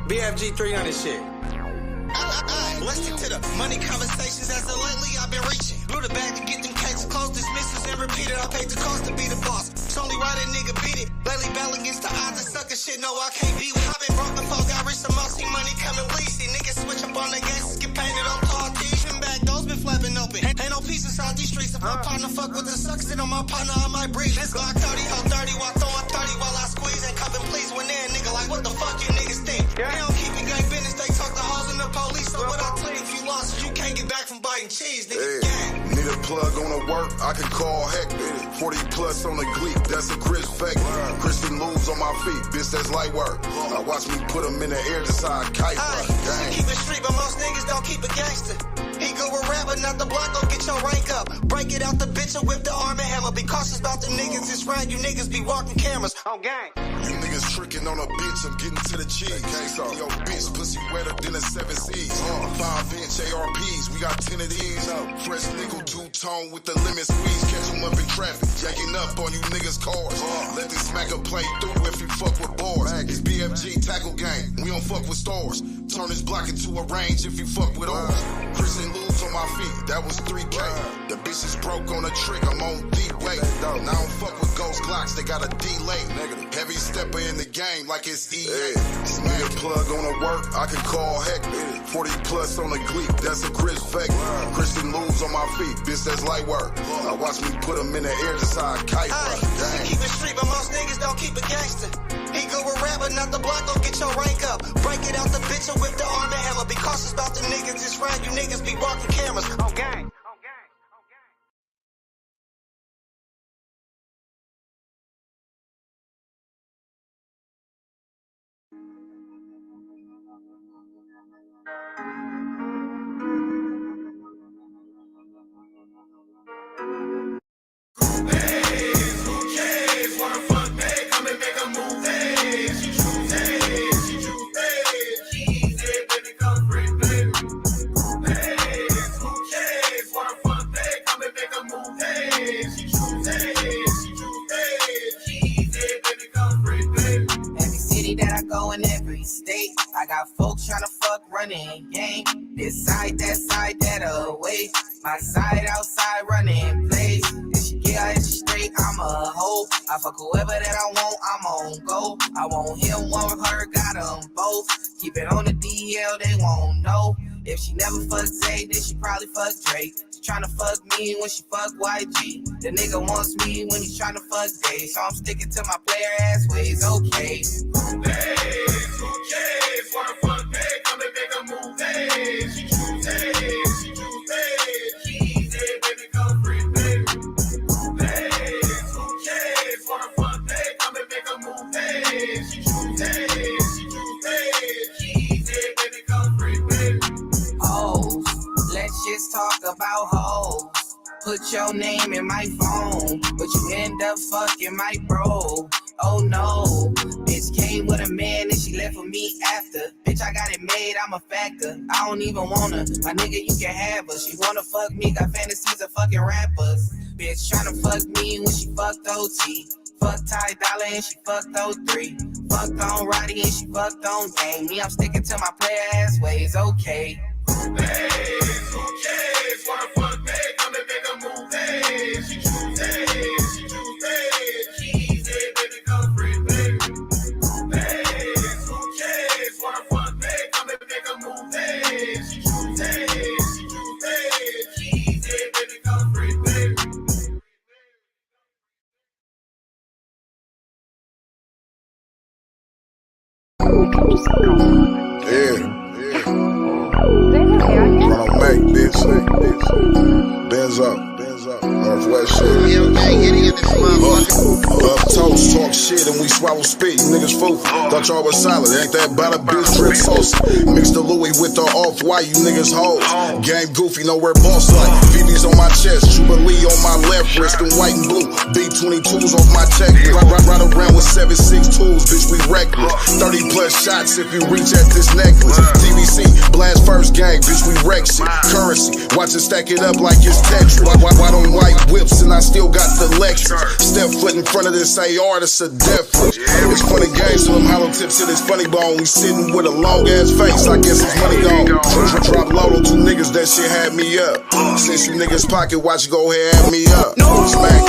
BFG 300 shit. Let's get to the money conversations as of lately I've been reaching. Blew the bag to get them cases closed, dismisses and repeated. I paid the cost to be the boss. It's only right a nigga beat it. Lately battle against the odds and sucker shit. No, I can't be with. I've been broke before, got rich, some see money coming least. These niggas switch up on their gangsters, get painted on tall tees. And back doors been flapping open. Ain't no peace inside these streets. If my partner fuck with the suckers, then on my partner I might breathe. Let's Glock 30, hold 30 while throwing 30 while I squeeze. Ain't coming please when they're a nigga like what the fuck you niggas think? They don't keep it gang business, they talk the hoes and the police. So what I tell you, if you lost, you can't get back from biting cheese, nigga. Hey, need a plug on the work, I can call heck. 40 plus on the gleek, that's a Chris fake. Christian moves on my feet, bitch, that's light work. Now watch me put them in the air just how I kite work. Keep it street, but most niggas don't keep it gangster. He go with rap, but not the block, go get your rank up. Break it out the bitch and whip the arm and hammer. Be cautious about them niggas, it's round, you niggas be walking cameras. On gang. You niggas tricking on a bitch, I'm getting to the cheese. Yo, bitch, pussy wetter than a 7 C's. 5-inch ARPs, we got 10 of these. Fresh nickel, two-tone with the lemon squeeze. Catch them up in traffic, jacking up on you niggas' cars. Let this smacker play through if you fuck with bars. It's BFG tackle gang, we don't fuck with stars. Turn this block into a range if you fuck with ours. Christian lose on my feet, that was 3K. The bitch is broke on a trick, I'm on D-Way. Now I don't fuck with ghost Glocks, they got a delay. Heavy stepper in the game like it's EA. Need a plug on the work, I can call heck. 40 plus on the gleek, that's a Chris fake. Christian moves on my feet, bitch, that's light work. Now watch me put them in the air just how I kite work. Keep it street, but most niggas don't keep it gangster. He go with rap, but not the block, go get your rank up. Break it out the bitch and whip the arm and hammer. Be cautious about the niggas, it's round, you niggas be walking cameras. On gang. I got folks tryna fuck running game. This side, that away. My side outside running plays. If she get out, if she straight, I'm a hoe. I fuck whoever that I want, I'm on go. I want him, want her, got them both. Keep it on the DL, they won't know. If she never fucked Zay, then she probably fuck Drake. She tryna fuck me when she fuck YG. The nigga wants me when he's tryna fuck Day. So I'm sticking to my player ass ways, okay. Who cares? Wanna fuck Day, come and make a move, hey. She choose Day, she choose Day. Keys, hey, baby, come free, baby. Who cares? Wanna fuck Day, come and make a move, hey. She choose Day, she choose Day. Keys, hey, baby, come free, baby. Hoes, let's just talk about hoes. Put your name in my phone, but you end up fucking my bro. Oh no, bitch came with a man and she left for me after. Bitch, I got it made, I'm a factor. I don't even wanna, my nigga, you can have her. She wanna fuck me, got fantasies of fucking rappers. Bitch tryna fuck me when she fucked OT. Fucked Ty Dolla and she fucked 03. Fucked on Roddy and she fucked on Gang. Me, I'm sticking to my player ass ways, okay. Who cares? Wanna fuck Day, come and make a move, hey. She choose Day, she choose Day. Keys, hey, baby, come free, baby. Who cares? Wanna fuck Day, come and make a move, hey. She choose Day, she choose Day. Keys, hey, baby, come free, baby. Gonna make bitch. Benz up. Northwest shit. Love toast, talk shit, and we swallow spit. You niggas fool. Thought y'all was solid. Ain't that about a bitch drip sauce? Mix the Louis with the off-white, you niggas hoes. Game goofy, know where boss like. VV's on my chest, Jubilee on my left wrist, and white and blue. B-22s off my tech. Ride around with 7.6 tools, bitch, we reckless. 30 plus shots if you reach at this necklace. DVC, blast first gang, bitch, we wreck shit. Currency, watch it stack it up like it's Tetris. Why don't 14 white whips and I still got the Lexus. Step foot in front of this AR, that's a death foot. It's funny games to them hollow tips to this funny bone. We sitting with a long ass face, I guess his money gone. Drop low on 2 niggas, that shit had me up. Since you niggas pocket, watch you go ahead and add me up. Smack.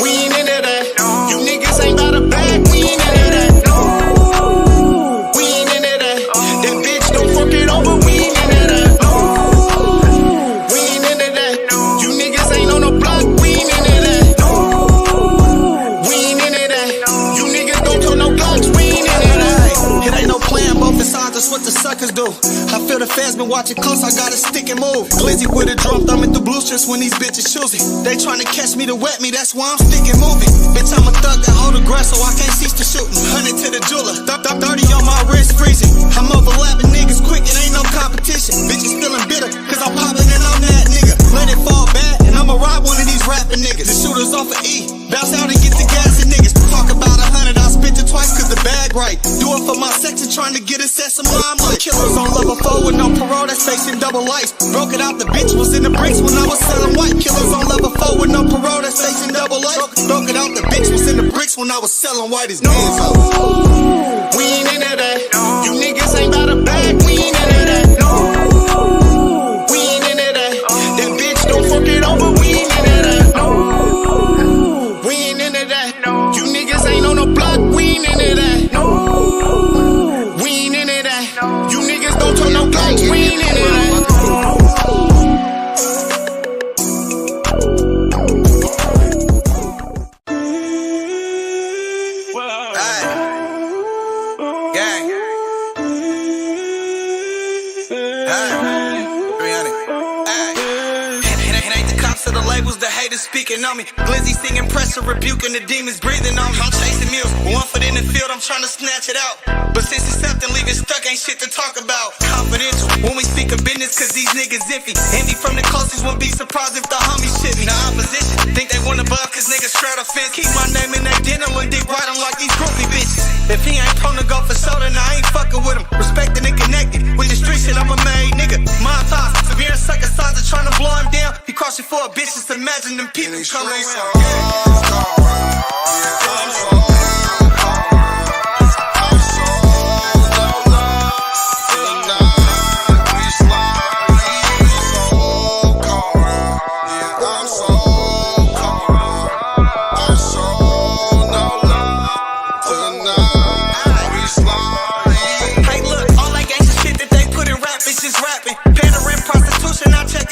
We ain't into that. You niggas ain't got a bag. We ain't into that. We ain't into that. That bitch don't fuck it over. We ain't into that. We ain't into that. You niggas ain't on the block. We ain't into that. We ain't into that. You niggas don't turn no blocks. We ain't into that. It ain't no plan, both sides, that's what the suckers do. I feel the fans been watching close, I gotta stick and move. Glizzy with a drum, thumbing through blue strips when these bitches choosy. They tryna catch me to wet me, that's why I'm sticking moving. Bitch, I'm a thug that hold a grass, so I can't cease to shooting. 100 to the jeweler, 30 on my wrist freezing. I'm overlapping niggas quick, it ain't no competition. Bitches feeling bitter, cause I'm popping and I'm that nigga. Let it fall back, and I'ma rob one of these rapping niggas. The shooters off of E, bounce out and get the gas and niggas. Talk about 100, I spent it twice cause the bag right. Do it for my section, trying to get a set some limelight. Killers on level 4 with no parole, that's facing double life. Broke it out, the bitch was in the bricks when I was selling white. Killers on level 4 with no parole, that's facing double life. Broke it out, the bitch was in the bricks when I was selling white as hands up. We ain't into that. You niggas ain't got a bag, we ain't into that. We ain't into that. That bitch don't fuck it over, we ain't into that. We ain't into that. You niggas ain't on the block, we ain't into that. We ain't into that. You niggas don't turn no blocks, we ain't into that. The haters speaking on me. Glizzy singing pressure, rebuking the demons breathing on me. I'm chasing meals, 1 foot in the field, I'm trying to snatch it out. But since it's something, leave it stuck, ain't shit to talk about. Confidential, when we speak of business, cause these niggas iffy. Envy from the closest, wouldn't be surprised if the homies shit me. The opposition, think they want above, cause niggas straddle fence. Keep my name in their dinner when dick right on like these groupie bitches. If he ain't prone to go for soda, now I ain't fucking with him. Respected and connected, with the street shit, I'm a made nigga. My thoughts, severe and sucker sides are trying to blow him down. He crossing for a bitch, just imagine them people come around.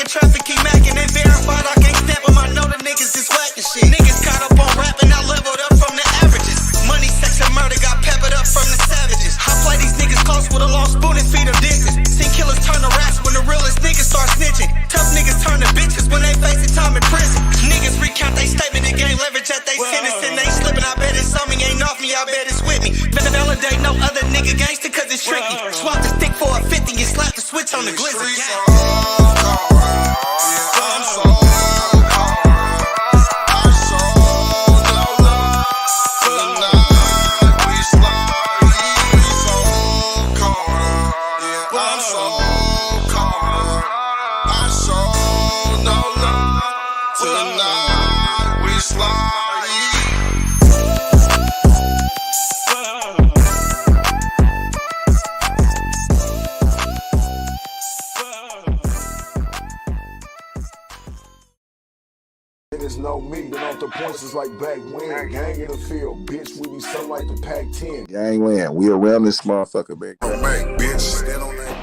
Traffic keep macking and verified. I can't step them. I know the niggas is whacking shit. Niggas caught up on rapping. I leveled up from the averages. Money, sex, and murder got peppered up from the savages. I play these niggas close with a long spoon and feed them dishes. Seen killers turn to rats when the realest niggas start snitching. Tough niggas turn to bitches when they facing time in prison. Niggas recount they statement and gain leverage at they sentence and they slipping. I bet it's on me, ain't off me. I bet it's with me. Validate no other nigga gangster cause it's tricky. Swap the stick for a 50 and slap the switch on the glizzy. Niggas know me, been off the points is like back when. Gang in the field, bitch, we be so like the Pac-10. Gangland, we around this motherfucker, baby. Oh, man, bitch, stand on that.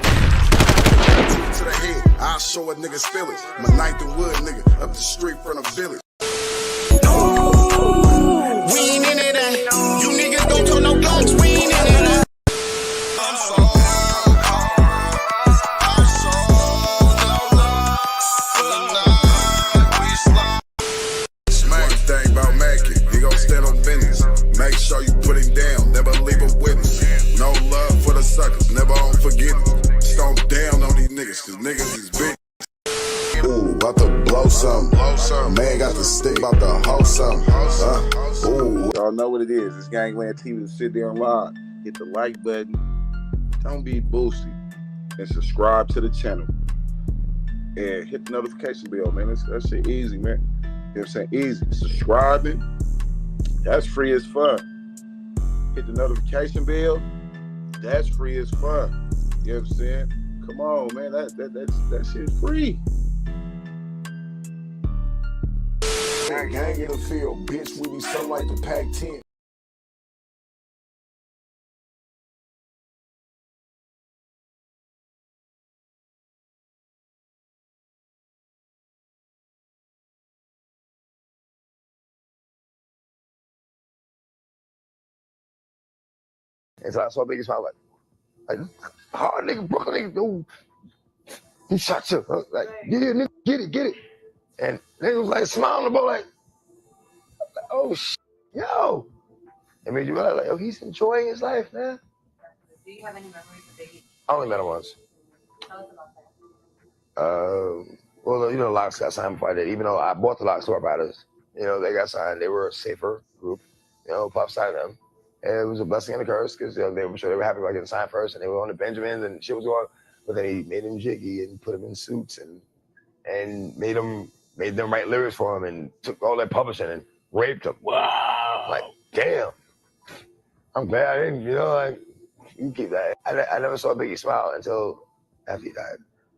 To the head, I'll show a nigga's feelings. My 9th and Wood nigga, up the street from the village. We ain't into that. You niggas don't turn no blocks, we ain't into that. Make sure you put him down, never leave a witness. No love for the suckers, never on forgiveness. Stomp down on these niggas, cause niggas is big. Ooh, about to blow something. Man got the stick, about to hold something. Ooh. Y'all know what it is. It's Gangland TV. Sit there and live. Hit the like button. Don't be boosty. And subscribe to the channel. and hit the notification bell, man. That shit easy, man. You know what I'm saying? Easy. Subscribing, that's free as fuck. Hit the notification bell, that's free as fuck. You know what I'm saying? Come on, man. That shit's free. Gang in the field, bitch, we be something like the Pac-10. And so I saw Biggie smile like hard nigga, Brooklyn nigga, dude. He shot you. I was like, yeah, nigga, get it. And nigga was like smiling about like, oh shit, yo. It made you realize like, oh, he's enjoying his life, man. Do you have any memories of Biggie? I only met him once. Tell us about that. Well, you know, Locks got signed before I did. Even though I bought the Locks Tour Riders, you know, they got signed. They were a safer group. You know, Puff signed them. And it was a blessing and a curse because they were happy about getting signed first, and they were on the Benjamins and shit was going. But then he made them jiggy and put them in suits and made them write lyrics for him and took all that publishing and raped them. Wow! Like, damn. I'm glad I didn't. You know, like you keep that. I never saw Biggie smile until after he died.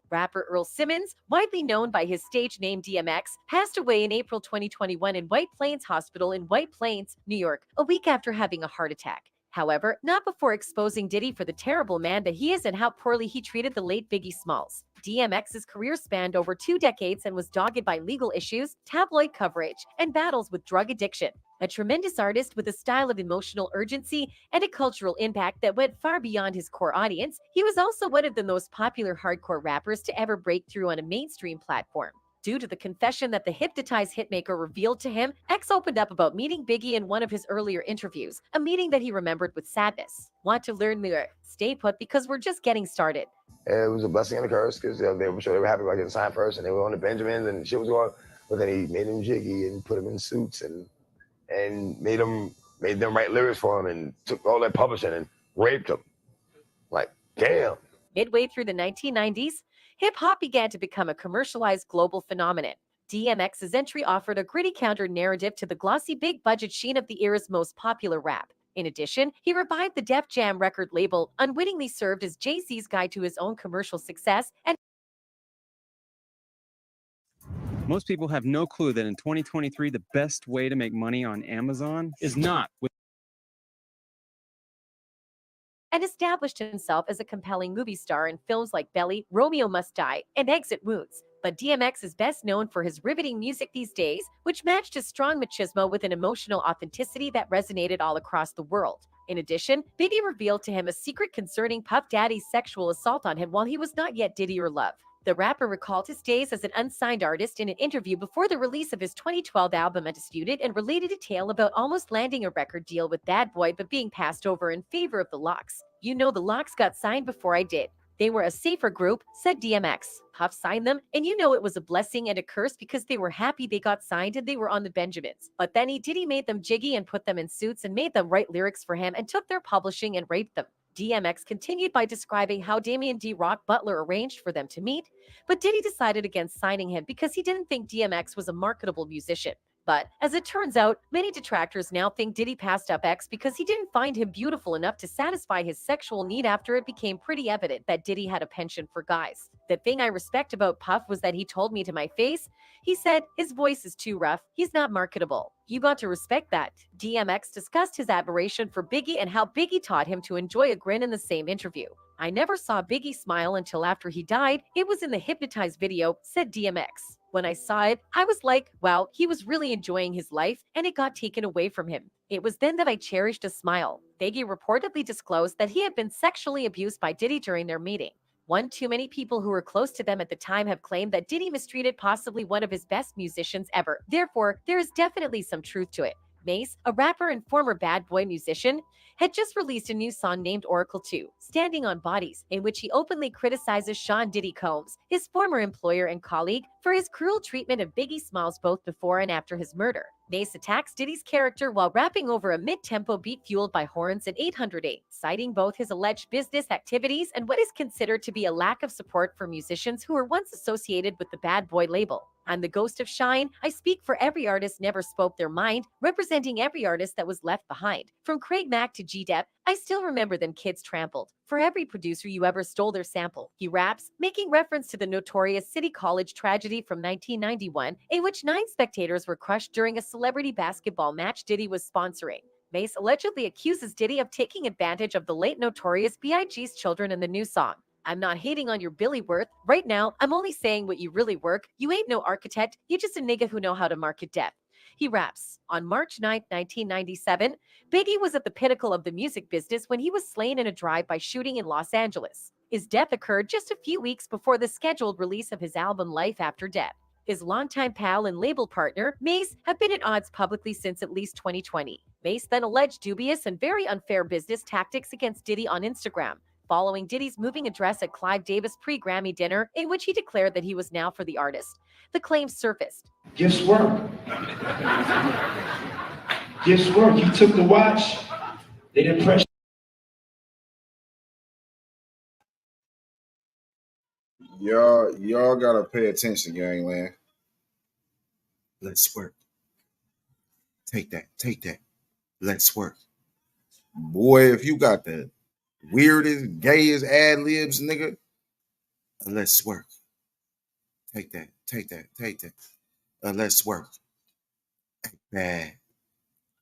Rapper Earl Simmons, widely known by his stage name DMX, passed away in April 2021 in White Plains Hospital in White Plains, New York, a week after having a heart attack. However, not before exposing Diddy for the terrible man that he is and how poorly he treated the late Biggie Smalls. DMX's career spanned over 2 decades and was dogged by legal issues, tabloid coverage, and battles with drug addiction. A tremendous artist with a style of emotional urgency and a cultural impact that went far beyond his core audience, he was also one of the most popular hardcore rappers to ever break through on a mainstream platform. Due to the confession that the hypnotized hitmaker revealed to him, X opened up about meeting Biggie in one of his earlier interviews, a meeting that he remembered with sadness. Want to learn more? Stay put because we're just getting started. It was a blessing and a curse because they were happy about getting signed first, and they were on the Benjamins and shit was going. But then he made them jiggy and put them in suits and made them write lyrics for him and took all that publishing and raped them. Like, damn. Midway through the 1990s, hip-hop began to become a commercialized global phenomenon. DMX's entry offered a gritty counter-narrative to the glossy big-budget sheen of the era's most popular rap. In addition, he revived the Def Jam record label, unwittingly served as Jay-Z's guide to his own commercial success, and most people have no clue that in 2023, the best way to make money on Amazon is not with established himself as a compelling movie star in films like Belly, Romeo Must Die, and Exit Wounds. But DMX is best known for his riveting music these days, which matched his strong machismo with an emotional authenticity that resonated all across the world. In addition, Biggie revealed to him a secret concerning Puff Daddy's sexual assault on him while he was not yet Diddy or Love. The rapper recalled his days as an unsigned artist in an interview before the release of his 2012 album Undisputed and related a tale about almost landing a record deal with Bad Boy but being passed over in favor of the Locks. You know, the Locks got signed before I did. They were a safer group, said DMX. Puff signed them, and you know it was a blessing and a curse because they were happy they got signed and they were on the Benjamins. But then Diddy made them jiggy and put them in suits and made them write lyrics for him and took their publishing and raped them. DMX continued by describing how Damian D. Rock Butler arranged for them to meet, but Diddy decided against signing him because he didn't think DMX was a marketable musician. But as it turns out, many detractors now think Diddy passed up X because he didn't find him beautiful enough to satisfy his sexual need after it became pretty evident that Diddy had a penchant for guys. The thing I respect about Puff was that he told me to my face, he said, his voice is too rough, he's not marketable. You got to respect that. DMX discussed his admiration for Biggie and how Biggie taught him to enjoy a grin in the same interview. I never saw Biggie smile until after he died. It was in the Hypnotized video, said DMX. When I saw it, I was like, wow, he was really enjoying his life, and it got taken away from him. It was then that I cherished a smile. Biggie reportedly disclosed that he had been sexually abused by Diddy during their meeting. One too many people who were close to them at the time have claimed that Diddy mistreated possibly one of his best musicians ever. Therefore, there is definitely some truth to it. Mace, a rapper and former Bad Boy musician, had just released a new song named Oracle 2, Standing on Bodies, in which he openly criticizes Sean Diddy Combs, his former employer and colleague, for his cruel treatment of Biggie Smalls both before and after his murder. Mace attacks Diddy's character while rapping over a mid-tempo beat fueled by horns and 808, citing both his alleged business activities and what is considered to be a lack of support for musicians who were once associated with the Bad Boy label. I'm the ghost of Shine. I speak for every artist never spoke their mind, representing every artist that was left behind. From Craig Mack to G-Dep, I still remember them kids trampled. For every producer you ever stole their sample, he raps, making reference to the notorious City College tragedy from 1991, in which 9 spectators were crushed during a celebrity basketball match Diddy was sponsoring. Mace allegedly accuses Diddy of taking advantage of the late notorious B.I.G.'s children in the new song. I'm not hating on your Billy worth. Right now, I'm only saying what you really work. You ain't no architect. You just a nigga who know how to market death. He raps, on March 9, 1997, Biggie was at the pinnacle of the music business when he was slain in a drive-by shooting in Los Angeles. His death occurred just a few weeks before the scheduled release of his album Life After Death. His longtime pal and label partner, Mace, have been at odds publicly since at least 2020. Mace then alleged dubious and very unfair business tactics against Diddy on Instagram, following Diddy's moving address at Clive Davis' pre-Grammy dinner, in which he declared that he was now for the artist. The claims surfaced. Gifts work. Gifts work. You took the watch. They didn't press. Y'all gotta pay attention, Gangland. Let's work. Take that. Let's work. Boy, if you got the weirdest, gayest ad libs, nigga, Let's work. Take that. Let's work.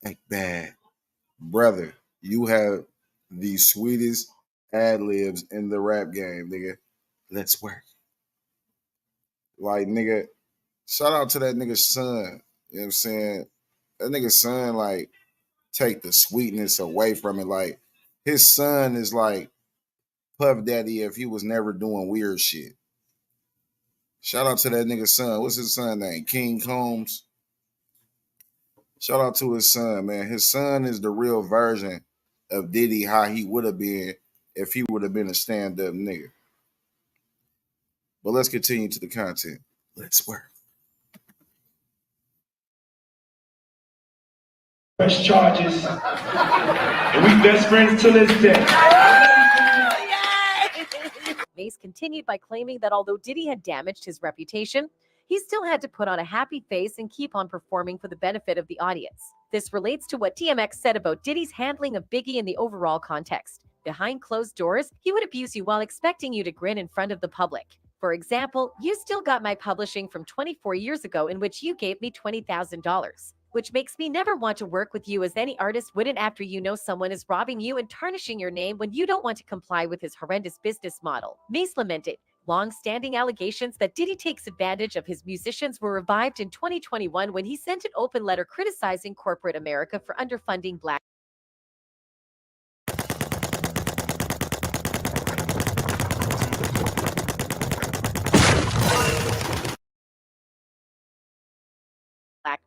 Act bad. brother, you have the sweetest ad libs in the rap game, nigga. Let's work. Like, nigga, shout out to that nigga's son. You know what I'm saying? That nigga's son, like, take the sweetness away from it. Like, his son is like Puff Daddy if he was never doing weird shit. Shout out to that nigga's son. What's his son name? King Combs. Shout out to his son, man. His son is the real version of Diddy, how he would have been if he would have been a stand-up nigga. But let's continue to the content. Let's work. Press charges. And we best friends till this day. Mace continued by claiming that although Diddy had damaged his reputation, he still had to put on a happy face and keep on performing for the benefit of the audience. This relates to what DMX said about Diddy's handling of Biggie in the overall context. Behind closed doors, he would abuse you while expecting you to grin in front of the public. For example, you still got my publishing from 24 years ago in which you gave me $20,000, which makes me never want to work with you as any artist wouldn't after you know someone is robbing you and tarnishing your name when you don't want to comply with his horrendous business model. Mace lamented. Long-standing allegations that Diddy takes advantage of his musicians were revived in 2021 when he sent an open letter criticizing corporate America for underfunding Black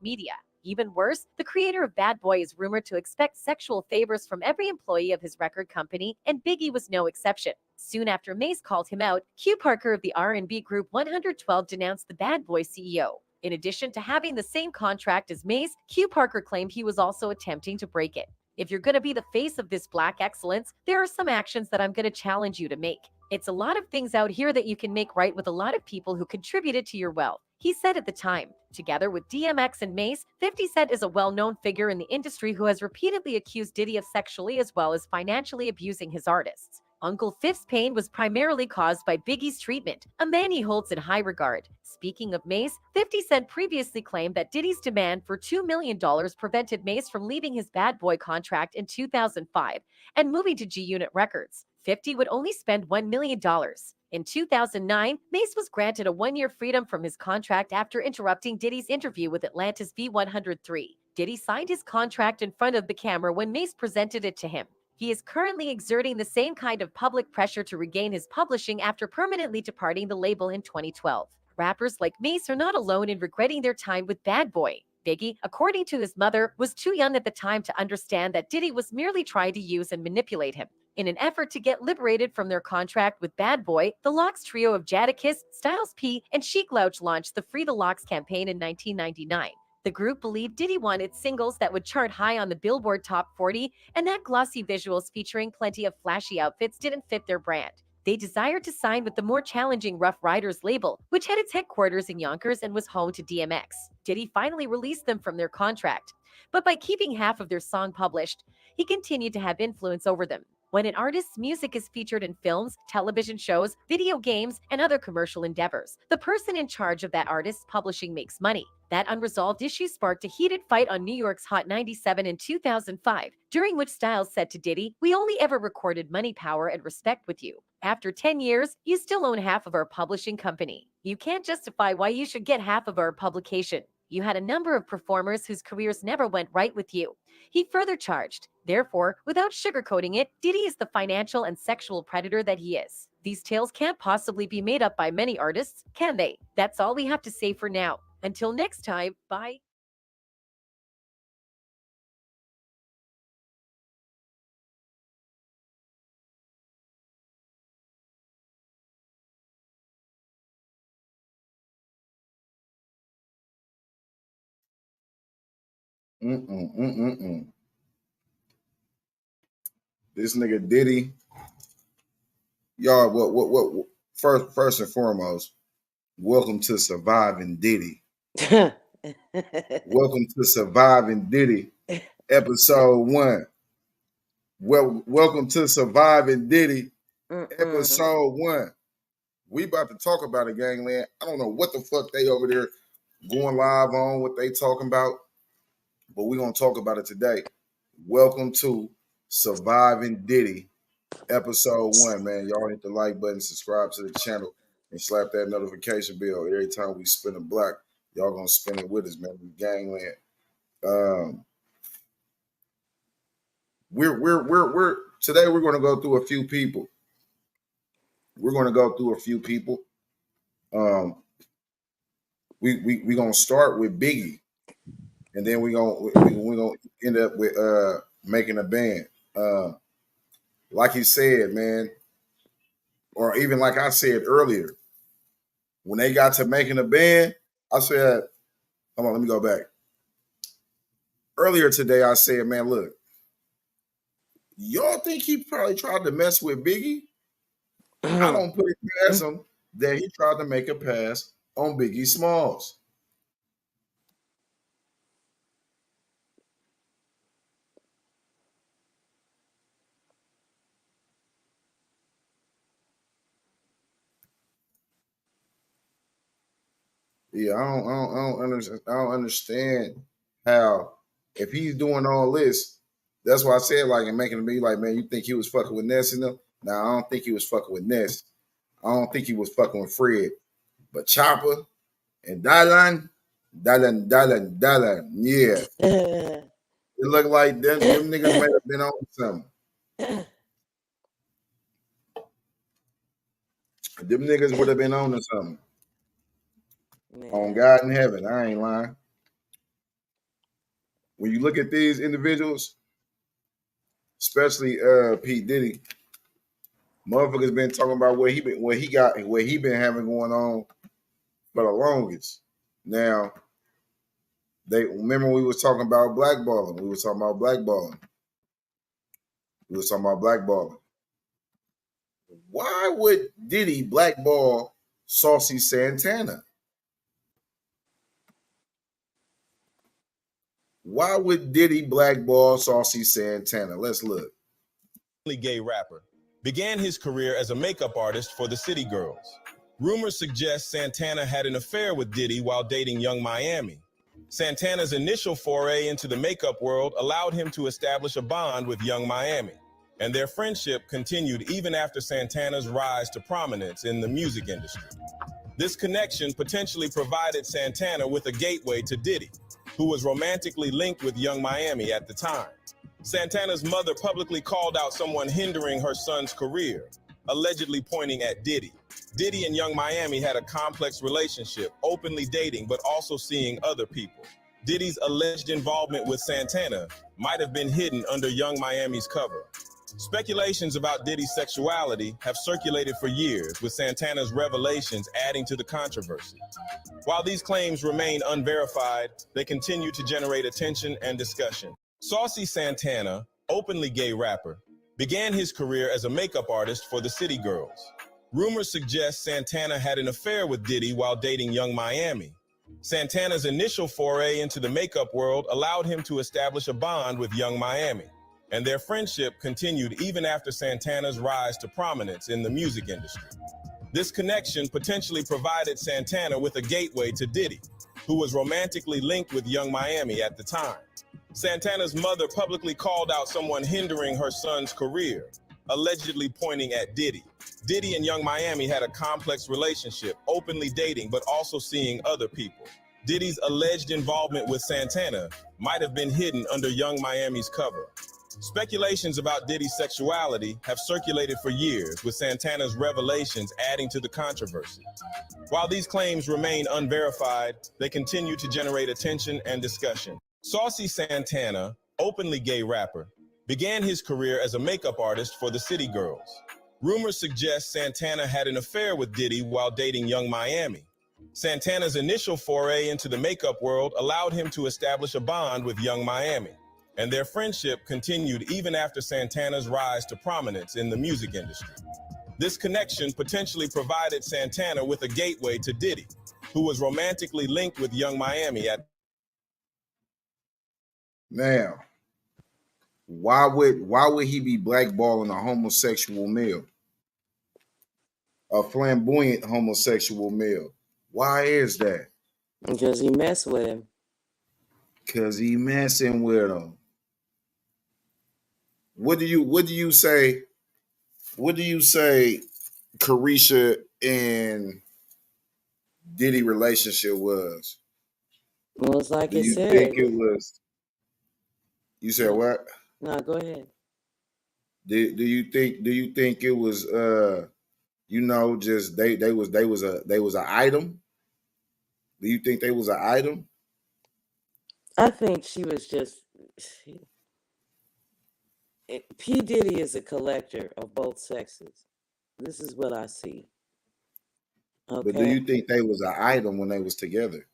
media. Even worse, the creator of Bad Boy is rumored to expect sexual favors from every employee of his record company, and Biggie was no exception. Soon after Mace called him out, Q Parker of the R&B group 112 denounced the Bad Boy CEO. In addition to having the same contract as Mace, Q Parker claimed he was also attempting to break it. If you're going to be the face of this black excellence, there are some actions that I'm going to challenge you to make. It's a lot of things out here that you can make right with a lot of people who contributed to your wealth, he said at the time. Together with DMX and Mace, 50 Cent is a well-known figure in the industry who has repeatedly accused Diddy of sexually as well as financially abusing his artists. Uncle Fifth's pain was primarily caused by Biggie's treatment, a man he holds in high regard. Speaking of Mace, 50 Cent previously claimed that Diddy's demand for $2 million prevented Mace from leaving his Bad Boy contract in 2005 and moving to G-Unit Records. 50 would only spend $1 million. In 2009, Mace was granted a one-year freedom from his contract after interrupting Diddy's interview with Atlanta's V103. Diddy signed his contract in front of the camera when Mace presented it to him. He is currently exerting the same kind of public pressure to regain his publishing after permanently departing the label in 2012. Rappers like Mace are not alone in regretting their time with Bad Boy. Biggie, according to his mother, was too young at the time to understand that Diddy was merely trying to use and manipulate him. In an effort to get liberated from their contract with Bad Boy, the Locks trio of Jadakiss, Styles P, and Chic Lounge launched the Free the Locks campaign in 1999. The group believed Diddy wanted singles that would chart high on the Billboard Top 40, and that glossy visuals featuring plenty of flashy outfits didn't fit their brand. They desired to sign with the more challenging Rough Riders label, which had its headquarters in Yonkers and was home to DMX. Diddy finally released them from their contract. But by keeping half of their song published, he continued to have influence over them. When an artist's music is featured in films, television shows, video games, and other commercial endeavors, the person in charge of that artist's publishing makes money. That unresolved issue sparked a heated fight on New York's Hot 97 in 2005, during which Styles said to Diddy, "We only ever recorded money, power, and respect with you. After 10 years, you still own half of our publishing company. You can't justify why you should get half of our publication. You had a number of performers whose careers never went right with you." He further charged, therefore, without sugarcoating it, Diddy is the financial and sexual predator that he is. These tales can't possibly be made up by many artists, can they? That's all we have to say for now. Until next time, bye. This nigga Diddy, y'all. What? First and foremost, welcome to Surviving Diddy. Welcome to Surviving Diddy, episode 1. Welcome to Surviving Diddy, episode 1. We about to talk about it, Gangland. I don't know what the fuck they over there going live on, what they talking about, but we're gonna talk about it today. Welcome to Surviving Diddy, episode 1, man. Y'all hit the like button, subscribe to the channel, and slap that notification bell. Every time we spin a block, y'all gonna spin it with us, man. We Gangland. We're today we're gonna go through a few people. We're gonna go through a few people. We gonna start with Biggie, and then we gonna end up with making a band. Like he said, man, or even like I said earlier, when they got to making a band, I said, hold on, let me go back. Earlier today, I said, man, look, y'all think he probably tried to mess with Biggie? I don't put it past him that he tried to make a pass on Biggie Smalls. Yeah, I don't understand how, if he's doing all this, that's why I said, like, and making it be like, man, you think he was fucking with Ness and them? Now, I don't think he was fucking with Ness. I don't think he was fucking with Fred. But Chopper and Dylan, yeah. It looked like them niggas might have been on something. Them niggas would have been on to something. Man. On God in heaven, I ain't lying. When you look at these individuals, especially P. Diddy, motherfuckers been talking about what he been having going on for the longest. Now, they remember we was talking about blackballing. Why would Diddy blackball Saucy Santana? Why would Diddy blackball Saucy Santana? Let's look. Gay rapper began his career as a makeup artist for the City Girls. Rumors suggest Santana had an affair with Diddy while dating Young Miami. Santana's initial foray into the makeup world allowed him to establish a bond with Young Miami, and their friendship continued even after Santana's rise to prominence in the music industry. This connection potentially provided Santana with a gateway to Diddy, who was romantically linked with Young Miami at the time. Santana's mother publicly called out someone hindering her son's career, allegedly pointing at Diddy. Diddy and Young Miami had a complex relationship, openly dating, but also seeing other people. Diddy's alleged involvement with Santana might have been hidden under Young Miami's cover. Speculations about Diddy's sexuality have circulated for years, with Santana's revelations adding to the controversy. While these claims remain unverified, they continue to generate attention and discussion. Saucy Santana, openly gay rapper, began his career as a makeup artist for the City Girls. Rumors suggest Santana had an affair with Diddy while dating Young Miami. Santana's initial foray into the makeup world allowed him to establish a bond with Young Miami, and their friendship continued even after Santana's rise to prominence in the music industry. This connection potentially provided Santana with a gateway to Diddy, who was romantically linked with Young Miami at the time. Santana's mother publicly called out someone hindering her son's career, allegedly pointing at Diddy. Diddy and Young Miami had a complex relationship, openly dating but also seeing other people. Diddy's alleged involvement with Santana might have been hidden under Young Miami's cover. Speculations about Diddy's sexuality have circulated for years, with Santana's revelations adding to the controversy. While these claims remain unverified, they continue to generate attention and discussion. Saucy Santana, openly gay rapper, began his career as a makeup artist for the City Girls. Rumors suggest Santana had an affair with Diddy while dating Young Miami. Santana's initial foray into the makeup world allowed him to establish a bond with Young Miami, and their friendship continued even after Santana's rise to prominence in the music industry. This connection potentially provided Santana with a gateway to Diddy, who was romantically linked with Young Miami at. Now, why would he be blackballing a homosexual male? A flamboyant homosexual male. Why is that? Because he messed with him. Because he messing with him. What do you say? What do you say Carisha and Diddy relationship was? Well, it's like Do it you said. think it was? You said what? No, go ahead. Do you think it was just they was an item? Do you think they was an item? I think she was just. P. Diddy is a collector of both sexes. This is what I see. Okay. But do you think they was an item when they was together?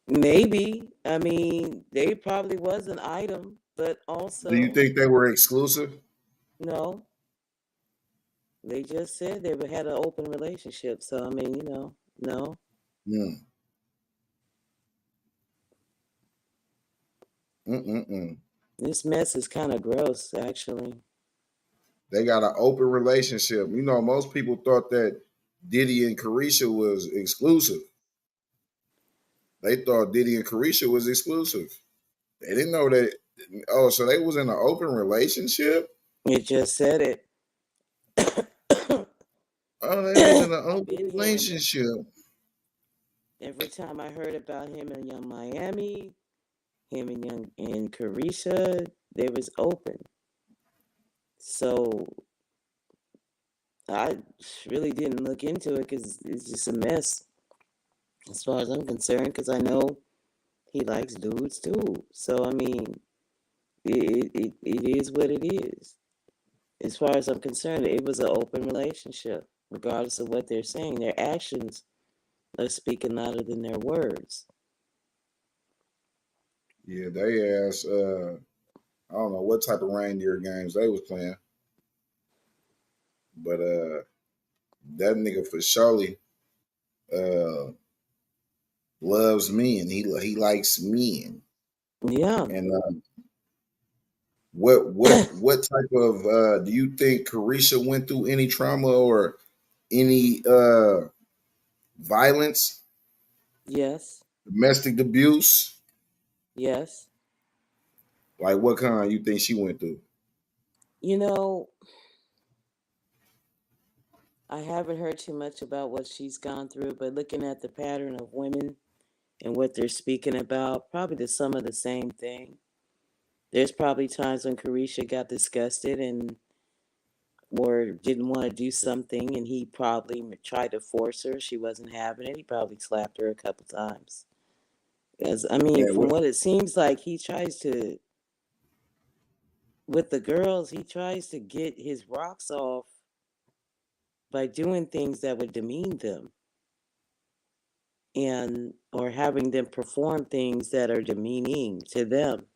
Maybe. I mean, they probably was an item, but also. Do you think they were exclusive? No. They just said they had an open relationship. So, I mean, no. This mess is kind of gross, actually. They got an open relationship. Most people thought that Diddy and Carisha was exclusive. They thought Diddy and Carisha was exclusive. They didn't know that. Oh, so they was in an open relationship? It just said it. Oh, they was in an open relationship. Every time I heard about him and Young Miami, him and Carisha, they was open. So I really didn't look into it because it's just a mess as far as I'm concerned, because I know he likes dudes too. So, I mean, it is what it is. As far as I'm concerned, it was an open relationship, regardless of what they're saying. Their actions are speaking louder than their words. Yeah, they asked, I don't know what type of reindeer games they was playing. But that nigga for surely loves men. He likes men. Yeah. And what type of do you think Carisha went through any trauma or any violence? Yes. Domestic abuse? Yes. Like what kind you think she went through? I haven't heard too much about what she's gone through, but looking at the pattern of women and what they're speaking about, probably some of the same thing. There's probably times when Carisha got disgusted or didn't want to do something, and he probably tried to force her. She wasn't having it. He probably slapped her a couple times. As I mean, Yeah, from what it seems like, he tries to, with the girls, he tries to get his rocks off by doing things that would demean them, and or having them perform things that are demeaning to them.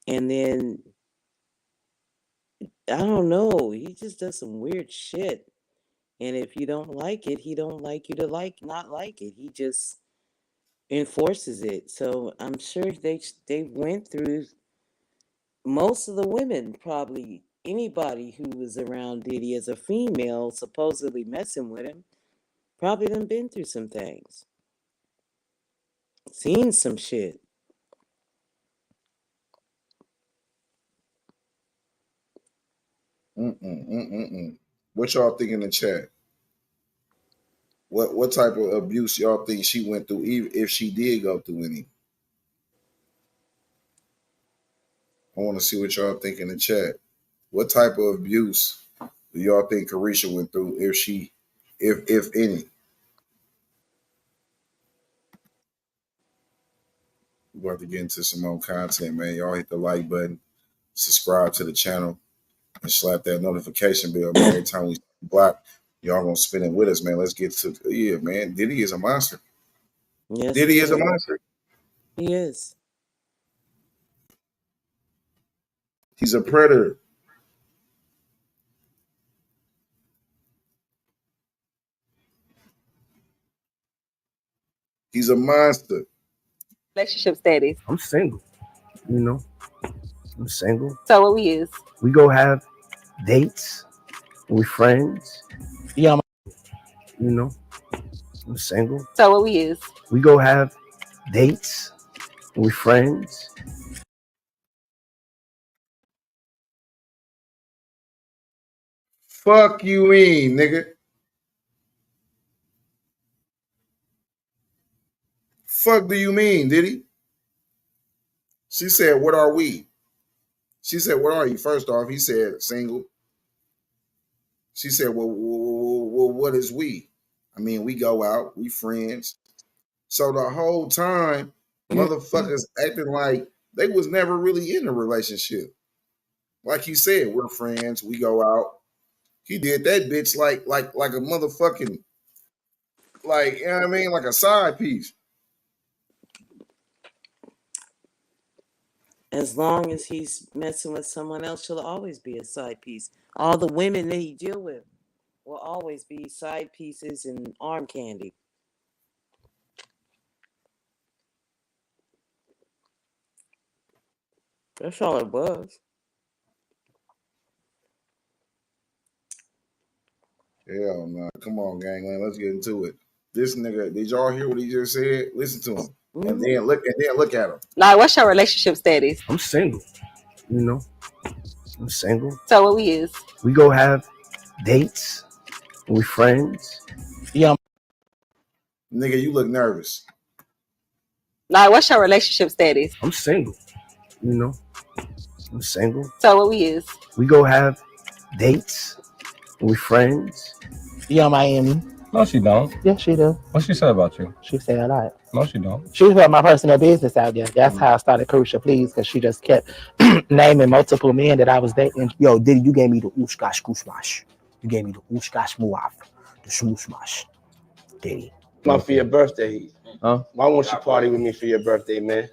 And then I don't know, he just does some weird shit. And if you don't like it, he don't like you to not like it. He just enforces it. So I'm sure they went through, most of the women, probably anybody who was around Diddy as a female supposedly messing with him, probably done been through some things. Seen some shit. What y'all think in the chat? What type of abuse y'all think she went through, even if she did go through any? I want to see what y'all think in the chat. What type of abuse do y'all think Carisha went through, if any? We're about to get into some more content, man. Y'all hit the like button, subscribe to the channel, and slap that notification bell, man. Every time we block, y'all gonna spin it with us, man. Let's get to man. Diddy is a monster. Yes, Diddy is a monster. He is. He's a predator. He's a monster. Relationship status. I'm single. You know, I'm single. So what we is? We go have dates. We friends. Yeah. You know, I'm single. So what we is? We go have dates. We friends. Fuck you mean, nigga? Fuck do you mean, Diddy? She said, what are we? She said, what are you? First off, he said, single. She said, well, what is we? I mean, we go out, we friends. So the whole time, motherfuckers acting like they was never really in a relationship. Like he said, we're friends, we go out. He did that bitch like a motherfucking, like, you know what I mean? Like a side piece. As long as he's messing with someone else, she'll always be a side piece. All the women that he deal with will always be side pieces and arm candy. That's all it was. Hell no. Come on, Gangland. Let's get into it. This nigga, did y'all hear what he just said? Listen to him. And then look at him. Like, what's your relationship status? I'm single. You know, I'm single. So what we is? We go have dates. We friends. Yeah. Nigga, you look nervous. Like, what's your relationship status? I'm single. You know, I'm single. So what we is? We go have dates. We friends. Yeah, Miami. No, she don't. Yeah, she do. What she said about you? She said a lot. No, she don't. She put my personal business out there. That's how I started Carisha Please, because she just kept naming multiple men that I was dating. Yo, Diddy, you gave me the ooshkash gooshmash. You gave me the ooshkash muaf. The shmooshmash. Diddy. For your birthday. Huh? Why won't you party with me for your birthday, man?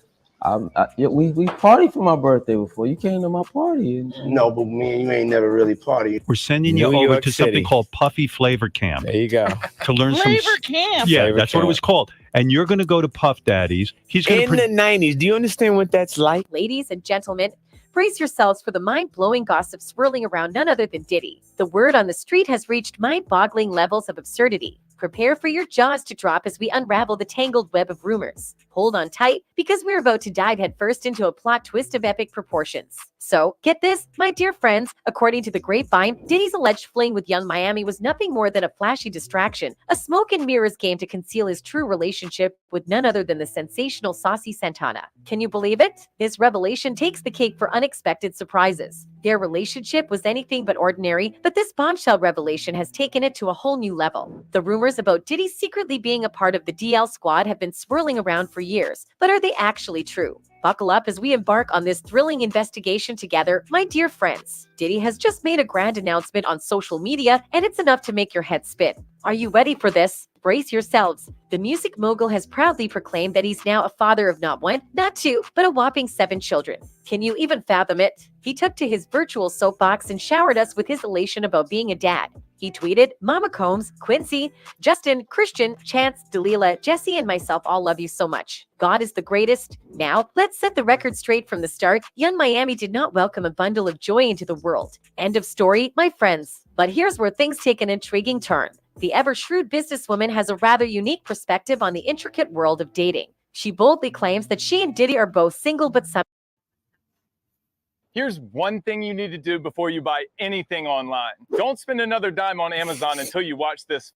We partied for my birthday before. You came to my party. No, but me and you ain't never really partied. We're sending you over to something called Puffy Flavor Camp. There you go. To learn Flavor some Camp. Yeah, Flavor that's what it Camp. was called. And you're going to go to Puff Daddy's. He's going In the 90s. Do you understand what that's like? Ladies and gentlemen, brace yourselves for the mind-blowing gossip swirling around none other than Diddy. The word on the street has reached mind-boggling levels of absurdity. Prepare for your jaws to drop as we unravel the tangled web of rumors. Hold on tight, because we're about to dive headfirst into a plot twist of epic proportions. So, get this, my dear friends, according to the grapevine, Diddy's alleged fling with Young Miami was nothing more than a flashy distraction, a smoke and mirrors game to conceal his true relationship with none other than the sensational Saucy Santana. Can you believe it? This revelation takes the cake for unexpected surprises. Their relationship was anything but ordinary, but this bombshell revelation has taken it to a whole new level. The rumors about Diddy secretly being a part of the DL squad have been swirling around for years, but are they actually true? Buckle up as we embark on this thrilling investigation together, my dear friends. Diddy has just made a grand announcement on social media, and it's enough to make your head spin. Are you ready for this? Brace yourselves. The music mogul has proudly proclaimed that he's now a father of not one, not two, but a whopping 7 children. Can you even fathom it? He took to his virtual soapbox and showered us with his elation about being a dad. He tweeted, Mama Combs, Quincy, Justin, Christian, Chance, Delilah, Jesse, and myself all love you so much. God is the greatest. Now, let's set the record straight from the start. Young Miami did not welcome a bundle of joy into the world. End of story, my friends. But here's where things take an intriguing turn. The ever-shrewd businesswoman has a rather unique perspective on the intricate world of dating. She boldly claims that she and Diddy are both single but Here's one thing you need to do before you buy anything online. Don't spend another dime on Amazon until you watch this.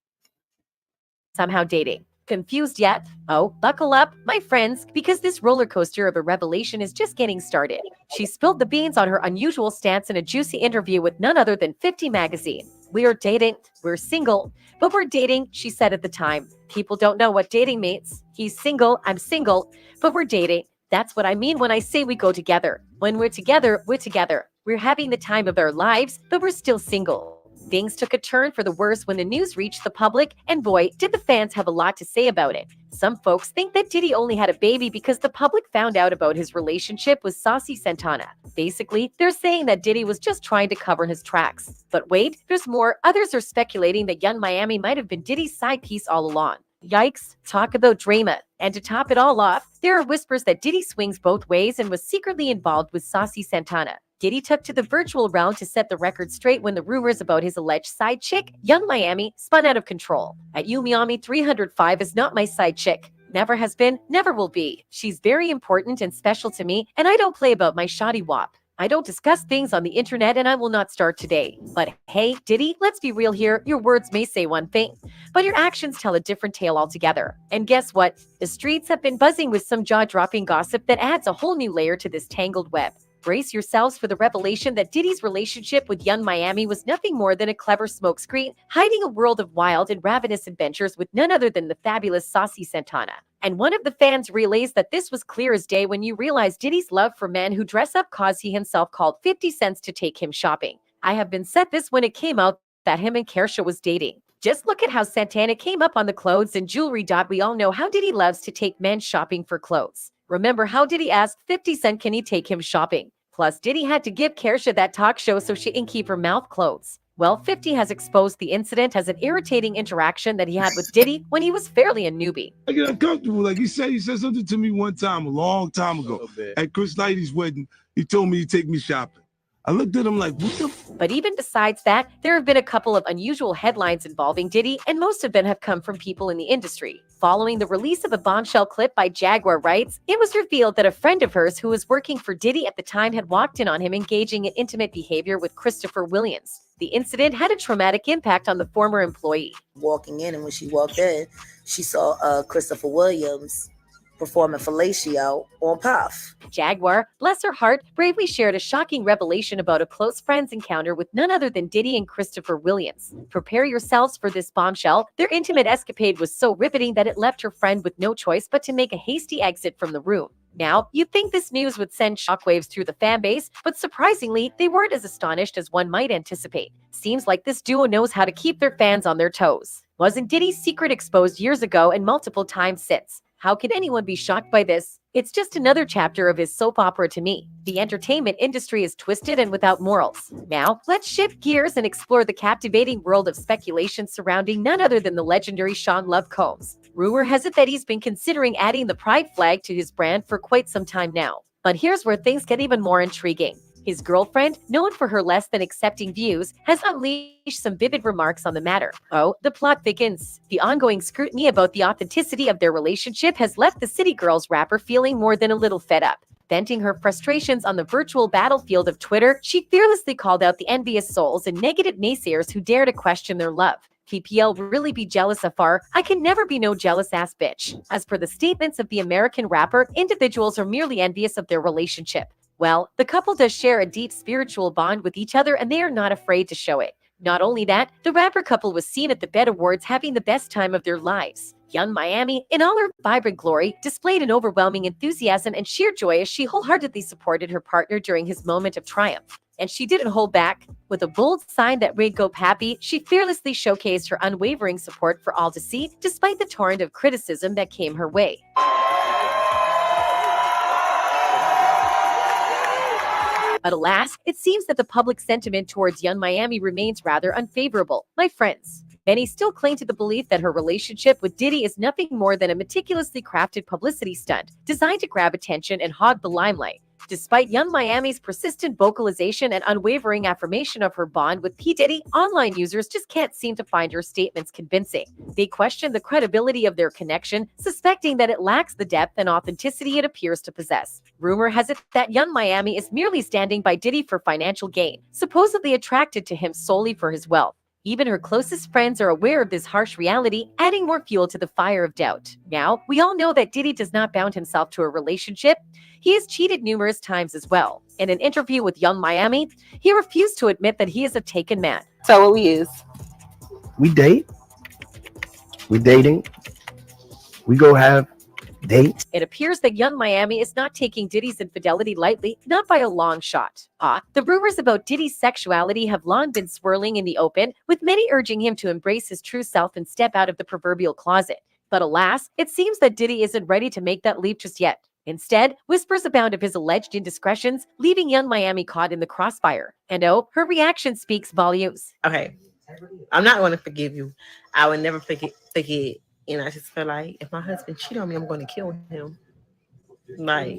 somehow dating. Confused yet? Oh, buckle up, my friends, because this roller coaster of a revelation is just getting started. She spilled the beans on her unusual stance in a juicy interview with none other than 50 magazine. We are dating, we're single, but we're dating, she said at the time. People don't know what dating means. He's single, I'm single, but we're dating. That's what I mean when I say we go together. When we're together, we're together. We're having the time of our lives, but we're still single. Things took a turn for the worse when the news reached the public, and boy, did the fans have a lot to say about it. Some folks think that Diddy only had a baby because the public found out about his relationship with Saucy Santana. Basically, they're saying that Diddy was just trying to cover his tracks. But wait, there's more. Others are speculating that Young Miami might have been Diddy's side piece all along. Yikes, talk about drama. And to top it all off, there are whispers that Diddy swings both ways and was secretly involved with Saucy Santana. Diddy took to the virtual realm to set the record straight when the rumors about his alleged side chick, Young Miami, spun out of control. At Miami 305 is not my side chick. Never has been, never will be. She's very important and special to me, and I don't play about my shoddy wop. I don't discuss things on the internet, and I will not start today. But hey, Diddy, let's be real here. Your words may say one thing, but your actions tell a different tale altogether. And guess what? The streets have been buzzing with some jaw-dropping gossip that adds a whole new layer to this tangled web. Brace yourselves for the revelation that Diddy's relationship with Young Miami was nothing more than a clever smokescreen, hiding a world of wild and ravenous adventures with none other than the fabulous Saucy Santana. And one of the fans relays that this was clear as day when you realize Diddy's love for men who dress up cause he himself called 50 cents to take him shopping. I have been said this when it came out that him and Kersha was dating. Just look at how Santana came up on the clothes and jewelry. We all know how Diddy loves to take men shopping for clothes. Remember how Diddy asked 50 Cent can he take him shopping? Plus, Diddy had to give Kersha that talk show so she can keep her mouth closed. Well, 50 has exposed the incident as an irritating interaction that he had with Diddy when he was fairly a newbie. I get uncomfortable. Like he said something to me one time, a long time ago. At Chris Lighty's wedding, he told me he'd take me shopping. I looked at him like, what the But even besides that, there have been a couple of unusual headlines involving Diddy, and most of them have come from people in the industry. Following the release of a bombshell clip by Jaguar Writes, it was revealed that a friend of hers who was working for Diddy at the time had walked in on him engaging in intimate behavior with Christopher Williams. The incident had a traumatic impact on the former employee. Walking in, and when she walked in, she saw Christopher Williams performing fellatio on Puff. Jaguar, bless her heart, bravely shared a shocking revelation about a close friend's encounter with none other than Diddy and Christopher Williams. Prepare yourselves for this bombshell. Their intimate escapade was so riveting that it left her friend with no choice but to make a hasty exit from the room. Now, you'd think this news would send shockwaves through the fan base, but surprisingly, they weren't as astonished as one might anticipate. Seems like this duo knows how to keep their fans on their toes. Wasn't Diddy's secret exposed years ago and multiple times since? How could anyone be shocked by this? It's just another chapter of his soap opera to me. The entertainment industry is twisted and without morals. Now, let's shift gears and explore the captivating world of speculation surrounding none other than the legendary Sean Love Combs. Rumor has it that he's been considering adding the pride flag to his brand for quite some time now. But here's where things get even more intriguing. His girlfriend, known for her less than accepting views, has unleashed some vivid remarks on the matter. Oh, the plot thickens. The ongoing scrutiny about the authenticity of their relationship has left the City Girls rapper feeling more than a little fed up. Venting her frustrations on the virtual battlefield of Twitter, she fearlessly called out the envious souls and negative naysayers who dare to question their love. PPL really be jealous of her? I can never be no jealous ass bitch. As per the statements of the American rapper, individuals are merely envious of their relationship. Well, the couple does share a deep spiritual bond with each other and they are not afraid to show it. Not only that, the rapper couple was seen at the BET Awards having the best time of their lives. Young Miami, in all her vibrant glory, displayed an overwhelming enthusiasm and sheer joy as she wholeheartedly supported her partner during his moment of triumph. And she didn't hold back. With a bold sign that read "Go Pappy," she fearlessly showcased her unwavering support for all to see, despite the torrent of criticism that came her way. But alas, it seems that the public sentiment towards Young Miami remains rather unfavorable. My friends, many still cling to the belief that her relationship with Diddy is nothing more than a meticulously crafted publicity stunt designed to grab attention and hog the limelight. Despite Young Miami's persistent vocalization and unwavering affirmation of her bond with P. Diddy, online users just can't seem to find her statements convincing. They question the credibility of their connection, suspecting that it lacks the depth and authenticity it appears to possess. Rumor has it that Young Miami is merely standing by Diddy for financial gain, supposedly attracted to him solely for his wealth. Even her closest friends are aware of this harsh reality, adding more fuel to the fire of doubt. Now, we all know that Diddy does not bound himself to a relationship. He has cheated numerous times as well. In an interview with Young Miami, he refused to admit that he is a taken man. So what we is? We date. We dating. We go have dates. It appears that Young Miami is not taking Diddy's infidelity lightly, not by a long shot. The rumors about Diddy's sexuality have long been swirling in the open, with many urging him to embrace his true self and step out of the proverbial closet. But alas, it seems that Diddy isn't ready to make that leap just yet. Instead, whispers abound of his alleged indiscretions, leaving Young Miami caught in the crossfire. And oh, her reaction speaks volumes. Okay, I'm not going to forgive you. I would never forget. And I just feel like if my husband cheat on me, I'm going to kill him. Like,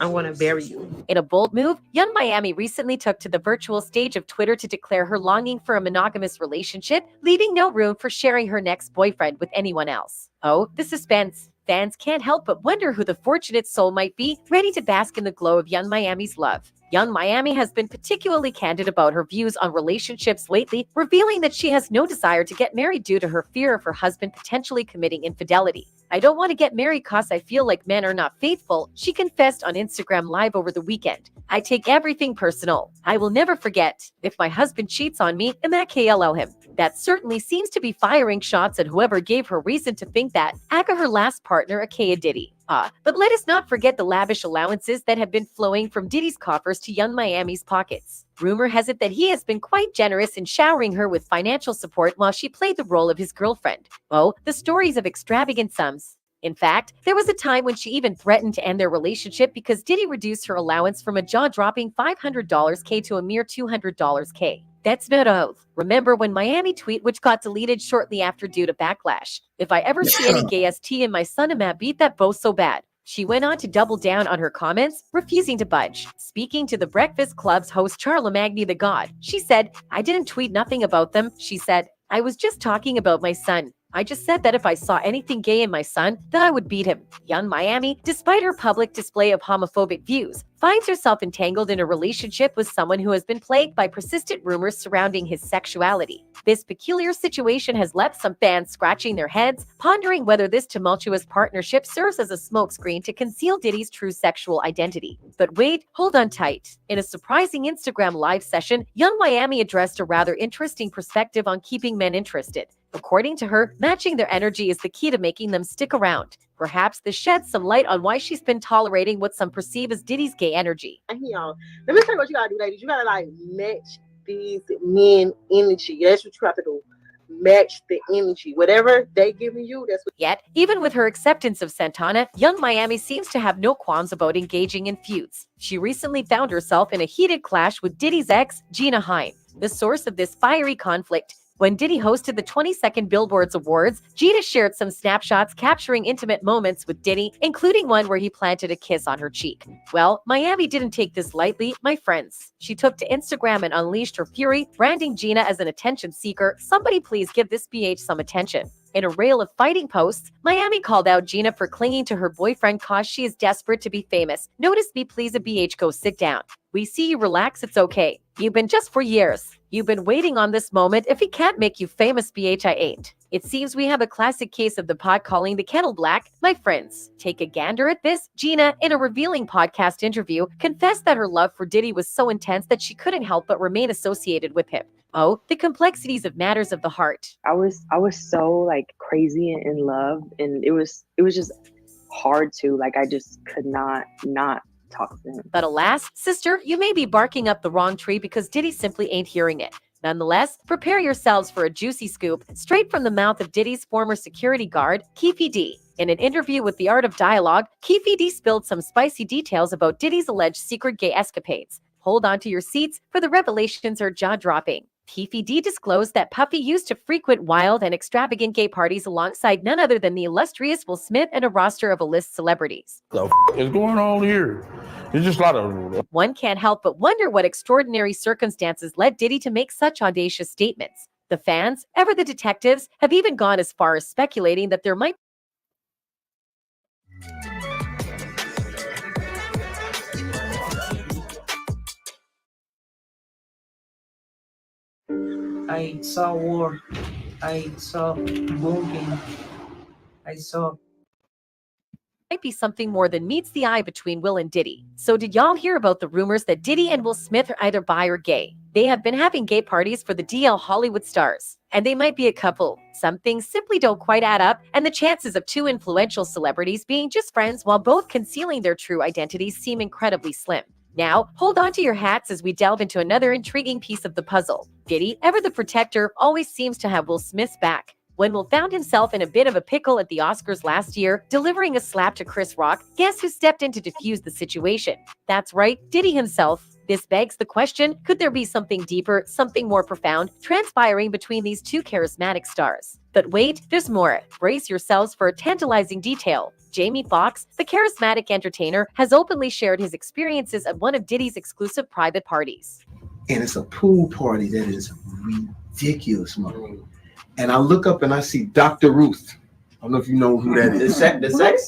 I'm going to bury you. In a bold move, Young Miami recently took to the virtual stage of Twitter to declare her longing for a monogamous relationship, leaving no room for sharing her next boyfriend with anyone else. Oh, the suspense. Fans can't help but wonder who the fortunate soul might be, ready to bask in the glow of Young Miami's love. Young Miami has been particularly candid about her views on relationships lately, revealing that she has no desire to get married due to her fear of her husband potentially committing infidelity. I don't want to get married cause I feel like men are not faithful, she confessed on Instagram Live over the weekend. I take everything personal. I will never forget. If my husband cheats on me, MKLL him. That certainly seems to be firing shots at whoever gave her reason to think that, aka her last partner, Aka Diddy. But let us not forget the lavish allowances that have been flowing from Diddy's coffers to Young Miami's pockets. Rumor has it that he has been quite generous in showering her with financial support while she played the role of his girlfriend. Oh, the stories of extravagant sums. In fact, there was a time when she even threatened to end their relationship because Diddy reduced her allowance from a jaw-dropping $500K to a mere $200K. That's not oath. Remember when Miami tweet which got deleted shortly after due to backlash. If I ever see any gay ST in my son, I'ma beat that both so bad. She went on to double down on her comments, refusing to budge. Speaking to the Breakfast Club's host Charlamagne the God, she said, I didn't tweet nothing about them. She said, I was just talking about my son. I just said that if I saw anything gay in my son, that I would beat him. Young Miami, despite her public display of homophobic views, finds herself entangled in a relationship with someone who has been plagued by persistent rumors surrounding his sexuality. This peculiar situation has left some fans scratching their heads, pondering whether this tumultuous partnership serves as a smokescreen to conceal Diddy's true sexual identity. But wait, hold on tight. In a surprising Instagram live session, Young Miami addressed a rather interesting perspective on keeping men interested. According to her, matching their energy is the key to making them stick around. Perhaps this sheds some light on why she's been tolerating what some perceive as Diddy's gay energy. Y'all, let me tell you what you gotta do, ladies. You gotta like match these men energy. That's what you have to do. Match the energy. Whatever they giving you, that's what. Yet, even with her acceptance of Santana, Young Miami seems to have no qualms about engaging in feuds. She recently found herself in a heated clash with Diddy's ex, Gina Hine. The source of this fiery conflict: when Diddy hosted the 22nd Billboards Awards, Gina shared some snapshots capturing intimate moments with Diddy, including one where he planted a kiss on her cheek. Well, Miami didn't take this lightly, my friends. She took to Instagram and unleashed her fury, branding Gina as an attention seeker. Somebody please give this BH some attention. In a reel of fighting posts, Miami called out Gina for clinging to her boyfriend cause she is desperate to be famous. Notice me please a BH, go sit down. We see you, relax, it's okay. You've been just for years. You've been waiting on this moment. If he can't make you famous, BH, I ain't. It seems we have a classic case of the pot calling the kettle black. My friends, take a gander at this. Gina, in a revealing podcast interview, confessed that her love for Diddy was so intense that she couldn't help but remain associated with him. Oh, the complexities of matters of the heart. I was so like crazy and in love, and it was just hard to, like, I just could not talk to him. But alas, sister, you may be barking up the wrong tree because Diddy simply ain't hearing it. Nonetheless, prepare yourselves for a juicy scoop straight from the mouth of Diddy's former security guard, Pdiddy. In an interview with The Art of Dialogue, Pdiddy spilled some spicy details about Diddy's alleged secret gay escapades. Hold on to your seats, for the revelations are jaw-dropping. Diddy disclosed that Puffy used to frequent wild and extravagant gay parties alongside none other than the illustrious Will Smith and a roster of A-list celebrities. The is going on here? It's just a lot of... One can't help but wonder what extraordinary circumstances led Diddy to make such audacious statements. The fans, ever the detectives, have even gone as far as speculating that there might I saw war. I saw bombing. I saw be something more than meets the eye between Will and Diddy. So did y'all hear about the rumors that Diddy and Will Smith are either bi or gay? They have been having gay parties for the DL Hollywood stars, and they might be a couple. Some things simply don't quite add up, and the chances of two influential celebrities being just friends while both concealing their true identities seem incredibly slim. Now, hold on to your hats as we delve into another intriguing piece of the puzzle. Diddy, ever the protector, always seems to have Will Smith's back. When Will found himself in a bit of a pickle at the Oscars last year, delivering a slap to Chris Rock, guess who stepped in to defuse the situation? That's right, Diddy himself. This begs the question, could there be something deeper, something more profound, transpiring between these two charismatic stars? But wait, there's more. Brace yourselves for a tantalizing detail. Jamie Foxx, the charismatic entertainer, has openly shared his experiences at one of Diddy's exclusive private parties. And it's a pool party that is ridiculous, man. And I look up and I see Dr. Ruth. I don't know if you know who that is.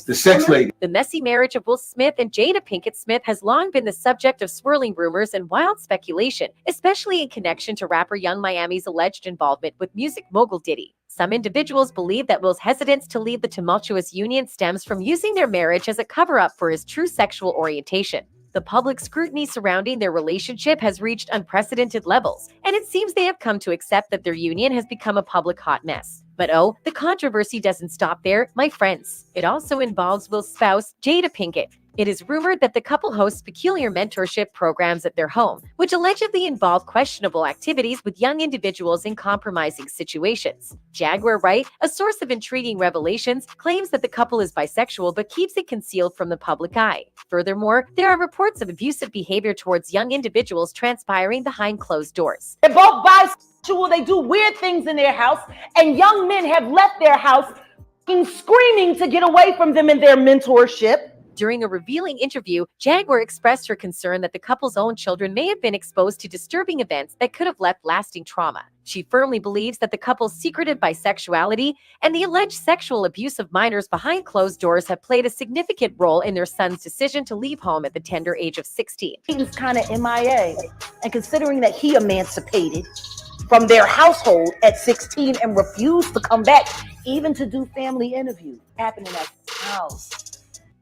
The sex lady. The messy marriage of Will Smith and Jada Pinkett Smith has long been the subject of swirling rumors and wild speculation, especially in connection to rapper Young Miami's alleged involvement with music mogul Diddy. Some individuals believe that Will's hesitance to leave the tumultuous union stems from using their marriage as a cover-up for his true sexual orientation. The public scrutiny surrounding their relationship has reached unprecedented levels, and it seems they have come to accept that their union has become a public hot mess. But oh, the controversy doesn't stop there, my friends. It also involves Will's spouse, Jada Pinkett. It is rumored that the couple hosts peculiar mentorship programs at their home, which allegedly involve questionable activities with young individuals in compromising situations. Jaguar Wright, a source of intriguing revelations, claims that the couple is bisexual but keeps it concealed from the public eye. Furthermore, there are reports of abusive behavior towards young individuals transpiring behind closed doors. They're both bisexual, they do weird things in their house, and young men have left their house screaming to get away from them in their mentorship. During a revealing interview, Jaguar expressed her concern that the couple's own children may have been exposed to disturbing events that could have left lasting trauma. She firmly believes that the couple's secretive bisexuality and the alleged sexual abuse of minors behind closed doors have played a significant role in their son's decision to leave home at the tender age of 16. He was kind of MIA, and considering that he emancipated from their household at 16 and refused to come back, even to do family interviews happening at his house.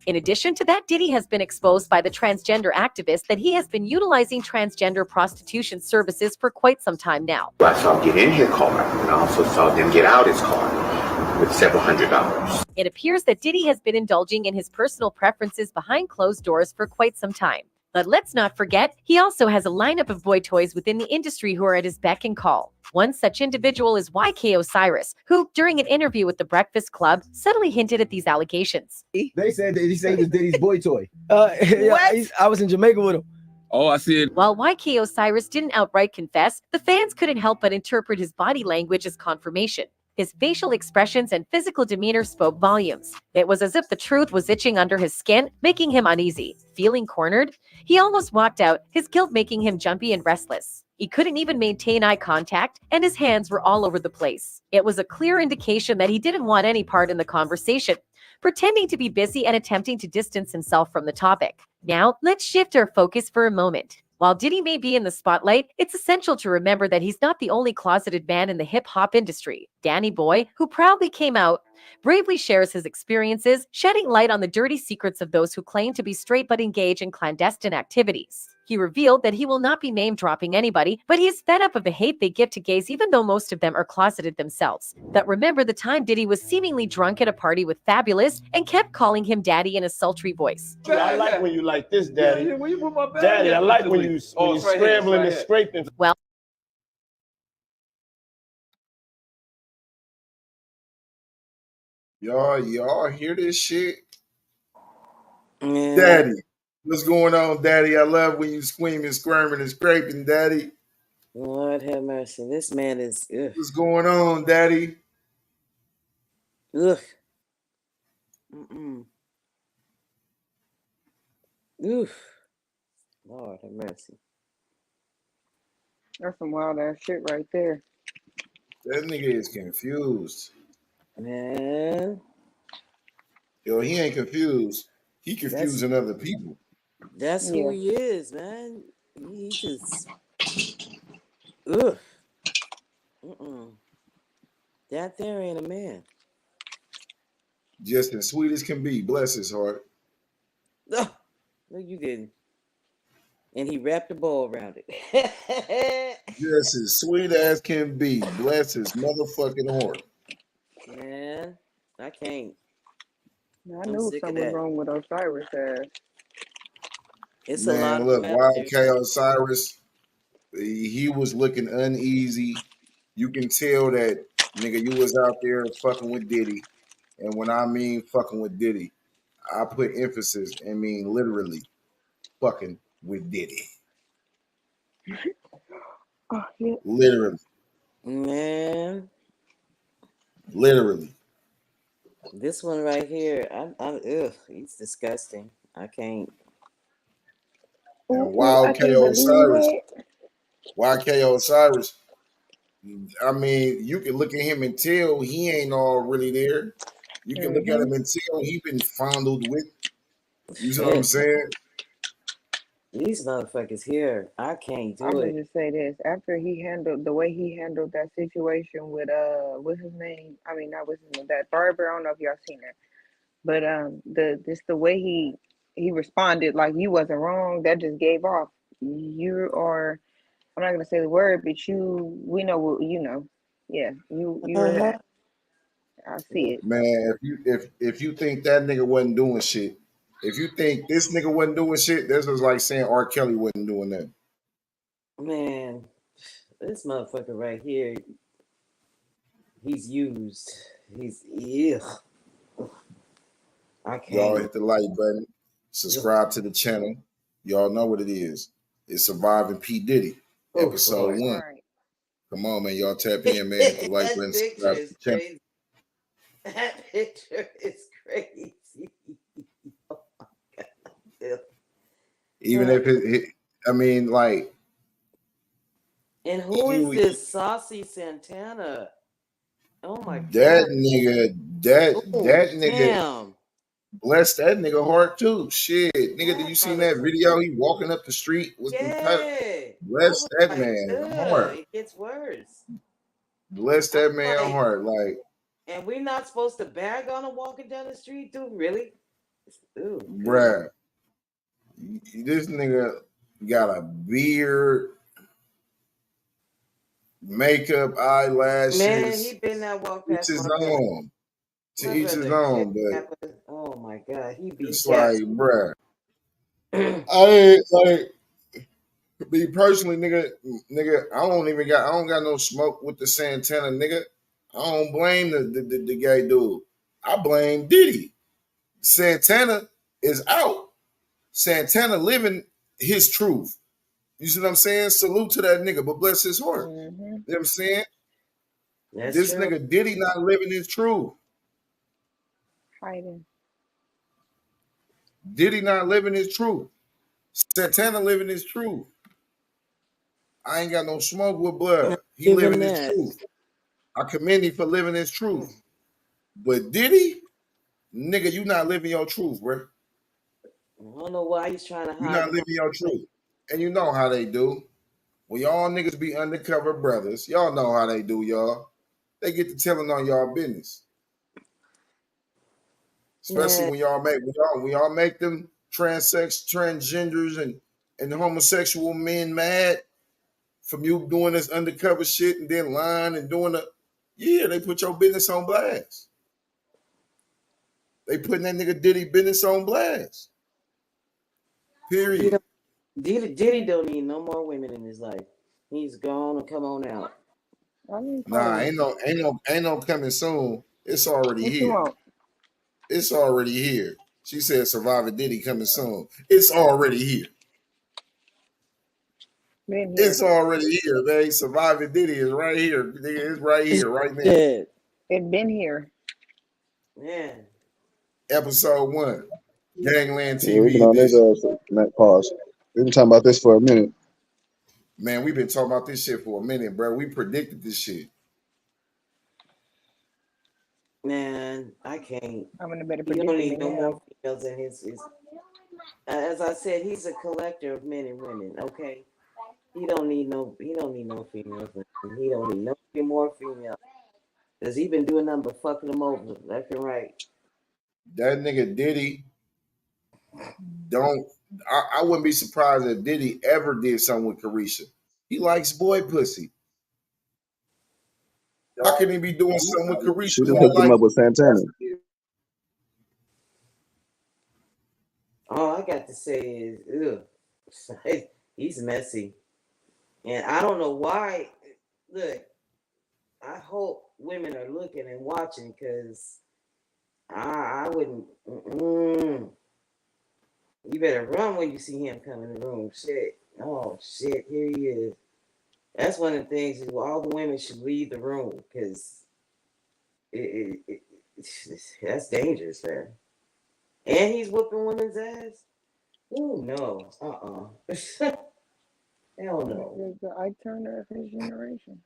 In addition to that, Diddy has been exposed by the transgender activist that he has been utilizing transgender prostitution services for quite some time now. I saw him get in his car, and I also saw them get out his car with several $100s. It appears that Diddy has been indulging in his personal preferences behind closed doors for quite some time. But let's not forget, he also has a lineup of boy toys within the industry who are at his beck and call. One such individual is YK Osiris, who, during an interview with The Breakfast Club, subtly hinted at these allegations. They said that he said it was Diddy's boy toy. Yeah, I was in Jamaica with him. Oh, I see it. While YK Osiris didn't outright confess, the fans couldn't help but interpret his body language as confirmation. His facial expressions and physical demeanor spoke volumes. It was as if the truth was itching under his skin, making him uneasy. Feeling cornered, he almost walked out, his guilt making him jumpy and restless. He couldn't even maintain eye contact, and his hands were all over the place. It was a clear indication that he didn't want any part in the conversation, pretending to be busy and attempting to distance himself from the topic. Now, let's shift our focus for a moment. While Diddy may be in the spotlight, it's essential to remember that he's not the only closeted man in the hip-hop industry. Danny Boy, who proudly came out, bravely shares his experiences, shedding light on the dirty secrets of those who claim to be straight but engage in clandestine activities. He revealed that he will not be name-dropping anybody, but he is fed up of the hate they give to gays even though most of them are closeted themselves. That remember the time Diddy was seemingly drunk at a party with Fabulous and kept calling him daddy in a sultry voice. I like when you like this, Daddy. Yeah, where you put my bag Daddy, at? I like when you scrambling and scraping. Well, Y'all hear this shit? Yeah. Daddy, what's going on, Daddy? I love when you screaming, squirming, and scraping, Daddy. Lord have mercy. This man is. Ugh. What's going on, Daddy? Ugh. Mm-mm. Oof. Lord have mercy. That's some wild ass shit right there. That nigga is confused. Man. Yo, he ain't confused. He confusing other people. That's who he is, man. He just. Ugh. Mm-mm. That there ain't a man. Just as sweet as can be. Bless his heart. No, you didn't. And he wrapped a ball around it. Just as sweet as can be. Bless his motherfucking heart. Man, I can't. I knew something was wrong with Osiris ass. It's Man, a lot look, of Wild K. Osiris, he was looking uneasy. You can tell that, nigga, you was out there fucking with Diddy. And when I mean fucking with Diddy, I put emphasis and mean literally fucking with Diddy. Oh, yeah. Literally. Man. Literally. This one right here, ugh, he's disgusting. I can't. And Wild K. Osiris, I mean, you can look at him and tell he ain't all really there. You can look at him and tell he been fondled with. You see what I'm saying? These motherfuckers here, I can't do I'm it. gonna just say this: after he handled the way he handled that situation with what's his name? I mean, not what's his name, that barber. I don't know if y'all seen that, but the way he responded, like you wasn't wrong. That just gave off. You are. I'm not gonna say the word, but we know what you know. Yeah, you're that. I see it. Man, if you think that nigga wasn't doing shit, if you think this nigga wasn't doing shit, this was like saying R. Kelly wasn't doing that. Man, this motherfucker right here, he's used. He's I can't. Y'all hit the like button, subscribe to the channel. Y'all know what it is. It's Surviving P. Diddy, episode 1. Right. Come on, man. Y'all tap in, man. Hit the like button, subscribe to the channel. Crazy. That picture is crazy. Oh my God. Even if I mean, like. And who is this Saucy Santana? Oh my God. That nigga, that nigga. Damn. Bless that nigga heart too. Shit, nigga, did you see that video? He walking up the street with the title. Bless that man heart. It gets worse. Bless that man heart. Like, and we're not supposed to bag on him walking down the street, dude. Really? Ooh, bruh, this nigga got a beard, makeup, eyelashes. Man, he been that walk past his own. To each his own, but oh my God, he be it's like, bruh. I ain't like me personally, nigga. I don't got no smoke with the Santana, nigga. I don't blame the gay dude. I blame Diddy. Santana is out. Santana living his truth. You see what I'm saying? Salute to that nigga, but bless his heart. You know what I'm saying? This true. nigga Diddy not living his truth. Fighting. Diddy not living his truth. Santana living his truth. I ain't got no smoke with blood. He Even living his that. truth. I commend him for living his truth. But Diddy, nigga, you not living your truth, bro. I don't know why he's trying to You hide. not living your truth. And you know how they do. When y'all niggas be undercover brothers, y'all know how they do, y'all. They get to telling on y'all business. Especially when y'all make them transgenders and homosexual men mad from you doing this undercover shit and then lying and doing they put your business on blast. They putting that nigga Diddy business on blast. Period. Diddy don't need no more women in his life. He's gone and come on out. Nah, ain't no coming soon. It's already What you here. want? It's already here. She said Survivor Diddy coming soon. It's already here. Been here. It's already here, man. Survivor Diddy is right here. Nigga, it's right here, right now. It been here. Yeah. Episode 1. Gangland Yeah, we've been TV on this edition. pause. We've been talking about this for a minute. Man, we've been talking about this shit for a minute, bro. We predicted this shit. Man, I can't. I'm in a better He don't predicament need no now. more females in his. As I said, he's a collector of men and women. Okay, he don't need no females. He don't need no more females. Cause he been doing nothing but fucking them over left and right. That nigga Diddy I wouldn't be surprised if Diddy ever did something with Carisha. He likes boy pussy. How can he be doing something with Carisha? She just hooked him up with Santana. All I got to say is, he's messy, and I don't know why. Look, I hope women are looking and watching, because I wouldn't. You better run when you see him come in the room. Shit. Oh shit, here he is. That's one of the things. All the women should leave the room, because that's dangerous, man. And he's whooping women's ass. Oh no. Hell no. He's the Ike Turner of his generation.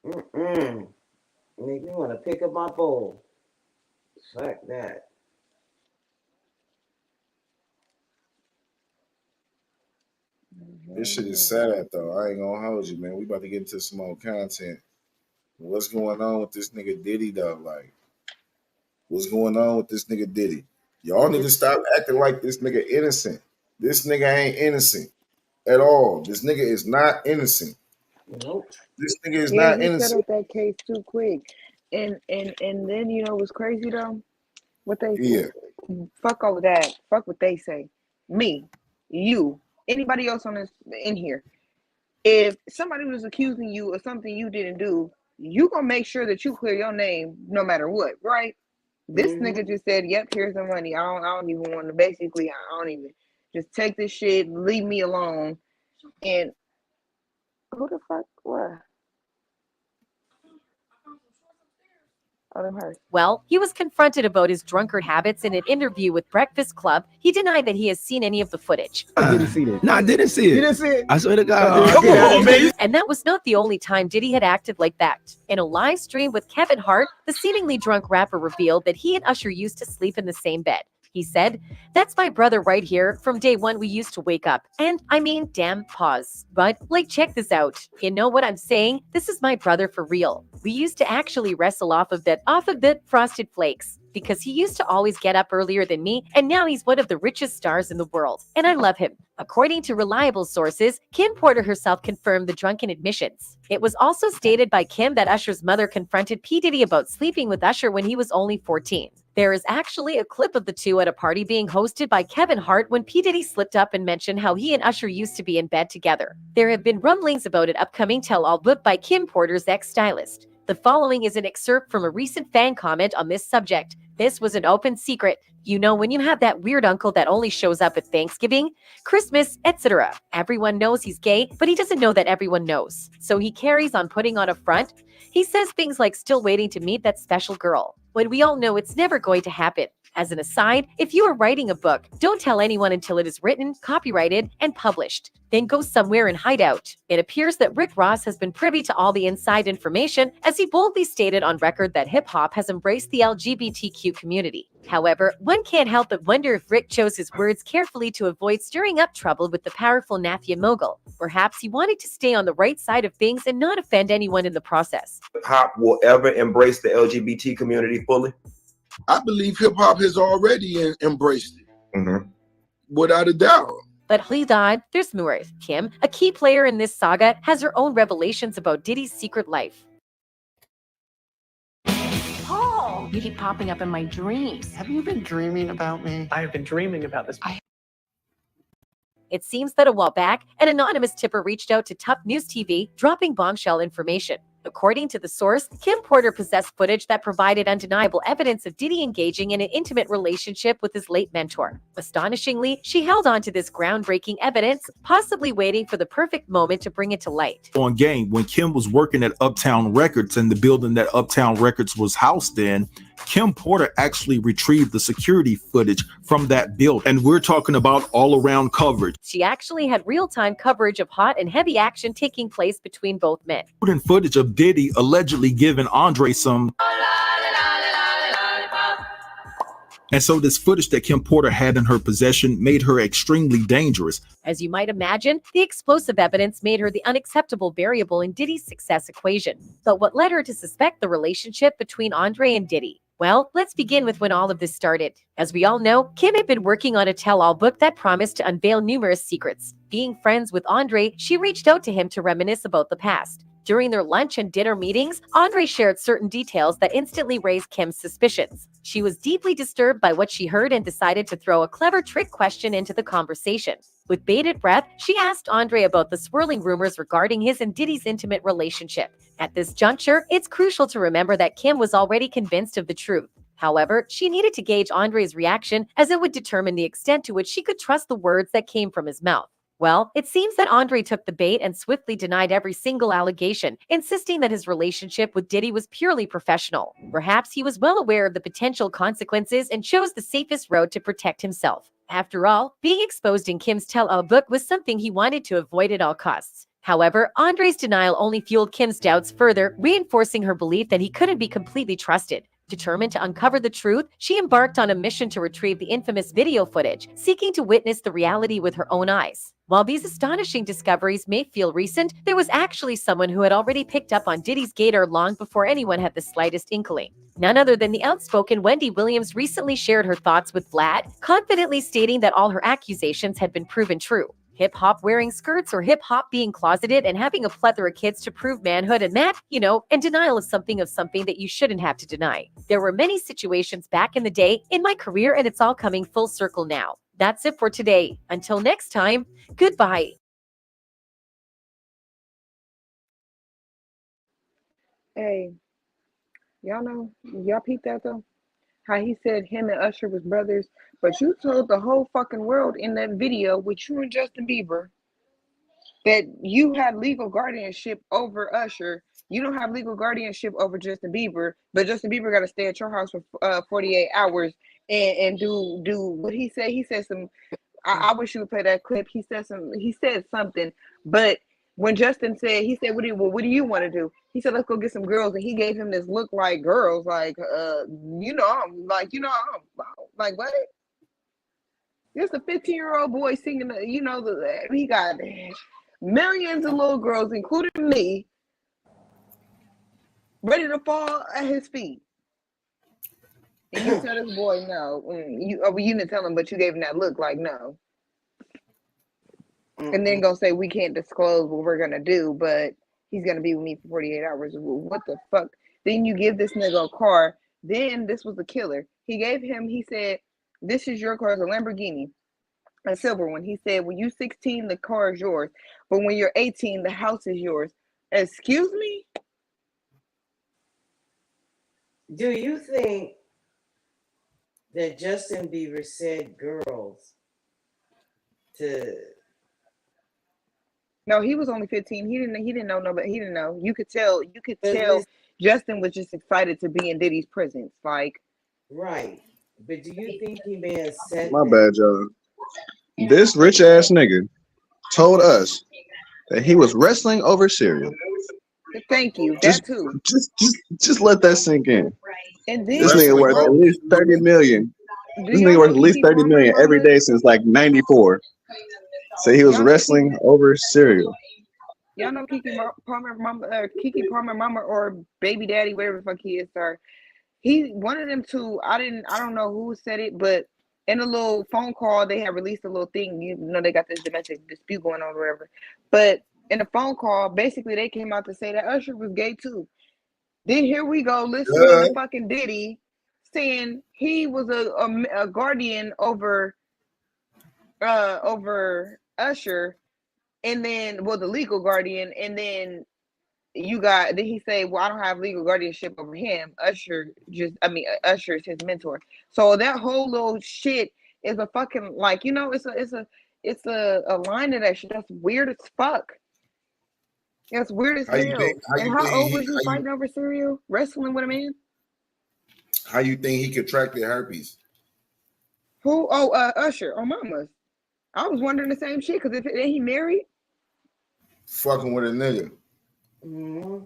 Nigga, you want to pick up my bowl? Fuck that. This shit is sad though. I ain't gonna hold you, man. We about to get into some more content. What's going on with this nigga Diddy though? Like, what's going on with this nigga Diddy? Y'all need to stop acting like this nigga innocent. This nigga ain't innocent at all. This nigga is not innocent. Nope. This nigga is Yeah, not he set innocent. up that case too quick. And then you know what's crazy though? What they fuck all of that. Fuck what they say. Me, you, anybody else on this in here. If somebody was accusing you of something you didn't do, you gonna make sure that you clear your name no matter what, right? This nigga just said, "Yep, here's the money. I don't even want to. Basically, I don't even just take this shit. Leave me alone." And who the fuck? What? Oh, them hurt. Well, he was confronted about his drunkard habits in an interview with Breakfast Club. He denied that he has seen any of the footage. I didn't see that. No, I didn't see it. You didn't see it? I swear to God. Come on, man. And that was not the only time Diddy had acted like that. In a live stream with Kevin Hart, the seemingly drunk rapper revealed that he and Usher used to sleep in the same bed. He said, "That's my brother right here. From day one, we used to wake up." And I mean, damn, pause. But like, check this out. You know what I'm saying? This is my brother for real. We used to actually wrestle off of that Frosted Flakes, because he used to always get up earlier than me, and now he's one of the richest stars in the world, and I love him. According to reliable sources, Kim Porter herself confirmed the drunken admissions. It was also stated by Kim that Usher's mother confronted P. Diddy about sleeping with Usher when he was only 14. There is actually a clip of the two at a party being hosted by Kevin Hart when P. Diddy slipped up and mentioned how he and Usher used to be in bed together. There have been rumblings about an upcoming tell-all book by Kim Porter's ex-stylist. The following is an excerpt from a recent fan comment on this subject. This was an open secret. You know, when you have that weird uncle that only shows up at Thanksgiving, Christmas, etc. Everyone knows he's gay, but he doesn't know that everyone knows. So he carries on putting on a front. He says things like still waiting to meet that special girl. when we all know it's never going to happen. As an aside, if you are writing a book, don't tell anyone until it is written, copyrighted, and published. Then go somewhere and hide out. It appears that Rick Ross has been privy to all the inside information, as he boldly stated on record that hip-hop has embraced the LGBTQ community. However, one can't help but wonder if Rick chose his words carefully to avoid stirring up trouble with the powerful Mafia mogul. Perhaps he wanted to stay on the right side of things and not offend anyone in the process. Hip-hop will ever embrace the LGBT community fully? I believe hip-hop has already embraced it, without a doubt. But hold on, there's more. Kim, a key player in this saga, has her own revelations about Diddy's secret life. Paul, you keep popping up in my dreams. Have you been dreaming about me? I have been dreaming about this. It seems that a while back, an anonymous tipper reached out to Tough News TV, dropping bombshell information. According to the source, Kim Porter possessed footage that provided undeniable evidence of Diddy engaging in an intimate relationship with his late mentor. Astonishingly, she held on to this groundbreaking evidence, possibly waiting for the perfect moment to bring it to light. On Game, when Kim was working at Uptown Records and the building that Uptown Records was housed in, Kim Porter actually retrieved the security footage from that building. And we're talking about all-around coverage. She actually had real-time coverage of hot and heavy action taking place between both men. And footage of Diddy allegedly giving Andre some. And so this footage that Kim Porter had in her possession made her extremely dangerous. As you might imagine, the explosive evidence made her the unacceptable variable in Diddy's success equation. But what led her to suspect the relationship between Andre and Diddy? Well, let's begin with when all of this started. As we all know, Kim had been working on a tell-all book that promised to unveil numerous secrets. Being friends with Andre, she reached out to him to reminisce about the past. During their lunch and dinner meetings, Andre shared certain details that instantly raised Kim's suspicions. She was deeply disturbed by what she heard and decided to throw a clever trick question into the conversation. With bated breath, she asked Andre about the swirling rumors regarding his and Diddy's intimate relationship. At this juncture, it's crucial to remember that Kim was already convinced of the truth. However, she needed to gauge Andre's reaction, as it would determine the extent to which she could trust the words that came from his mouth. Well, it seems that Andre took the bait and swiftly denied every single allegation, insisting that his relationship with Diddy was purely professional. Perhaps he was well aware of the potential consequences and chose the safest road to protect himself. After all, being exposed in Kim's tell-all book was something he wanted to avoid at all costs. However, Andre's denial only fueled Kim's doubts further, reinforcing her belief that he couldn't be completely trusted. Determined to uncover the truth, she embarked on a mission to retrieve the infamous video footage, seeking to witness the reality with her own eyes. While these astonishing discoveries may feel recent, there was actually someone who had already picked up on Diddy's gator long before anyone had the slightest inkling. None other than the outspoken Wendy Williams recently shared her thoughts with Vlad, confidently stating that all her accusations had been proven true. Hip-hop wearing skirts or hip-hop being closeted and having a plethora of kids to prove manhood and and denial of something that you shouldn't have to deny. There were many situations back in the day in my career, and it's all coming full circle now. That's it for today. Until next time, goodbye. Hey, y'all peeped that though? How he said him and Usher was brothers, but you told the whole fucking world in that video with you and Justin Bieber that you had legal guardianship over Usher. You don't have legal guardianship over Justin Bieber, but Justin Bieber got to stay at your house for 48 hours and do what he said. He said some. I wish you would play that clip. He said something, but when Justin said, he said, what do you want to do? He said, let's go get some girls. And he gave him this look like girls, like, I'm like, like what? There's a 15-year-old boy singing, he got millions of little girls, including me, ready to fall at his feet. And you tell this boy no. You didn't tell him, but you gave him that look like no. And then gonna say we can't disclose what we're gonna do, but he's gonna be with me for 48 hours. What the fuck? Then you give this nigga a car. Then this was the killer. He said, this is your car, it's a Lamborghini, a silver one. He said, when you're 16, the car is yours. But when you're 18, the house is yours. Excuse me? Do you think that Justin Bieber said girls to... No, he was only 15. He didn't know nobody. He didn't know. You could tell Justin was just excited to be in Diddy's presence. Like, right. But do you think he may have said My that? bad, Joe. This rich ass nigga told us that he was wrestling over cereal. thank you. Just, That too. just let that sink in. And This then nigga worth at least 30 million. do This y'all nigga know worth at least Kiki 30 Palmer million every mama? day since like '94. So he was Y'all know wrestling over cereal. Y'all know Palmer mama, Kiki Palmer mama, or baby daddy, whatever the fuck he is, sir. He one of them two. I don't know who said it, but in a little phone call, they had released a little thing. You know, they got this domestic dispute going on, or whatever. But in the phone call, basically, they came out to say that Usher was gay too. Then here we go listening to fucking Diddy saying he was a guardian over Usher, and then the legal guardian, and then then he say, well, I don't have legal guardianship over him. Usher is his mentor. So that whole little shit is a fucking, like, you know, it's a line of that shit that's weird as fuck. That's weird as hell. And how old was he fighting over cereal? Wrestling with a man? How you think he contracted herpes? Who? Oh, Usher or Mama's. I was wondering the same shit, because ain't he married? Fucking with a nigga. Mm-hmm.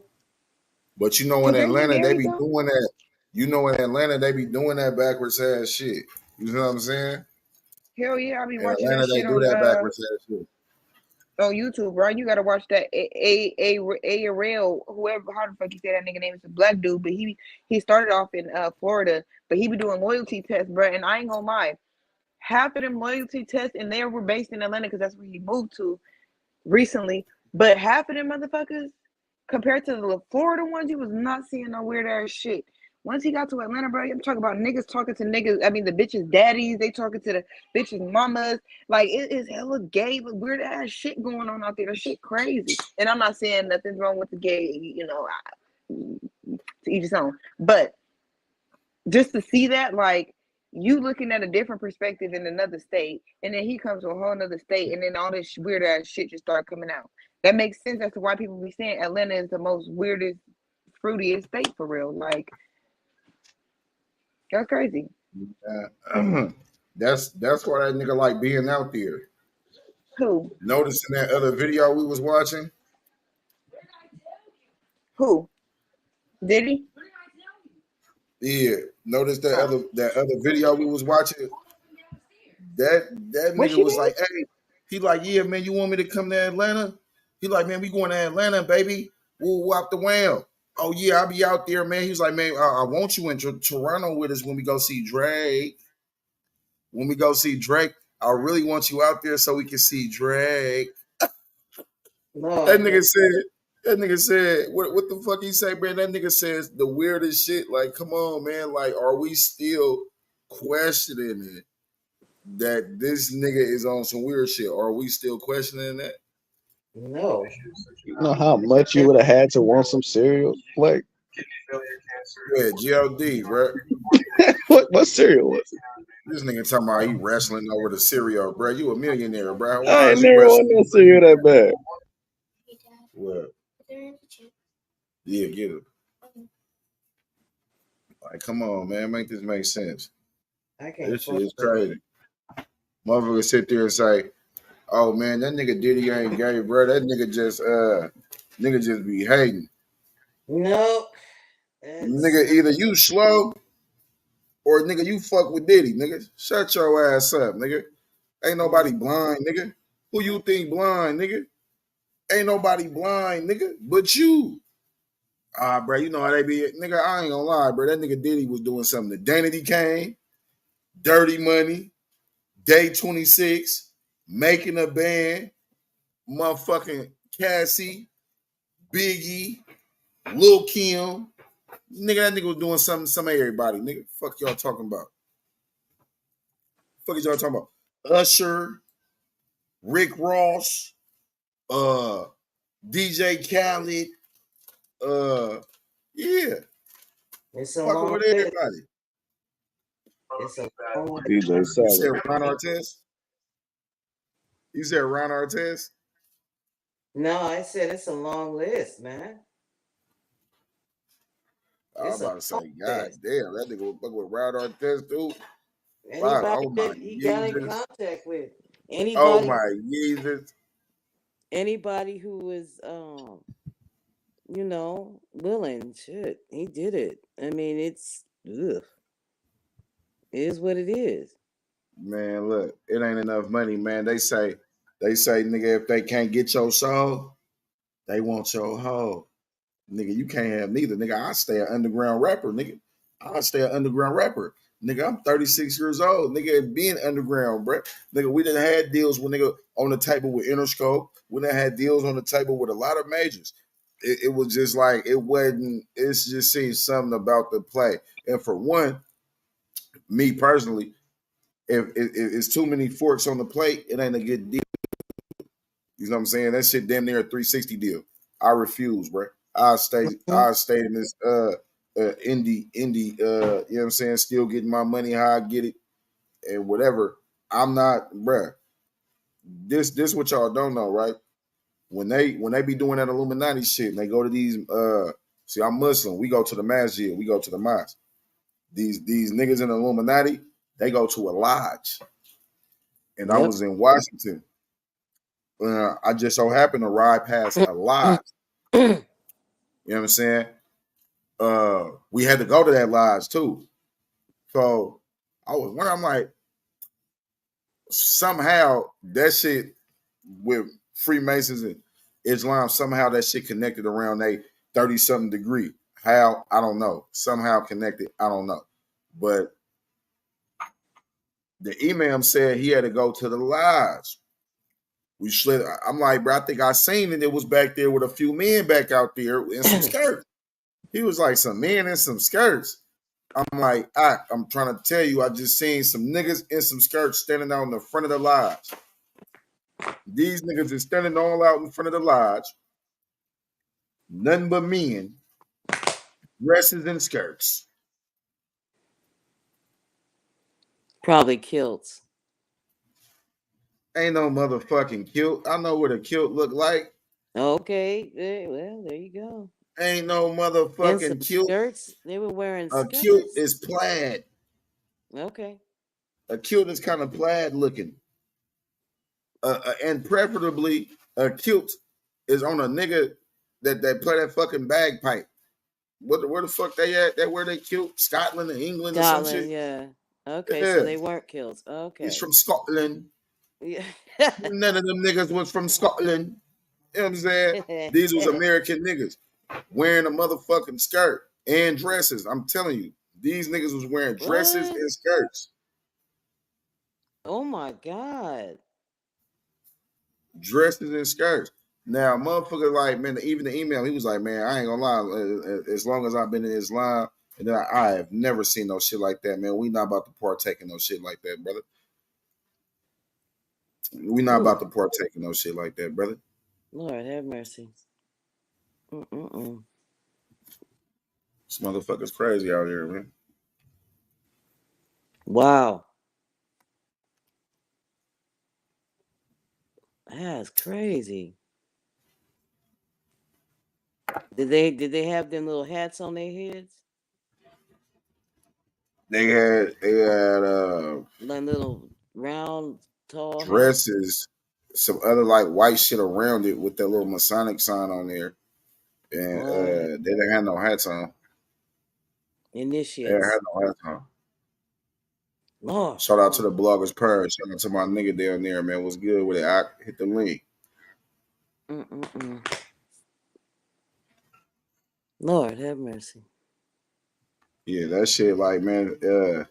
But you know in Atlanta they be doing that. You know in Atlanta they be doing that backwards ass shit. You know what I'm saying? Hell yeah, I be In watching Atlanta that they shit do that backwards ass shit. on YouTube, right? You gotta watch that ARL, whoever, how the fuck you say that nigga name, is a black dude, but he started off in Florida, but he be doing loyalty tests, bro. And I ain't gonna lie, half of them loyalty tests, and they were based in Atlanta because that's where he moved to recently. But half of them motherfuckers, compared to the Florida ones, you was not seeing no weird ass shit. Once he got to Atlanta, bro, I'm talking about niggas talking to niggas. I mean, the bitches' daddies, they talking to the bitches' mamas. Like, it is hella gay, but weird ass shit going on out there. That shit crazy. And I'm not saying nothing's wrong with the gay, you know, to each his own. But just to see that, like, you looking at a different perspective in another state, and then he comes to a whole nother state, and then all this weird ass shit just start coming out. That makes sense as to why people be saying Atlanta is the most weirdest, fruitiest state for real. Like, that's crazy. That's why that nigga like being out there. Who? Noticing that other video we was watching? Who? Diddy? Yeah. Notice that other video we was watching? That nigga was like, hey, he like, yeah, man, you want me to come to Atlanta? He like, man, we going to Atlanta, baby. We'll whop the wham. Oh yeah, I'll be out there, man. He was like, man, I want you in Toronto with us when we go see Drake. When we go see Drake, I really want you out there so we can see Drake. That nigga said, what the fuck he say, man? That nigga says the weirdest shit. Like, come on, man. Like, are we still questioning it that this nigga is on some weird shit? Are we still questioning that? No. You know how much you would have had to want some cereal? Like, yeah, GLD, bro. what cereal was it? This nigga talking about he wrestling over the cereal, bro. You a millionaire, bro. Why I ain't is you never wrestling? want no cereal that bad. What? Yeah, get it. Like, come on, man. Make this make sense. This shit is crazy. Motherfuckers sit there and say, oh, man, that nigga Diddy ain't gay, bro. That nigga just be hating. No. Nigga, either you slow or nigga, you fuck with Diddy, nigga. Shut your ass up, nigga. Ain't nobody blind, nigga. Who you think blind, nigga? Ain't nobody blind, nigga, but you. Bro, you know how they be. Nigga, I ain't gonna lie, bro. That nigga Diddy was doing something. The Danity Kane, Dirty Money, Day 26, Making a Band, motherfucking Cassie, Biggie, Lil Kim. Nigga, that nigga was doing something, some of everybody. Nigga, fuck y'all talking about? Fuck is y'all talking about? Usher, Rick Ross, DJ Khaled, yeah. It's a fucking long with list. everybody. It's a long DJ You said Salad. Ron Artest? You said Ron Artest? No, I said it's a long list, man. I was about to say, God damn, that nigga was fucking with Rod Artest, dude. Wow, Anybody oh my that he got in Jesus. contact with. Oh Anybody my Jesus. anybody who is you know, willing, shit, he did it. I mean, it's ugh. It is what it is. Man, look, it ain't enough money, man. They say, nigga, if they can't get your soul, they want your hoe. Nigga, you can't have neither. Nigga, I stay an underground rapper, nigga. I stay an underground rapper. Nigga, I'm 36 years old. Nigga, being underground, bro. Nigga, we done had deals with nigga on the table with Interscope. We done had deals on the table with a lot of majors. It was just like, it wasn't, it's just seems something about the play. And for one, me personally, if it's too many forks on the plate, it ain't a good deal. You know what I'm saying? That shit damn near a 360 deal. I refuse, bro. I stay in this indie, you know what I'm saying, still getting my money how I get it and whatever. I'm not, bruh. This what y'all don't know, right? When they be doing that Illuminati shit and they go to these see, I'm Muslim, we go to the masjid, we go to the mosque. These niggas in the Illuminati, they go to a lodge. And I was in Washington. I just so happened to ride past a lodge. You know what I'm saying? We had to go to that lodge too. So I was wondering, I'm like, somehow that shit with Freemasons and Islam, somehow that shit connected around a 30-something degree. How? I don't know. Somehow connected, I don't know. But the imam said he had to go to the lodge. We slid. I'm like, bro, I think I seen it. It was back there with a few men back out there in some skirts. He was like, some men in some skirts. I'm like, I'm trying to tell you, I just seen some niggas in some skirts standing out in the front of the lodge. These niggas is standing all out in front of the lodge. Nothing but men, dresses and skirts. Probably kilts. Ain't no motherfucking kilt. I know what a kilt look like. Okay, well, there you go. Ain't no motherfucking kilt. Skirts? They were wearing skirts. A kilt is plaid. Okay. A kilt is kind of plaid looking. And preferably, a kilt is on a nigga that play that fucking bagpipe. Where the fuck they at? That where they kilt? Scotland or England or some shit? Yeah. Okay, so they weren't kilts. Okay. He's from Scotland. Yeah. None of them niggas was from Scotland. You know what I'm saying? These was American niggas wearing a motherfucking skirt and dresses. I'm telling you, these niggas was wearing dresses and skirts. Oh my God. Dresses and skirts. Now, motherfucker, like, man, even the email, he was like, man, I ain't gonna lie. As long as I've been in Islam, and I have never seen no shit like that, man. We not about to partake in no shit like that, brother. We not about to partake in no shit like that, brother. Lord have mercy. This motherfucker's crazy out here, man. Wow. That's crazy. Did they have them little hats on their heads? They had like little round tall dresses, some other like white shit around it with that little Masonic sign on there. And they didn't have no hats on. Initiates. They didn't have no hats on. Lord. Shout out to the bloggers purge. Shout out to my nigga down there, man. What's good with it? I hit the link. Lord have mercy. Yeah, that shit, like, man, to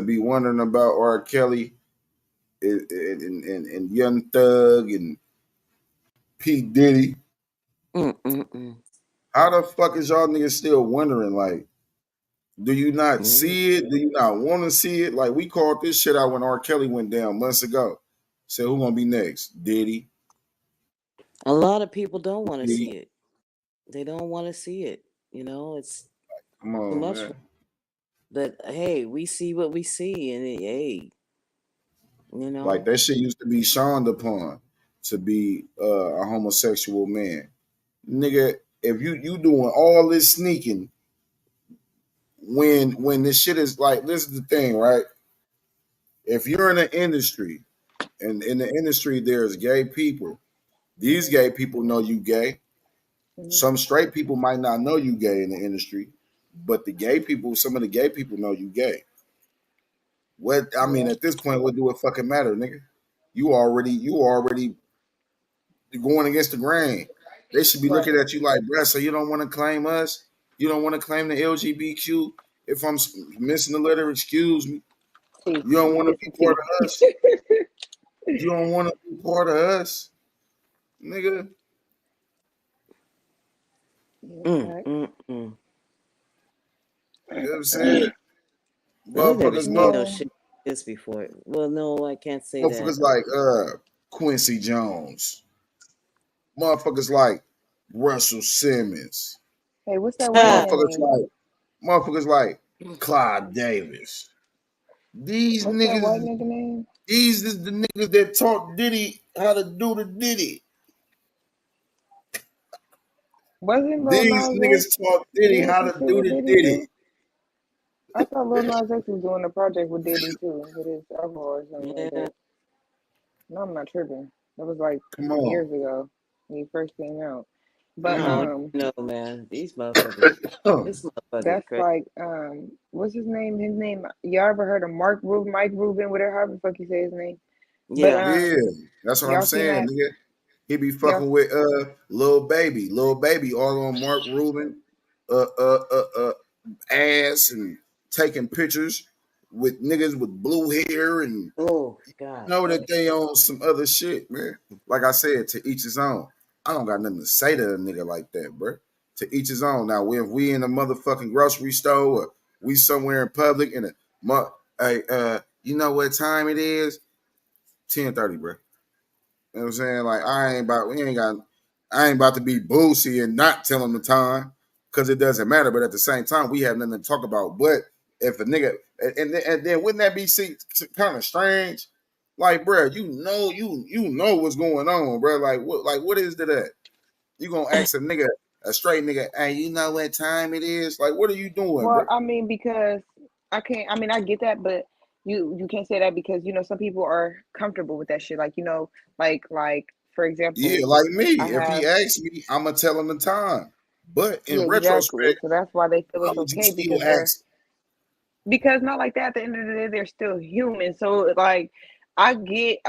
be wondering about R. Kelly and Young Thug and P. Diddy. How the fuck is y'all niggas still wondering? Like, do you not see it? Do you not want to see it? Like, we called this shit out when R. Kelly went down months ago. Said, who gonna be next? Diddy. A lot of people don't want to see it. They don't want to see it. You know, it's come on, too much. man. But hey, we see what we see, and hey, you know, like that shit used to be shunned upon to be a homosexual man. Nigga, if you doing all this sneaking, when this shit is like, this is the thing, right? If you're in the industry, and in the industry there's gay people, these gay people know you gay. Some straight people might not know you gay in the industry, but the gay people, some of the gay people know you gay. What I mean, at this point, what do it fucking matter, nigga? You already going against the grain. They should be looking at you like, bruh, so you don't want to claim us? You don't want to claim the LGBTQ? If I'm missing the letter, excuse me. You don't want to be part of us? You don't want to be part of us, nigga? You know what I'm saying? I've never Motherfuckers seen know. no shit like this before. Well, no, I can't say Motherfuckers that. like Quincy Jones. Motherfuckers like Russell Simmons. Hey, what's that white man name? Motherfuckers like Clyde Davis. These What's that white niggas, nigga name? these is the niggas that taught Diddy how to do the Diddy. Wasn't Lil These Nas niggas X taught Diddy doing how some to shit do with the Diddy Diddy. too? I thought Lil Nas X was doing a project with Diddy too, with his alcohol or something like that. No, I'm not tripping. That was like Come on. years ago when he first came out. But No, man, these motherfuckers. This motherfucker that's crazy. like what's his name? His name. Y'all ever heard of Mike Rubin, whatever however the fuck you say his name? Yeah. But Yeah, that's what I'm y'all seen saying, that? nigga. He be Y'all fucking with Lil Baby all on Mark Rubin ass and taking pictures with niggas with blue hair and God, know that they on some other shit, man. Like I said, to each his own. I don't got nothing to say to a nigga like that, bro. To each his own. Now, if we in a motherfucking grocery store or we somewhere in public in a hey, you know what time it is? 10:30, bro. You know what I'm saying? Like I ain't about to be boozy and not tell him the time because it doesn't matter. But at the same time, we have nothing to talk about. But if a nigga and then wouldn't that be kind of strange? Like, bro, you know what's going on, bro. What is that? You gonna ask a straight nigga, hey, you know what time it is? Like, what are you doing, Well, bro? I mean, because I can't. I mean, I get that, but you can't say that because some people are comfortable with that shit. Like like for example, Yeah, like me. I If he have asks me, I'm gonna tell him the time. But in exactly. retrospect, So that's why they feel why it's would you okay still because they're ask? not like that. At the end of the day, they're still human. So like, I don't get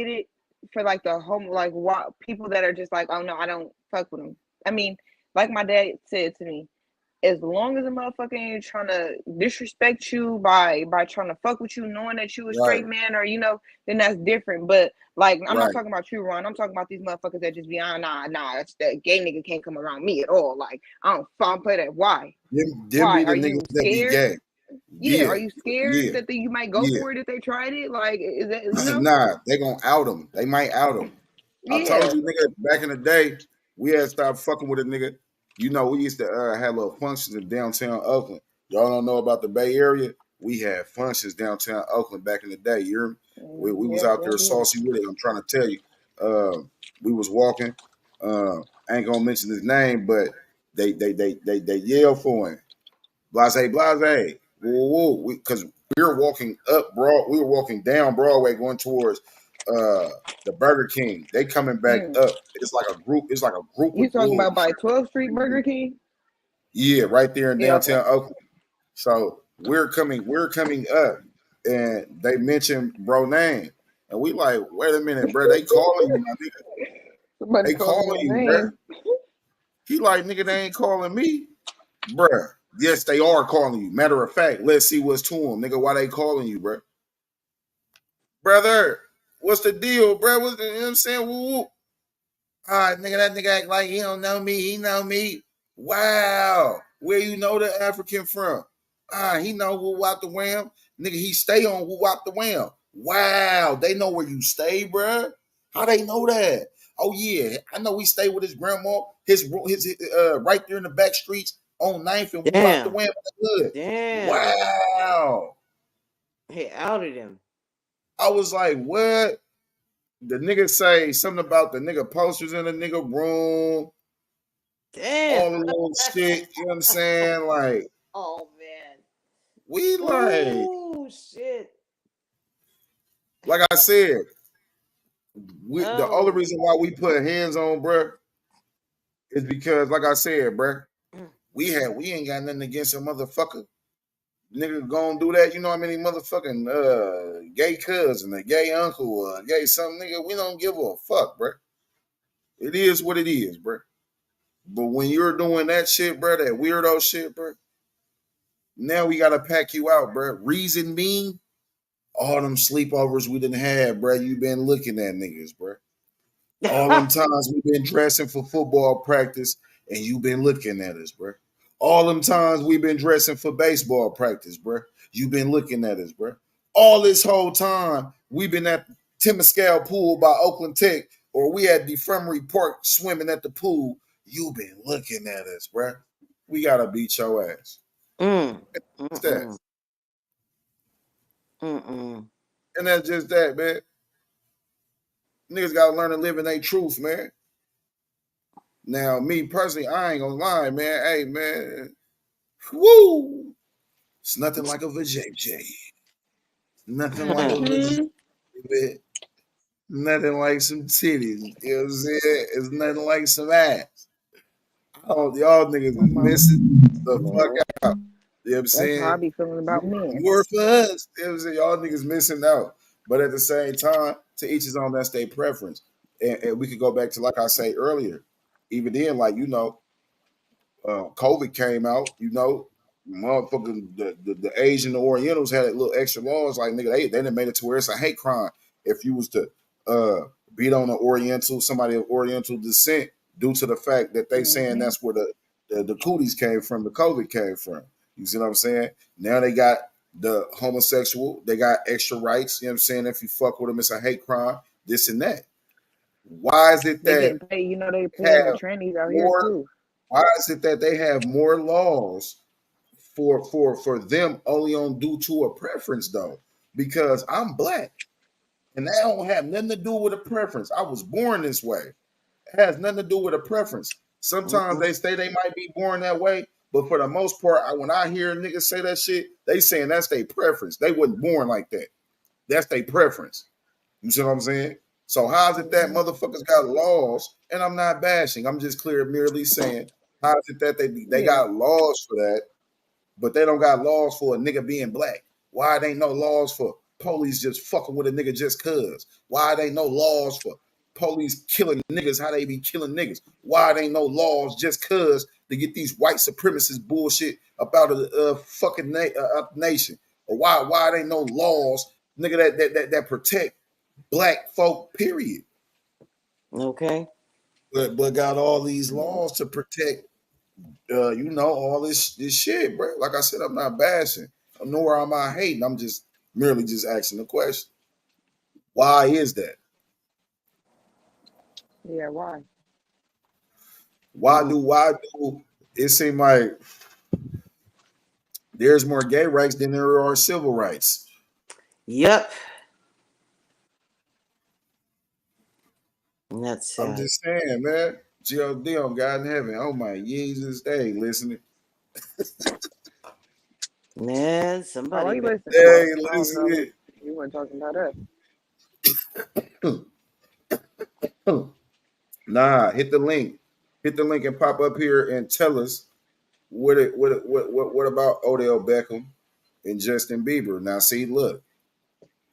it for like the homo, like why people that are just like, oh no, I don't fuck with them. I mean, like my dad said to me, as long as a motherfucker ain't trying to disrespect you by trying to fuck with you, knowing that you a Right, straight man, or then that's different. But like, I'm not right. talking about you, Ron. I'm talking about these motherfuckers that just be on, nah, it's that gay nigga can't come around me at all. Like, I don't play that. Why? Them Why be the are you niggas that be scared? gay. Yeah, Yeah, are you scared yeah, that you might go yeah. for it if they tried it? Like, is that Nah, they gonna out them. They might out them. I told Yeah. you, nigga, back in the day, we had to stop fucking with a nigga. You know, we used to have little functions in downtown Oakland. Y'all don't know about the Bay Area? We had functions downtown Oakland back in the day. You hear me? We was Yes, out I there do. saucy with it. I'm trying to tell you. We was walking. I ain't gonna mention his name, but they yelled for him. Blase. Woo, because we were walking we were walking down Broadway going towards the Burger King. They coming back up. It's like a group You of talking about goons. by 12th Street Burger King? Yeah, right there in Yeah, okay. downtown Oakland. So we're coming up, and they mentioned bro name, and we like, wait a minute, bro, they calling you, my nigga. Somebody They calling calling my you, bro. name. He like, nigga, they ain't calling me. Bruh, yes, they are calling you. Matter of fact, let's see what's to them. Nigga, why they calling you, bruh? Brother, what's the deal, bruh? You know what I'm saying? Woo, woo. Nigga, that nigga act like he don't know me. He know me. Wow. Where you know the African from? He know woo out the wham. Nigga, he stay on woo out the wham. Wow. They know where you stay, bruh. How they know that? Oh, yeah. I know he stay with his grandma. His right there in the back streets on 9th and woo out the Damn. wham. Good. Damn. Wow. He outed him. I was like, what? The nigga say something about the nigga posters in the nigga room. Damn. all the little shit. You know what I'm saying? Like, Oh man. we like, Oh shit. like I said, the only Oh. reason why we put hands on, bruh, is because, like I said, bruh, we ain't got nothing against a motherfucker. Nigga gonna do that. You know how many motherfucking gay cousin, a gay uncle, a gay something, nigga. We don't give a fuck, bruh. It is what it is, bruh. But when you're doing that shit, bruh, that weirdo shit, bruh, now we gotta pack you out, bruh. Reason being, all them sleepovers we didn't have, bruh. You been looking at niggas, bruh. All them times we been dressing for football practice and you been looking at us, bruh. All them times we been dressing for baseball practice, bruh. You been looking at us, bruh. All this whole time we been at Temescal Pool by Oakland Tech, or we at Defremery Park swimming at the pool. You been looking at us, bruh. We gotta beat your ass. That's that. And that's just that, man. Niggas gotta learn to live in their truth, man. Now, me personally, I ain't gonna lie, man. Hey, man. Woo! It's nothing like a vajayjay. Nothing like a vajayjay. Nothing like some titties. You know what I'm saying? It's nothing like some ass. Oh, y'all niggas is missing the fuck out. You know what I'm That's how I saying? be feeling about men. More for us. You know what I'm saying? Y'all niggas missing out. But at the same time, to each his own, that's their preference. And we could go back to, like I say earlier, even then, like, you know, COVID came out, you know, motherfucking the Asian Orientals had little extra laws. Like, nigga, they done made it to where it's a hate crime if you was to beat on an Oriental, somebody of Oriental descent, due to the fact that they saying that's where the cooties came from, the COVID came from. You see what I'm saying? Now they got the homosexual, they got extra rights. You know what I'm saying? If you fuck with them, it's a hate crime, this and that. Why is it They that getting paid, you know, they paying the have trannies out here more? too. Why is it that they have more laws for them only on due to a preference though? Because I'm black, and that don't have nothing to do with a preference. I was born this way. It has nothing to do with a preference. Sometimes they say they might be born that way, but for the most part, when I hear niggas say that shit, they saying that's their preference. They wasn't born like that. That's their preference. You see what I'm saying? So how is it that motherfuckers got laws? And I'm not bashing. I'm just merely saying, how is it that they got laws for that, but they don't got laws for a nigga being black? Why there ain't no laws for police just fucking with a nigga just cuz? Why there ain't no laws for police killing niggas how they be killing niggas? Why there ain't no laws just cuz to get these white supremacist bullshit about a fucking nation? Or why there ain't no laws, nigga, that protect black folk, period. Okay. But got all these laws to protect, you know, all this shit, bro. Like I said, I'm not bashing, nor am I hating. I'm just merely just asking the question. Why is that? Yeah, why? Why do it seem like there's more gay rights than there are civil rights? Yep. And that's I'm sad. just saying, man. G.O.D. on God in heaven. Oh my Jesus, they ain't listening. Man, Oh, somebody you better. listen. They Oh, ain't I don't know. listening. You weren't talking about us. Nah, hit the link. Hit the link and pop up here and tell us what about Odell Beckham and Justin Bieber. Now, see, look,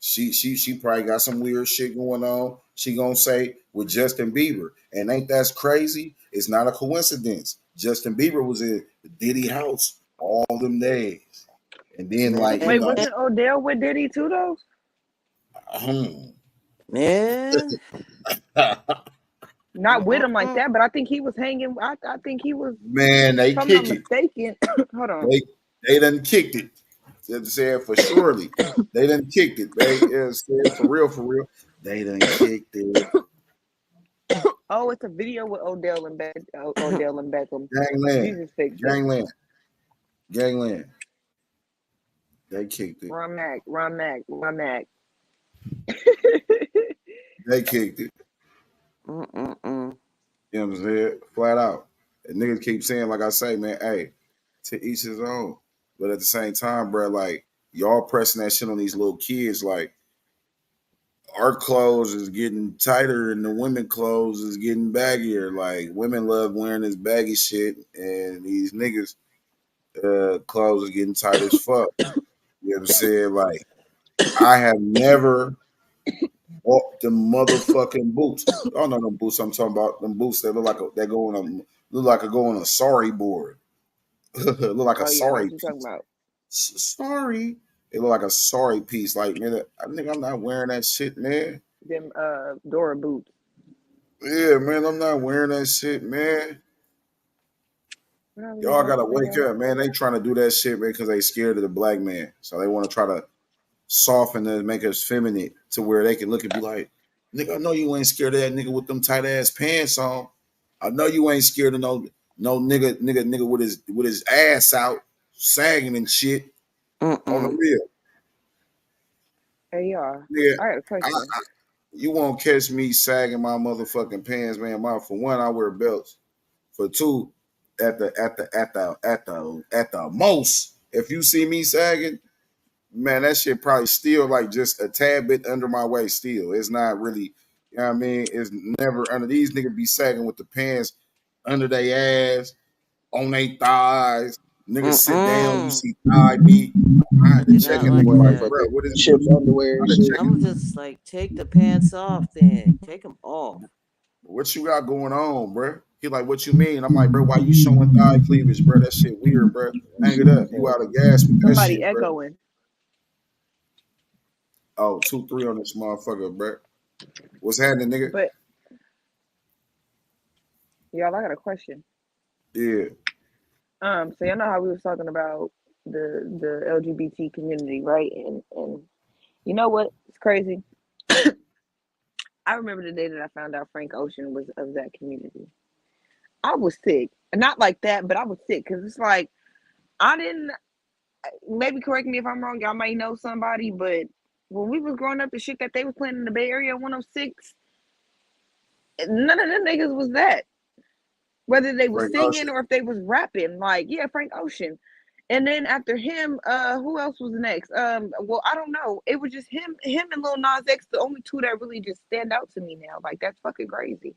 she probably got some weird shit going on. She gonna say with Justin Bieber, and ain't that crazy? It's not a coincidence. Justin Bieber was in Diddy house all them days, and then like you Wait, know, wasn't Odell with Diddy too though? Man. Not with him like that, but I think he was hanging. I think he was. man, they If I'm not kick it. mistaken, hold on. They done kicked it. They said for surely. They done kicked it. They said for real. They done kicked it. Oh, it's a video with Odell and Beckham. Gangland. Jesus fixed it. Gangland. They kicked it. Run Mac. They kicked it. Mm-mm-mm. You know what I'm saying? Flat out. And niggas keep saying, like I say, man, hey, to each his own. But at the same time, bro, like y'all pressing that shit on these little kids, like our clothes is getting tighter and the women clothes is getting baggier. Like women love wearing this baggy shit, and these niggas clothes is getting tight as fuck. You know what I'm saying? Like I have never bought the motherfucking boots. Y'all know them boots I'm talking about. Them boots that look like a go on a sorry board. Look like a Oh yeah, I know sorry what you're talking piece. about. Sorry. It look like a sorry piece. Like, man, I think I'm not wearing that shit, man. Them Dora boots. Yeah, man, I'm not wearing that shit, man. Y'all gotta wake up, man. They trying to do that shit, man, because they scared of the black man. So they want to try to soften us, make us feminine to where they can look and be like, nigga, I know you ain't scared of that nigga with them tight ass pants on. I know you ain't scared of no nigga with his ass out, sagging and shit on the real. Hey y'all, Yeah, I got a question. you won't catch me sagging my motherfucking pants, man. For one, I wear belts. For two, at the most, if you see me sagging, man, that shit probably still like just a tad bit under my waist. Still, it's not really. You know what I mean? It's never under these niggas be sagging with the pants under their ass, on their thighs. Niggas sit down, you see thigh meat. I had to check it. Not like Like, that. bro, what is Chipped underwear and shit. I'm just like, take the pants off then. Take them off. What you got going on, bro? He like, what you mean? I'm like, bro, why you showing thigh cleavage, bro? That shit weird, bro. Hang it up. You out of gas with that Somebody shit, bro. echoing. Oh, 2-3 on this motherfucker, bro. What's happening, nigga? But y'all, I got a question. Yeah. So y'all know how we was talking about the LGBT community, right? And you know what? It's crazy. I remember the day that I found out Frank Ocean was of that community. I was sick. Not like that, but I was sick because it's like I didn't. Maybe correct me if I'm wrong. Y'all might know somebody, but when we was growing up, the shit that they was playing in the Bay Area 106, none of them niggas was that. Whether they was Frank singing Ocean. or if they was rapping, like yeah, Frank Ocean. And then after him, who else was next? Well, I don't know. It was just him and Lil Nas X, the only two that really just stand out to me now. Like that's fucking crazy.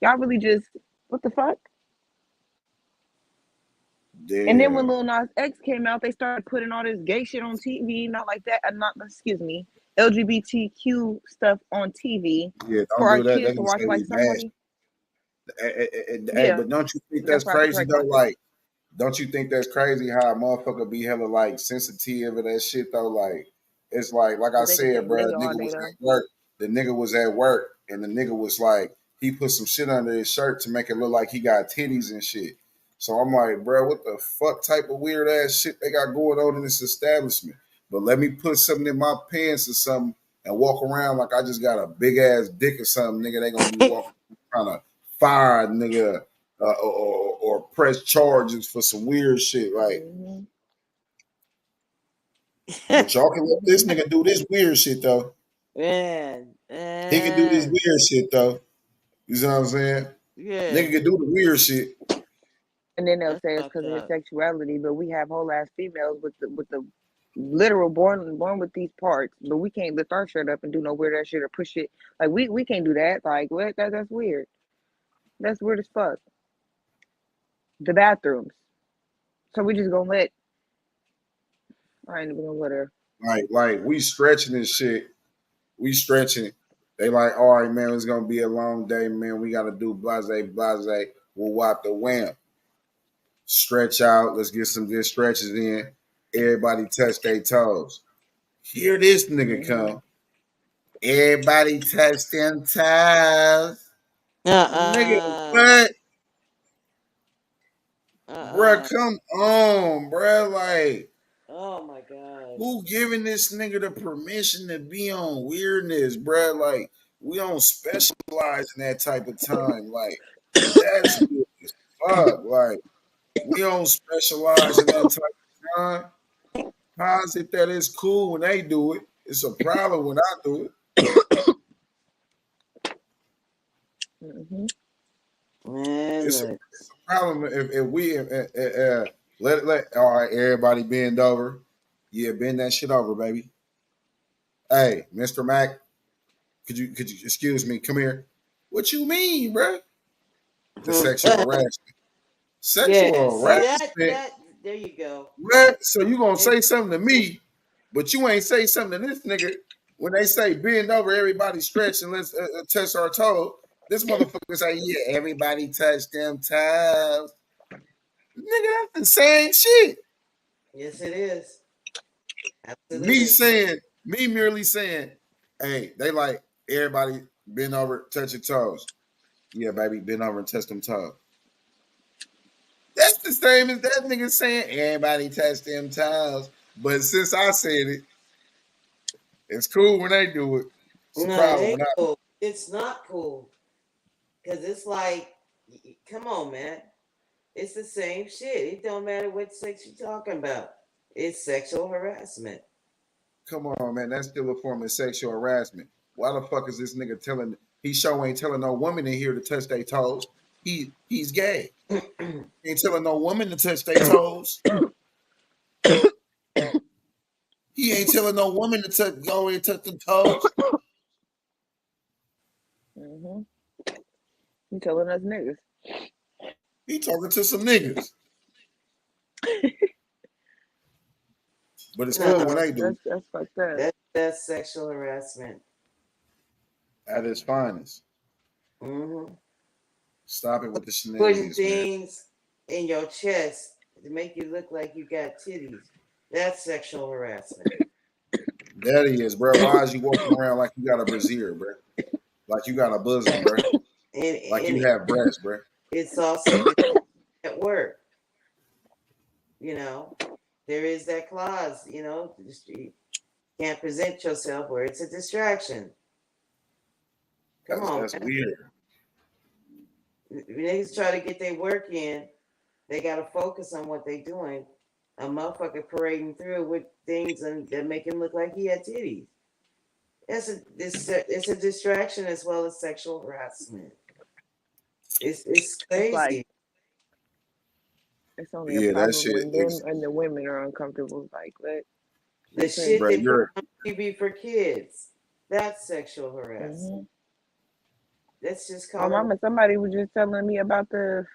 Y'all really just what the fuck? Damn. And then when Lil Nas X came out, they started putting all this gay shit on TV, not like that, not excuse me, LGBTQ stuff on TV Yeah, for don't our do that. They kids to gonna watch say like we bad. somebody. Hey, Yeah, but don't you think that's that's why I have to crazy correct though? myself. Like, don't you think that's crazy how a motherfucker be hella like sensitive of that shit though? Like, it's like I But they can say said, bro, nigga all nigga day was though. at work. The nigga was at work, and the nigga was like, he put some shit under his shirt to make it look like he got titties and shit. So I'm like, bro, what the fuck type of weird ass shit they got going on in this establishment? But let me put something in my pants or something and walk around like I just got a big ass dick or something, nigga. They gonna be walking trying to fire a nigga or press charges for some weird shit. Like, but y'all can let this nigga do this weird shit though. Man. He can do this weird shit though. You see what I'm saying? Yeah. Nigga can do the weird shit. And then they'll say it's because of his sexuality, but we have whole ass females with the literal born with these parts, but we can't lift our shirt up and do no weird ass shit or push it. Like we can't do that. Like what? That's weird. That's weird as fuck. The bathrooms. So we just gonna let. I ain't even gonna let her. Like we stretching this shit. We stretching it. They like, all right, man, it's gonna be a long day, man. We gotta do blase, blase. We'll wipe the wham. Stretch out. Let's get some good stretches in. Everybody touch their toes. Here this nigga come. Everybody touch them toes. Nigga, what? Bruh, come on, bruh. Like, oh my god, who giving this nigga the permission to be on weirdness, bruh? Like, we don't specialize in that type of time. Like, that's weird as fuck. Like, we don't specialize in that type of time. How is it that it's cool when they do it? It's a problem when I do it. Mm-hmm. Man, It's a problem if we let all right, everybody bend over. Yeah, bend that shit over, baby. Hey, Mr. Mac, could you excuse me? Come here. What you mean, bro? The sexual harassment. Sexual Yeah, see harassment. that there you go. What? So you gonna say something to me, but you ain't say something to this nigga when they say bend over, everybody stretch and let's touch our toe. This motherfucker say, yeah, everybody touch them toes. Nigga, that's the same shit. Yes, it is. Absolutely. Me merely saying, hey, they like everybody bend over, touch your toes. Yeah, baby, bend over and touch them toes. That's the same as that nigga saying everybody touch them toes. But since I said it, it's cool when they do it. It's a No, it problem ain't when I. cool. It's not cool. Because it's like, come on, man. It's the same shit. It don't matter what sex you're talking about. It's sexual harassment. Come on, man. That's still a form of sexual harassment. Why the fuck is this nigga telling? He sure ain't telling no woman in here to touch their toes. He's gay. He ain't telling no woman to touch their toes. He ain't telling no woman to go and touch the toes. Mm-hmm. He telling us niggas. He talking to some niggas. But it's cool when they do. That's fucked up. That's sexual harassment. At its finest. Mm-hmm. Stop it with the Putting shenanigans, man. things in your chest to make you look like you got titties. That's sexual harassment. That is, bro. Why is you walking around like you got a brassiere, bro? Like you got a bosom, bro. Like you have breasts, bro. It's also at work. You know, there is that clause, you know, you can't present yourself where it's a distraction. Come on, that's man. weird. Niggas try to get their work in, they got to focus on what they doing. A motherfucker parading through with things that make him look like he had titties. It's a distraction as well as sexual harassment. It's crazy. It's only a problem when them and the women are uncomfortable. Like, let the shit they put on TV for kids, that's sexual harassment. Mm-hmm. That's just my mama. Somebody was just telling me about the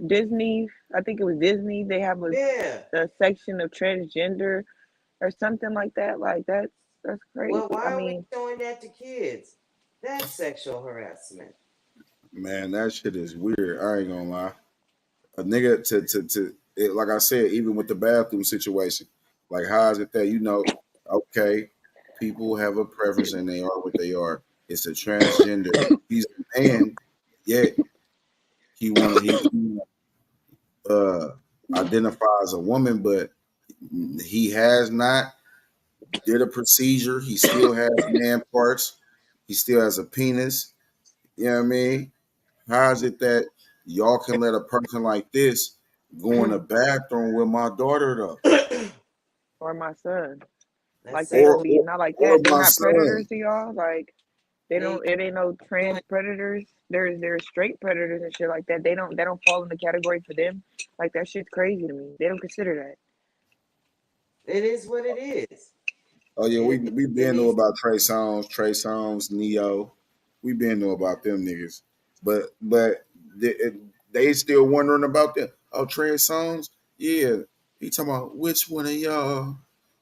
Disney. I think it was Disney. They have a section of transgender or something like that. Like that's crazy. Well, why are we showing that to kids? That's sexual harassment. Man, that shit is weird. I ain't gonna lie. A nigga to it, like I said, even with the bathroom situation, like how is it that okay, people have a preference and they are what they are. It's a transgender. He's a man, yet he identify as a woman, but he has not did a procedure. He still has man parts. He still has a penis. You know what I mean? How is it that y'all can let a person like this go in the bathroom with my daughter though? Or my son. Like they don't be not like that. They're not predators to y'all. Like they don't. It ain't no trans predators. There's straight predators and shit like that. They don't fall in the category for them. Like that shit's crazy to me. They don't consider that. It is what it is. Oh yeah, we been know about Trey Songz, Neo. We been know about them niggas, but they still wondering about them. Oh, Trey Songz, yeah, he talking about which one of y'all?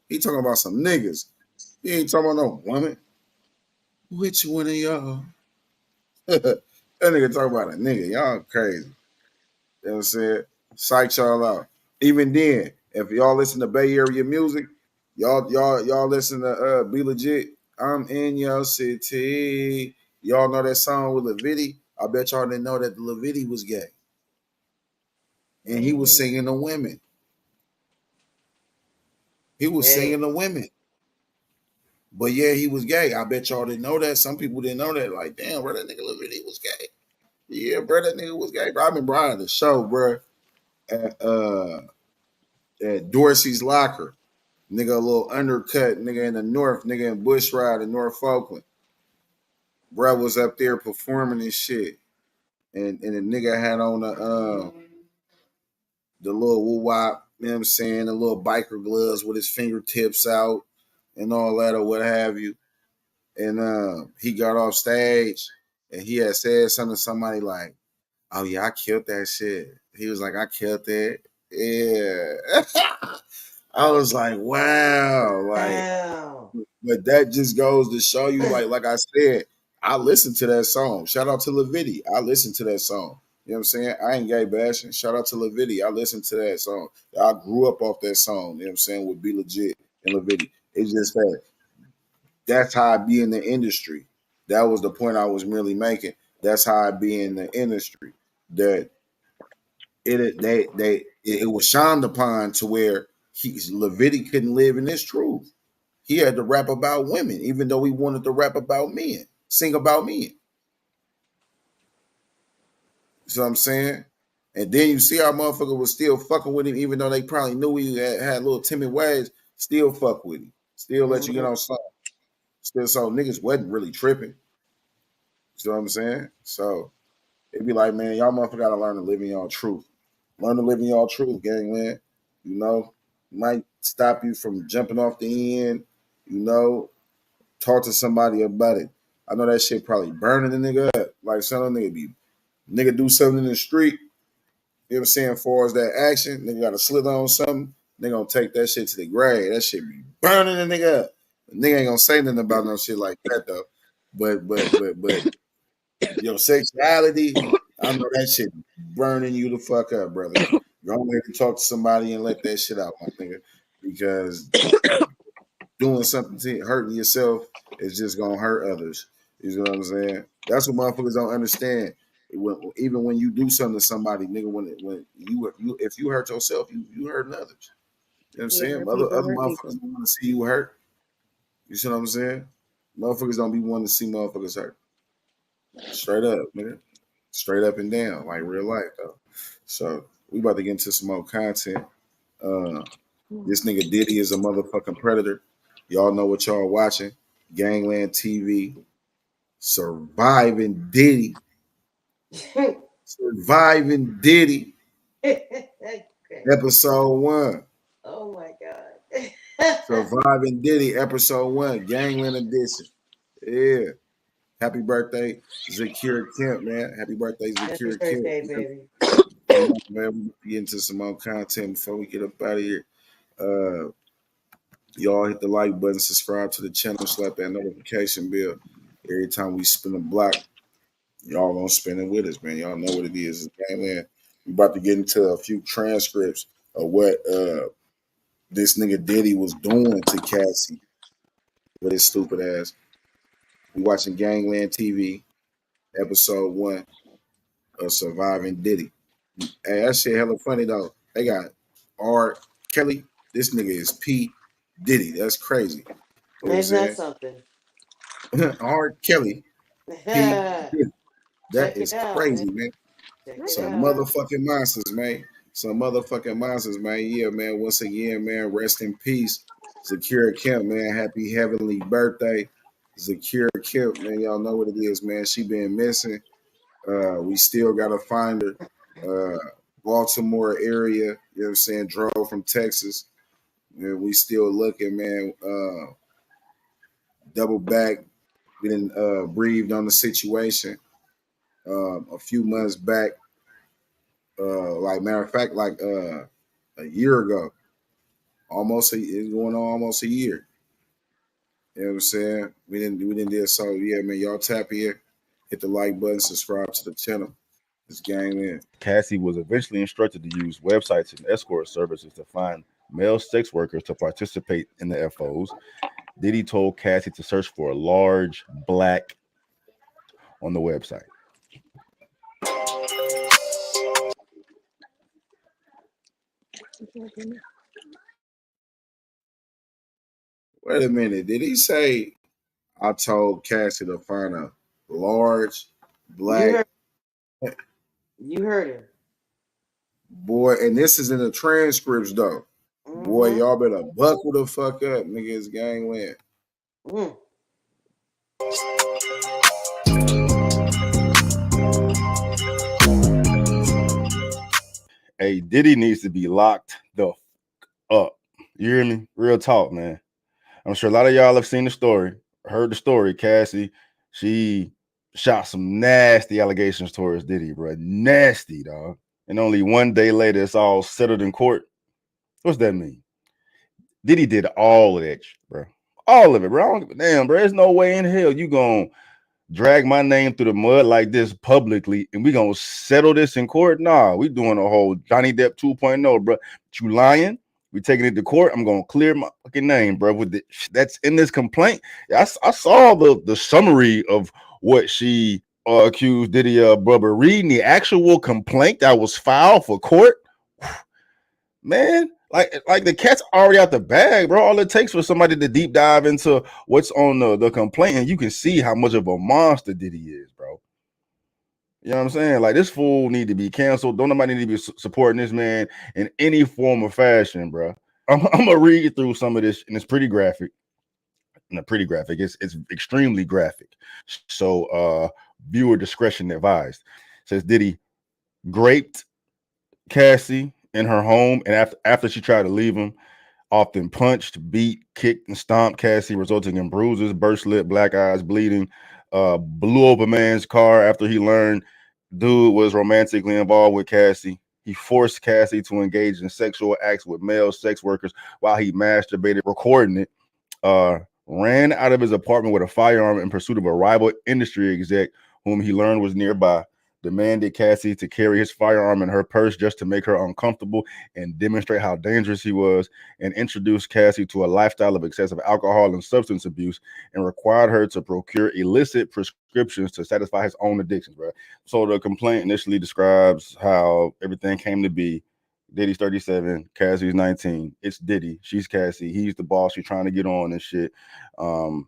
He talking about some niggas. He ain't talking about no woman. Which one of y'all? That nigga talking about a nigga. Y'all crazy. You know what I'm saying? Psych y'all out. Even then, if y'all listen to Bay Area music, y'all listen to Be Legit. I'm in your city. Y'all know that song with Lavity? I bet y'all didn't know that Lavity was gay. And he was singing to women. He was singing to women. But yeah, he was gay. I bet y'all didn't know that. Some people didn't know that. Like, damn, bro, that nigga Lavity was gay. Yeah, bro, that nigga was gay. Bro, I remember I had a show, bro, at Dorsey's Locker. Nigga, a little undercut, nigga in the north, nigga in Bush Ride in North Oakland. Bro was up there performing this shit. And the nigga had on the little woo wop, you know what I'm saying, the little biker gloves with his fingertips out and all that or what have you. And he got off stage and he had said something to somebody like, "Oh yeah, I killed that shit." He was like, "I killed that." Yeah. I was like, wow. But that just goes to show you, like I said, I listened to that song. Shout out to Lavidi. I listened to that song. You know what I'm saying? I ain't gay bashing. Shout out to Lavidi. I listened to that song. I grew up off that song. You know what I'm saying? With Be Legit and Lavidi. It's just that that's how I be in the industry. That was the point I was merely making. That's how I be in the industry. That it was shined upon to where Lavidi couldn't live in his truth. He had to rap about women, even though he wanted to rap about men, sing about men. You see what I'm saying? And then you see how motherfucker was still fucking with him, even though they probably knew he had little timid ways, still fuck with him. Still let you get on something. Still, so niggas wasn't really tripping. You see what I'm saying? So it'd be like, man, y'all motherfucker gotta learn to live in y'all truth. Learn to live in y'all truth, gangland. You know, might stop you from jumping off the end. You know, talk to somebody about it. I know that shit probably burning the nigga up. Like some nigga do something in the street. You know what I'm saying? As far as that action, nigga got to slither on something. They gonna take that shit to the grave. That shit be burning the nigga up. The nigga ain't gonna say nothing about no shit like that though. But your sexuality, I know that shit burning you the fuck up, brother. Go ahead and talk to somebody and let that shit out, my nigga. Because doing something to hurting yourself is just gonna hurt others. You know what I'm saying? That's what motherfuckers don't understand. Even when you do something to somebody, nigga, when you if you hurt yourself, you hurting others. You know what I'm saying? Other motherfuckers don't want to see you hurt. You see what I'm saying? Motherfuckers don't be wanting to see motherfuckers hurt. Straight up, nigga. Straight up and down, like real life though. So we about to get into some more content. This nigga Diddy is a motherfucking predator. Y'all know what y'all watching. Gangland TV. Surviving Diddy. Surviving Diddy. Episode 1. Oh my God. Surviving Diddy, episode 1, Gangland edition. Yeah. Happy birthday, Zakir Kemp, man. Happy birthday, Zakir Happy Kemp. birthday, baby. Man, we get into some more content before we get up out of here. Y'all hit the like button, subscribe to the channel, slap that notification bell. Every time we spin a block, y'all gonna spin it with us, man. Y'all know what it is. Man, we about to get into a few transcripts of what this nigga Diddy was doing to Cassie with his stupid ass. We watching Gangland TV, episode 1 of Surviving Diddy. Hey, that shit hella funny though. They got R. Kelly. This nigga is P. Diddy. That's crazy. You know Isn't that something? R. Kelly. P. Diddy. That Check is it out, crazy, man. Check it Some out. motherfucking monsters, man. Some motherfucking monsters, man. Yeah, man. Once again, man, rest in peace. Zakir Kemp, man. Happy heavenly birthday. Zakir Kemp, man. Y'all know what it is, man. She been missing. We still gotta find her. Baltimore area, you know what I'm saying? Drove from Texas. And we still looking, man. Double back. We didn't breathed on the situation. A few months back. Like matter of fact, like a year ago. It's going on almost a year. You know what I'm saying? We didn't do it. So yeah, man, y'all tap here, hit the like button, subscribe to the channel. It's Gangland. Cassie was eventually instructed to use websites and escort services to find male sex workers to participate in the FOs. Diddy told Cassie to search for a large black on the website. Wait a minute. Did he say I told Cassie to find a large black? You heard him. Boy, and this is in the transcripts though. Boy, y'all better buckle the fuck up, nigga. It's Gangland. Hey, Diddy needs to be locked the up. You hear me? Real talk, man. I'm sure a lot of y'all have seen the story, heard the story. Cassie, she shot some nasty allegations towards Diddy, bro. Nasty, dog. And only one day later, it's all settled in court. What's that mean? Diddy did all of that, bro. All of it, bro. I don't give a damn, bro. There's no way in hell you gonna drag my name through the mud like this publicly and we gonna settle this in court. Nah, we doing a whole Johnny Depp 2.0, bro. But you lying, we taking it to court. I'm gonna clear my fucking name, bro, with the that's in this complaint. I saw the summary of what she accused Diddy of, brother. Reading the actual complaint that was filed for court, man, like the cat's already out the bag, bro. All it takes for somebody to deep dive into what's on the complaint, and you can see how much of a monster Diddy is, bro. You know what I'm saying? Like, this fool need to be canceled. Don't nobody need to be supporting this man in any form or fashion, bro. I'm gonna read through some of this, and it's pretty graphic. Not pretty graphic. It's extremely graphic. So viewer discretion advised. It says Diddy raped Cassie in her home, and after she tried to leave him, often punched, beat, kicked, and stomped Cassie, resulting in bruises, burst lip, black eyes, bleeding. Blew up a man's car after he learned dude was romantically involved with Cassie. He forced Cassie to engage in sexual acts with male sex workers while he masturbated, recording it. Ran out of his apartment with a firearm in pursuit of a rival industry exec whom he learned was nearby. Demanded Cassie to carry his firearm in her purse just to make her uncomfortable and demonstrate how dangerous he was, and introduced Cassie to a lifestyle of excessive alcohol and substance abuse, and required her to procure illicit prescriptions to satisfy his own addictions, bro. So the complaint initially describes how everything came to be. Diddy's 37, Cassie's 19. It's Diddy. She's Cassie. He's the boss. She's trying to get on and shit.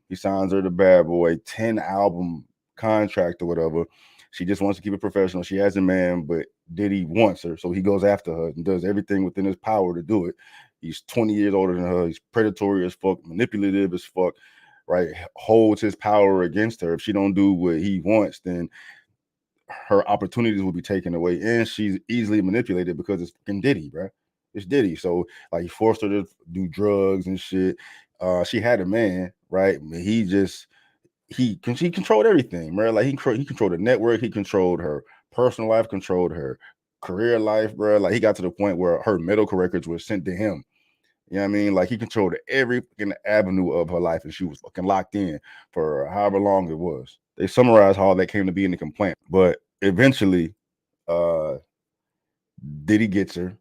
He signs her the bad boy, 10-album contract or whatever. She just wants to keep it professional. She has a man, but Diddy wants her, so he goes after her and does everything within his power to do it. He's 20 years older than her. He's predatory as fuck, manipulative as fuck, right? Holds his power against her. If she don't do what he wants, then her opportunities will be taken away, and she's easily manipulated because it's fucking Diddy, bro. It's Diddy. So like, he forced her to do drugs and shit. She had a man, right? He controlled everything, bro. Like, he controlled the network, he controlled her personal life, controlled her career life, bro. Like, he got to the point where her medical records were sent to him. You know what I mean? Like, he controlled every fucking avenue of her life, and she was fucking locked in for however long it was. They summarized how that came to be in the complaint, but eventually, Diddy gets her,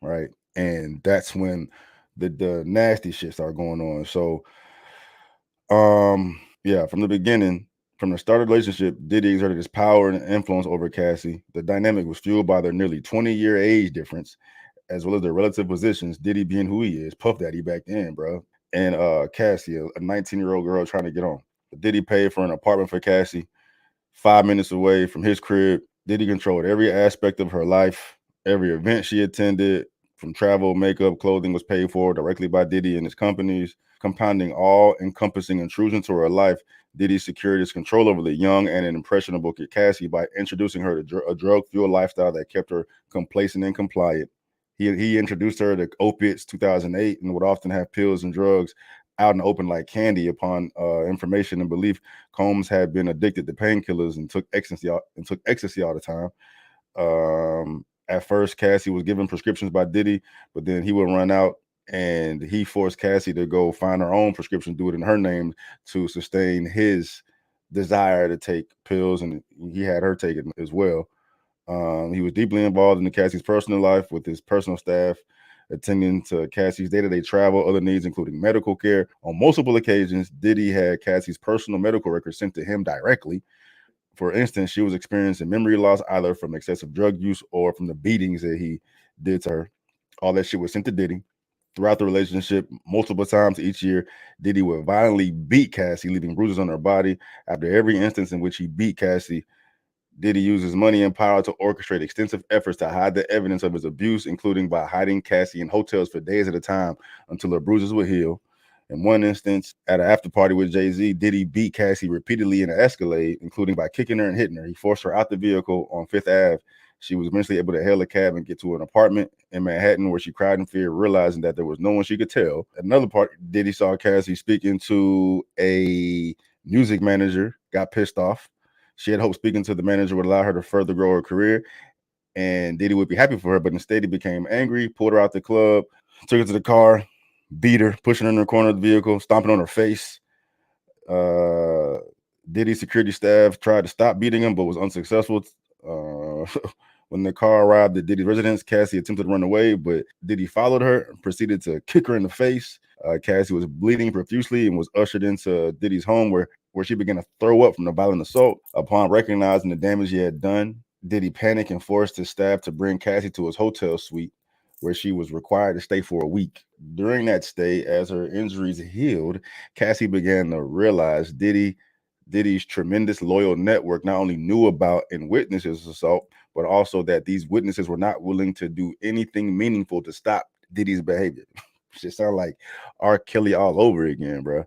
right? And that's when the nasty shit started going on. So, yeah, from the beginning, from the start of the relationship, Diddy exerted his power and influence over Cassie. The dynamic was fueled by their nearly 20-year age difference, as well as their relative positions. Diddy being who he is, Puff Daddy back then, bro. And Cassie, a 19-year-old girl trying to get on. Diddy paid for an apartment for Cassie 5 minutes away from his crib. Diddy controlled every aspect of her life. Every event she attended, from travel, makeup, clothing, was paid for directly by Diddy and his companies. Compounding all-encompassing intrusion to her life, Diddy secured his control over the young and impressionable Cassie by introducing her to a drug-fueled lifestyle that kept her complacent and compliant. He introduced her to opiates 2008 and would often have pills and drugs out in the open like candy. Upon information and belief, Combs had been addicted to painkillers and took ecstasy all the time. At first, Cassie was given prescriptions by Diddy, but then he would run out, and he forced Cassie to go find her own prescription, do it in her name to sustain his desire to take pills, and he had her take it as well. He was deeply involved in Cassie's personal life with his personal staff, attending to Cassie's day-to-day travel, other needs, including medical care. On multiple occasions, Diddy had Cassie's personal medical records sent to him directly. For instance, she was experiencing memory loss either from excessive drug use or from the beatings that he did to her. All that shit was sent to Diddy. Throughout the relationship, multiple times each year, Diddy would violently beat Cassie, leaving bruises on her body. After every instance in which he beat Cassie, Diddy used his money and power to orchestrate extensive efforts to hide the evidence of his abuse, including by hiding Cassie in hotels for days at a time until her bruises would heal. In one instance, at an after party with Jay-Z, Diddy beat Cassie repeatedly in an Escalade, including by kicking her and hitting her. He forced her out the vehicle on Fifth Ave She was eventually able to hail a cab and get to an apartment in Manhattan where she cried in fear, realizing that there was no one she could tell. Another part, Diddy saw Cassie speaking to a music manager, got pissed off. She had hoped speaking to the manager would allow her to further grow her career, and Diddy would be happy for her, but instead he became angry, pulled her out the club, took her to the car, beat her, pushing her in the corner of the vehicle, stomping on her face. Diddy's security staff tried to stop beating him, but was unsuccessful. When the car arrived at Diddy's residence, Cassie attempted to run away, but Diddy followed her and proceeded to kick her in the face. Cassie was bleeding profusely and was ushered into Diddy's home where she began to throw up from the violent assault. Upon recognizing the damage he had done, Diddy panicked and forced his staff to bring Cassie to his hotel suite, where she was required to stay for a week. During that stay, as her injuries healed, Cassie began to realize Diddy's tremendous loyal network not only knew about and witnessed his assault, but also that these witnesses were not willing to do anything meaningful to stop Diddy's behavior. Shit sound like R. Kelly all over again, bro.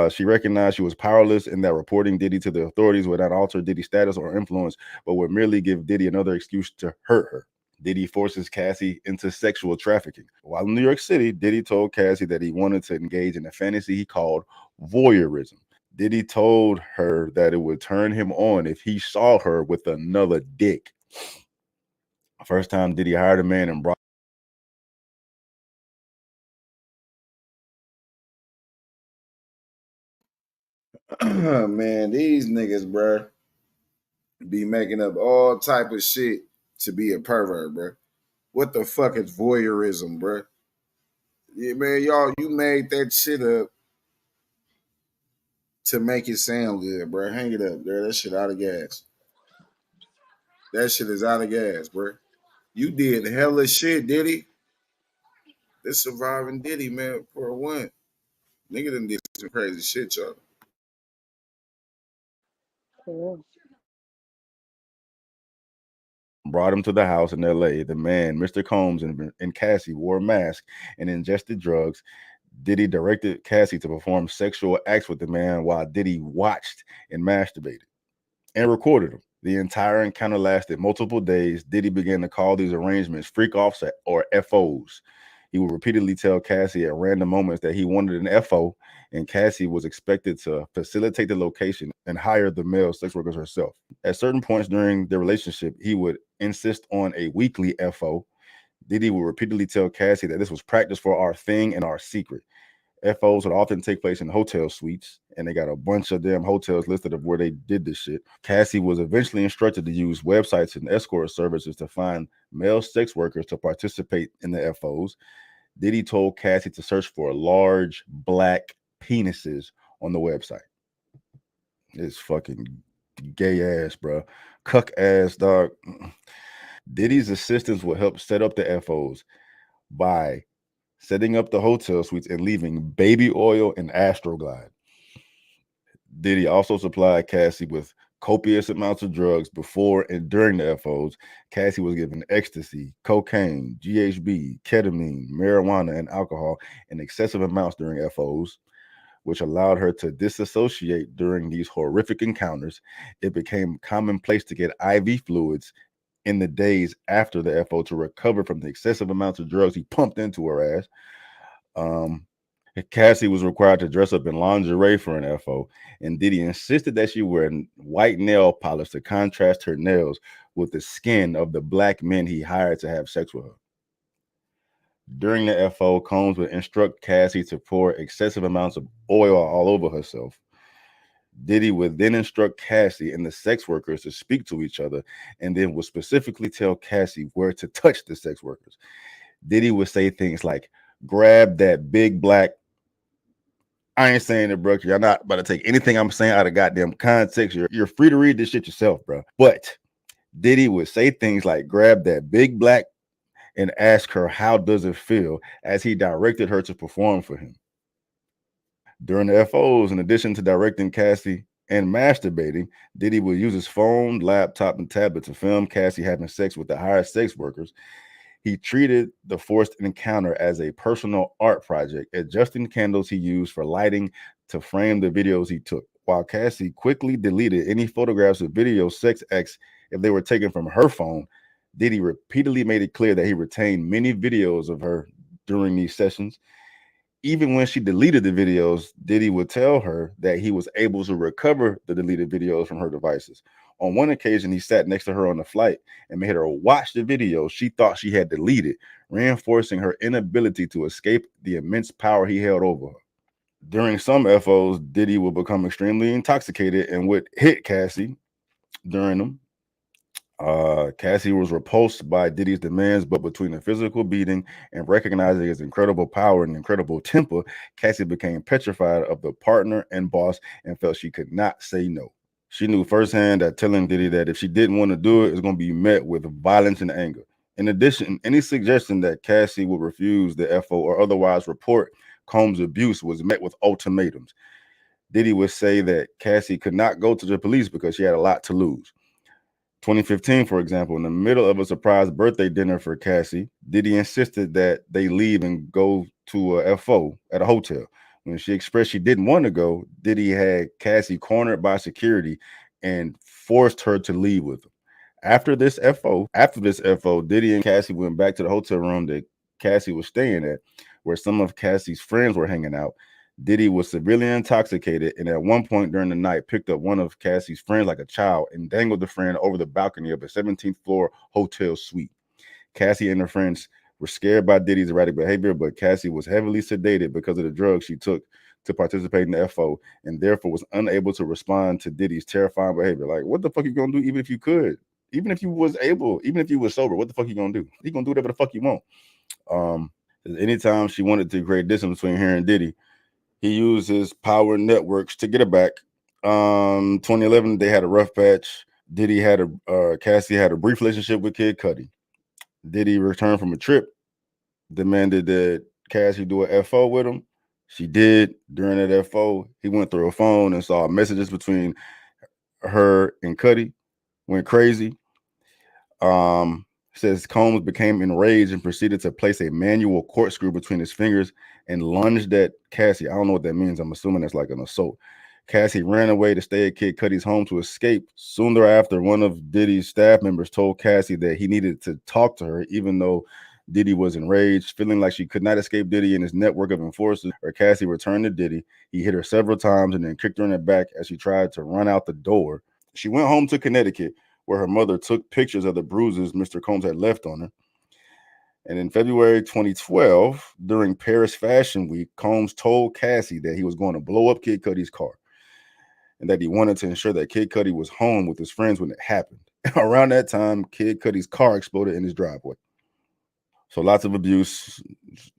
She recognized she was powerless and that reporting Diddy to the authorities would not alter Diddy's status or influence, but would merely give Diddy another excuse to hurt her. Diddy forces Cassie into sexual trafficking. While in New York City, Diddy told Cassie that he wanted to engage in a fantasy he called voyeurism. Diddy told her that it would turn him on if he saw her with another dick. First time Diddy hired a man and brought Man, these niggas, bro, be making up all type of shit to be a pervert, bro. What the fuck is voyeurism, bro? Yeah, man, y'all, you made that shit up to make it sound good, bro. Hang it up, bro. That shit out of gas. That shit is out of gas, bro. You did hella shit, Diddy. This surviving Diddy, man, for one. Nigga done did some crazy shit, y'all. Cool. brought him to the house in LA. The man, Mr. Combs, and Cassie wore a mask and ingested drugs. Diddy directed Cassie to perform sexual acts with the man while Diddy watched and masturbated and recorded them. The entire encounter lasted multiple days. Diddy began to call these arrangements freak offs or FOs. He would repeatedly tell Cassie at random moments that he wanted an FO, and Cassie was expected to facilitate the location and hire the male sex workers herself. At certain points during their relationship, he would insist on a weekly FO. Diddy would repeatedly tell Cassie that this was practice for our thing and our secret. FOs would often take place in hotel suites, and they got a bunch of damn hotels listed of where they did this shit. Cassie was eventually instructed to use websites and escort services to find male sex workers to participate in the FOs. Diddy told Cassie to search for large black penises on the website. It's fucking gay ass, bro. Cuck ass, dog. Diddy's assistants would help set up the FOs by setting up the hotel suites and leaving baby oil and Astroglide. Diddy also supplied Cassie with copious amounts of drugs before and during the FOs. Cassie was given ecstasy, cocaine, GHB, ketamine, marijuana, and alcohol in excessive amounts during FOs, which allowed her to disassociate during these horrific encounters. It became commonplace to get IV fluids in the days after the FO to recover from the excessive amounts of drugs he pumped into her ass. Cassie was required to dress up in lingerie for an FO, and Diddy insisted that she wear white nail polish to contrast her nails with the skin of the black men he hired to have sex with her. During the FO, Combs would instruct Cassie to pour excessive amounts of oil all over herself. Diddy would then instruct Cassie and the sex workers to speak to each other, and then would specifically tell Cassie where to touch the sex workers. Diddy would say things like, grab that big black. I ain't saying it, bro. You're not about to take anything I'm saying out of goddamn context. You're free to read this shit yourself, bro. But Diddy would say things like, grab that big black and ask her how does it feel, as he directed her to perform for him. During the FOs, in addition to directing Cassie and masturbating, Diddy would use his phone, laptop, and tablet to film Cassie having sex with the hired sex workers. He treated the forced encounter as a personal art project, adjusting candles he used for lighting to frame the videos he took, while Cassie quickly deleted any photographs of video sex acts if they were taken from her phone. Diddy repeatedly made it clear that he retained many videos of her during these sessions. Even when she deleted the videos, Diddy would tell her that he was able to recover the deleted videos from her devices. On one occasion, he sat next to her on the flight and made her watch the video she thought she had deleted, reinforcing her inability to escape the immense power he held over her. During some FOs, Diddy would become extremely intoxicated and would hit Cassie during them. Cassie was repulsed by Diddy's demands, but between a physical beating and recognizing his incredible power and incredible temper, Cassie became petrified of the partner and boss and felt she could not say no. She knew firsthand that telling Diddy that if she didn't want to do it, it's going to be met with violence and anger. In addition, any suggestion that Cassie would refuse the FO or otherwise report Combs' abuse was met with ultimatums. Diddy would say that Cassie could not go to the police because she had a lot to lose. 2015, for example, in the middle of a surprise birthday dinner for Cassie, Diddy insisted that they leave and go to a FO at a hotel. When she expressed she didn't want to go, Diddy had Cassie cornered by security and forced her to leave with him. After this FO, Diddy and Cassie went back to the hotel room that Cassie was staying at, where some of Cassie's friends were hanging out. Diddy was severely intoxicated and at one point during the night picked up one of Cassie's friends like a child and dangled the friend over the balcony of a 17th floor hotel suite. Cassie and her friends were scared by Diddy's erratic behavior, but Cassie was heavily sedated because of the drugs she took to participate in the FO and therefore was unable to respond to Diddy's terrifying behavior. Like, what the fuck you gonna do even if you could? Even if you was able, even if you was sober, what the fuck you gonna do? You gonna do whatever the fuck you want. Anytime she wanted to create distance between her and Diddy, he used his power networks to get her back. 2011, they had a rough patch. Cassie had a brief relationship with Kid Cudi. Diddy returned from a trip, demanded that Cassie do a FO with him. She did. During that FO, he went through her phone and saw messages between her and Cudi. Went crazy. Says Combs became enraged and proceeded to place a manual corkscrew between his fingers and lunged at Cassie. I don't know what that means. I'm assuming it's like an assault. Cassie ran away to stay at Kid Cudi's home to escape. Soon thereafter, one of Diddy's staff members told Cassie that he needed to talk to her, even though Diddy was enraged. Feeling like she could not escape Diddy and his network of enforcers, Cassie returned to Diddy. He hit her several times and then kicked her in the back as she tried to run out the door. She went home to Connecticut, where her mother took pictures of the bruises Mr. Combs had left on her. And in February 2012, during Paris Fashion Week, Combs told Cassie that he was going to blow up Kid Cudi's car and that he wanted to ensure that Kid Cudi was home with his friends when it happened. Around that time, Kid Cudi's car exploded in his driveway. So lots of abuse,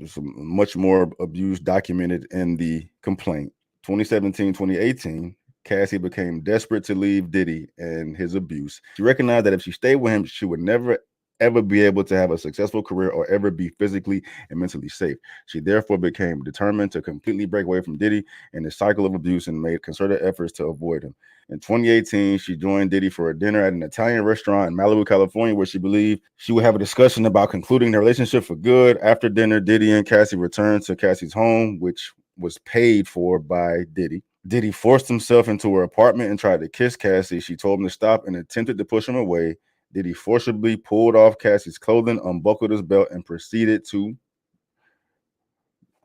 some much more abuse documented in the complaint. 2017, 2018, Cassie became desperate to leave Diddy and his abuse. She recognized that if she stayed with him, she would never, ever be able to have a successful career or ever be physically and mentally safe. She therefore became determined to completely break away from Diddy and his cycle of abuse and made concerted efforts to avoid him. In 2018, she joined Diddy for a dinner at an Italian restaurant in Malibu, California, where she believed she would have a discussion about concluding their relationship for good. After dinner, Diddy and Cassie returned to Cassie's home, which was paid for by Diddy. Diddy forced himself into her apartment and tried to kiss Cassie. She told him to stop and attempted to push him away. Diddy forcibly pulled off Cassie's clothing, unbuckled his belt, and proceeded to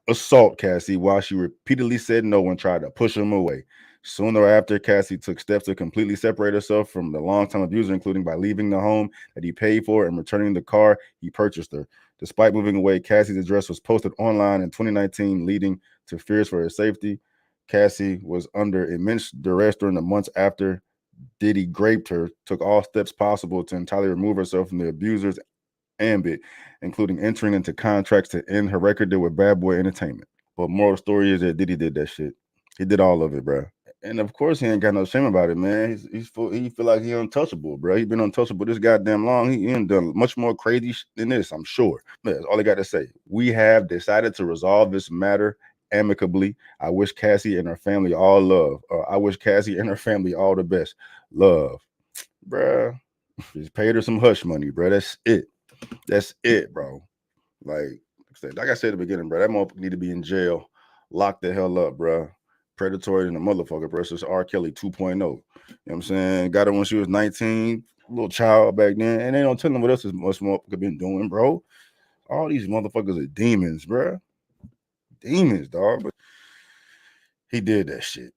assault Cassie while she repeatedly said no and tried to push him away. Soon thereafter, Cassie took steps to completely separate herself from the longtime abuser, including by leaving the home that he paid for and returning the car he purchased her. Despite moving away, Cassie's address was posted online in 2019, leading to fears for her safety. Cassie was under immense duress during the months after Diddy raped her, took all steps possible to entirely remove herself from the abuser's ambit, including entering into contracts to end her record deal with Bad Boy Entertainment. But moral story is that Diddy did that shit. He did all of it, bro. And of course, he ain't got no shame about it, man. He feel like he untouchable, bro. He been untouchable this goddamn long. He ain't done much more crazy than this, I'm sure. That's all I got to say. We have decided to resolve this matter amicably. I wish Cassie and her family all love. I wish Cassie and her family all the best. Love, bruh. Just paid her some hush money, bro. That's it. That's it, bro. Like I said at the beginning, bro, that motherfucker need to be in jail. Lock the hell up, bro. Predatory than a motherfucker, bro. It's R. Kelly 2.0. You know what I'm saying? Got her when she was 19. little child back then, and they don't tell them what else is much motherfucker been doing, bro. All these motherfuckers are demons, bro. Demons, dog. But he did that shit.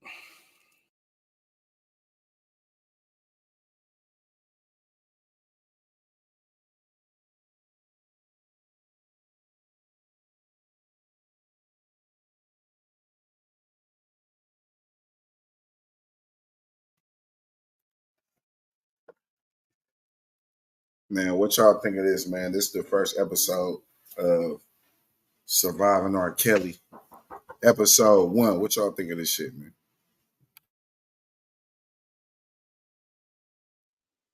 Man, what y'all think of this, man? This is the first episode of Surviving R. Kelly. Episode 1. What y'all think of this shit, man?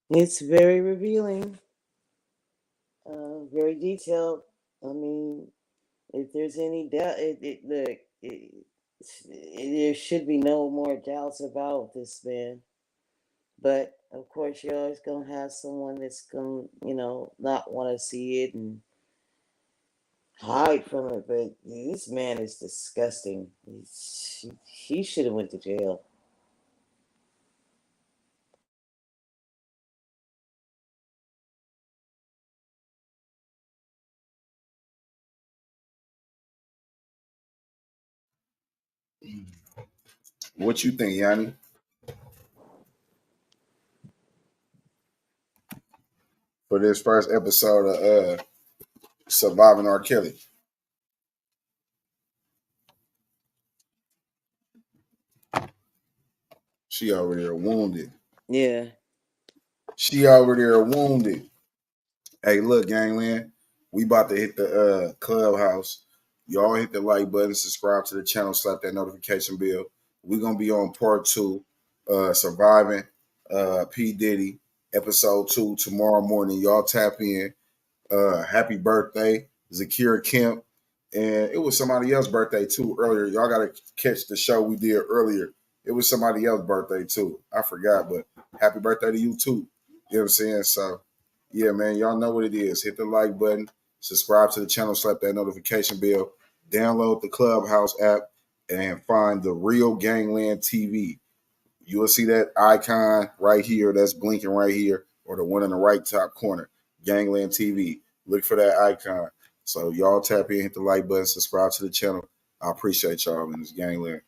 It's very revealing, very detailed. I mean, if there's any doubt, there should be no more doubts about this man. But of course, you're always gonna have someone that's gonna, not want to see it and hide from it. But this man is disgusting. He should have went to jail. What you think, Yanni? For this first episode of Surviving R. Kelly. She over there wounded. Yeah. She over there wounded. Hey, look, Gangland, we about to hit the clubhouse. Y'all hit the like button, subscribe to the channel, slap that notification bell. We're going to be on part 2, Surviving P. Diddy, episode 2, tomorrow morning. Y'all tap in. Happy birthday, Zakira Kemp. And it was somebody else's birthday, too, earlier. Y'all got to catch the show we did earlier. It was somebody else's birthday, too. I forgot, but happy birthday to you, too. You know what I'm saying? So, yeah, man, y'all know what it is. Hit the like button, subscribe to the channel, slap that notification bell, download the Clubhouse app, and find the real Gangland TV. You will see that icon right here that's blinking right here, or the one in the right top corner, Gangland TV. Look for that icon. So y'all tap in, hit the like button, subscribe to the channel. I appreciate y'all in this Gangland.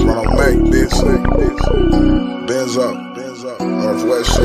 Run on Mac, bitch. Benzo. Northwest shit.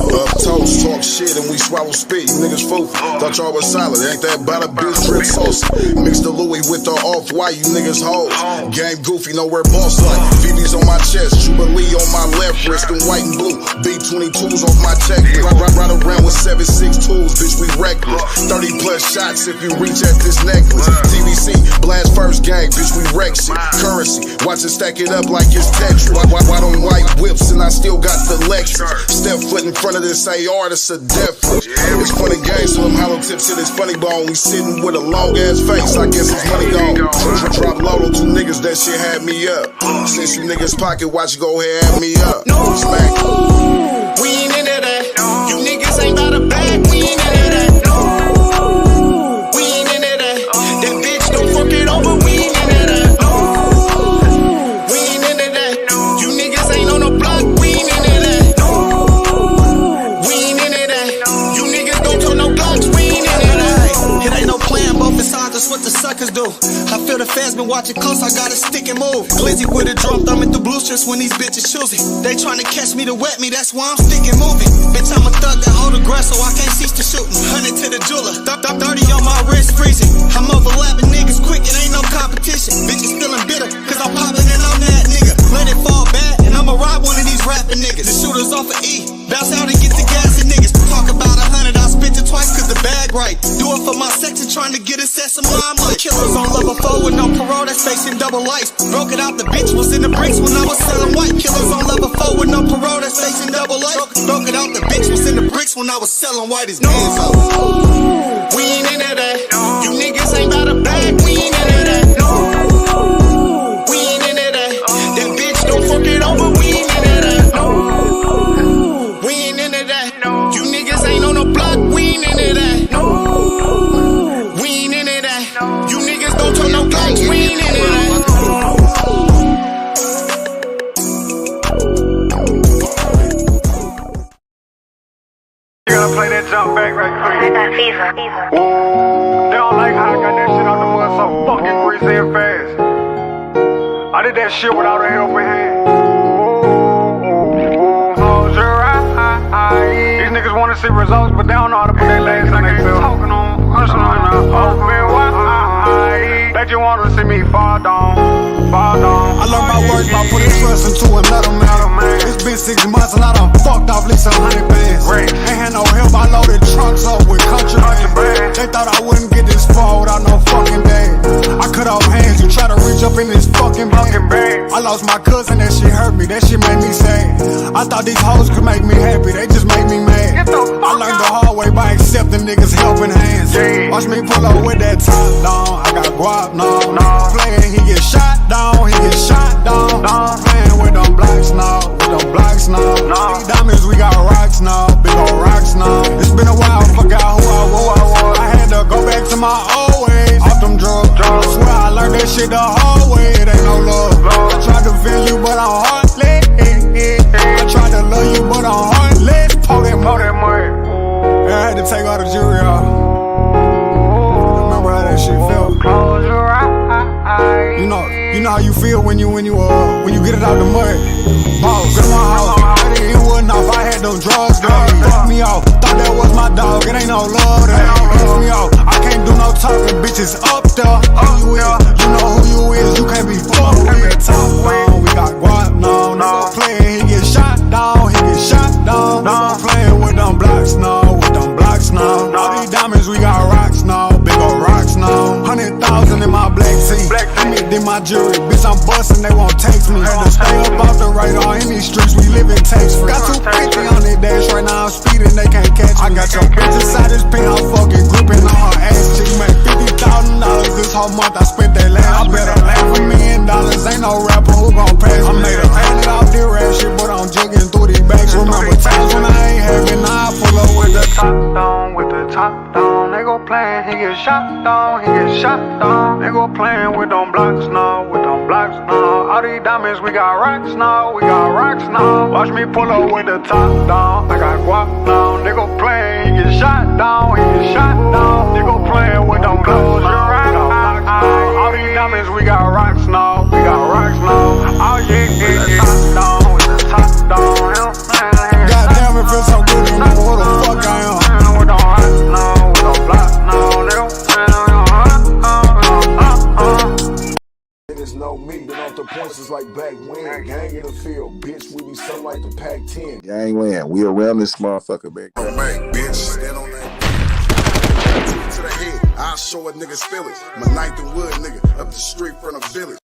Up toast, talk shit, and we swallow spit. You niggas fool. Thought y'all was solid. Ain't that about a bitch drip sauce? Mix the Louis with the off-white. You niggas hoes. Game goofy, nowhere boss like. Phoebe's on my chest. Jubilee on my left wrist. And white and blue. B-22s off my checklist. Ride around with 7.6 tools. Bitch, we reckless. 30 plus shots if you reach at this necklace. TVC, blast first gang. Bitch, we wreck shit. Currency, watch it stack it up like it's Tetris. White on white whips and I still got the Lexus. Step foot in front of this AR, that's a death foot. It's funny games, so them hollow tips in his funny bone. We sitting with a long ass face, I guess his money gone. Drop low on 2 niggas, that shit had me up. Since you niggas pocket, watch you go ahead, add me up. Smack. We ain't into that. You niggas ain't got a bag, we ain't into that. We ain't into that. That bitch don't fuck it over, we ain't into that. We ain't into that. You niggas ain't on the block, we ain't into that. We ain't into that. You niggas don't turn no blocks, we ain't into that. It ain't no plan, both sides, that's what the suckers do. I feel the fans been watching close, I gotta stick and move. Glizzy with a drum, thumbing through blue strips when these bitches choosing. They trying to catch me to wet me, that's why I'm sticking moving. Bitch, I'm a thug that hold the grass, so I can't cease to shooting. 100 to the jeweler, 30 on my wrist freezing. I'm overlapping niggas quick, it ain't no competition. Bitches feeling bitter, cause I'm popping and on that nigga. Let it fall back, and I'ma ride one of these rapping niggas. The shooters off of E, bounce out and get the gas and niggas. Talk about 100, I'll spit it twice cause the bag right. Do it for my section, trying to get us at some limelight. Killers on level 4 with no parole, that's facing double life. Broke it out, the bitch was in the bricks when I was selling white. Killers on level 4 with no parole, that's facing double life. Broke it out, the bitch was in the bricks when I was selling white. His hands up. We ain't into that. You niggas ain't got a bag. We ain't into that. We ain't into that. That bitch don't fuck it over. We ain't into that. We ain't into that. You niggas ain't on the block. We ain't into that. We ain't into that. You niggas don't turn no clocks. We ain't into that. You gotta play that jump back right quick. I got fever. They don't like how I got that shit on the mud so fucking greasy and fast. I did that shit without a helping hand. Close your eyes. These niggas wanna see results, but they don't know how to put their legs on their belt. Talking on, open wide. They just wanna see me fall down, fall down. I learned my words by putting trust into another man. It's been 6 months and I done fucked off at least 100 bands. Ain't had no help, I loaded trunks up with country bands. They thought I wouldn't get this far without no fucking bag. I cut off hands, you try to reach up in this fucking bag. I lost my cousin, that shit hurt me, that shit made me sad. I thought these hoes could make me happy, they just made me mad. I learned the hard way by accepting niggas helping hands. Watch me pull up with that top down, I got guap, no. Playing, he get shot down, he get shot down. Playing with them blacks now, with them blacks now. These diamonds, we got rocks now, big old rocks now. It's been a while, forgot who I was. I had to go back to my old ways, off them drugs. I swear I learned that shit the hard way, it ain't no love. I tried to feel you, but I'm heartless. I tried to love you, but I'm heartless. Pour that money. I had to take all the jewelry off. Remember how that shit felt. Close your eyes. You know how you feel when you get it out the mud. Boss, in my house, it wasn't off. I had them drugs, girl. Fuck me off. Thought that was my dog. It ain't no love, that ain't piss me off. I can't do no talking, bitches up there. Who you is? You know who you is. You can't be fucked with. Top down, we got guap now. Nigga playing, he get shot down. He get shot down. Nigga playing with them blocks now, with them blocks now. All these diamonds, we got rocks now, big old rocks now. 100,000 in my black tee. In my jury, bitch, I'm bustin', they won't taste me. Had to stay up off the radar in these streets, we live in tax free. Got 250 on that dash right now, I'm speeding, they can't catch me. I got your bitch inside this pen, I'm fucking gripping on her ass cheek. Made $50,000 this whole month, I spent that last. I bet $1 million, ain't no rapper who gon' pass me. I made 100 off this rap shit, but I'm jugging through these bags. Remember times when I ain't having, now I pull up with the top down, with the top down. They go playin', he get shot down, he get shot down. They go playin' with them blocks now, with them blocks now. All these diamonds, we got rocks now, we got rocks now. Watch me pull up with the top down, I got guap now. They go playin', he get shot down, he get shot down. They go playin' with them blocks now. All these diamonds, we got rocks now, we got rocks now. Oh yeah, yeah, yeah. Top down, with the top down. Goddamn, it feels so good, you know who the fuck I am. With them rocks now, with them blocks now. They go Niggas know me, been off the points like back when. Gang in the field, bitch, we be something like the Pac-10. Gangland, we around this motherfucker, back. Oh, man, bitch, stand on that. To the head, I'll show a nigga's feelings. My 9th and Wood nigga, up the street from the village.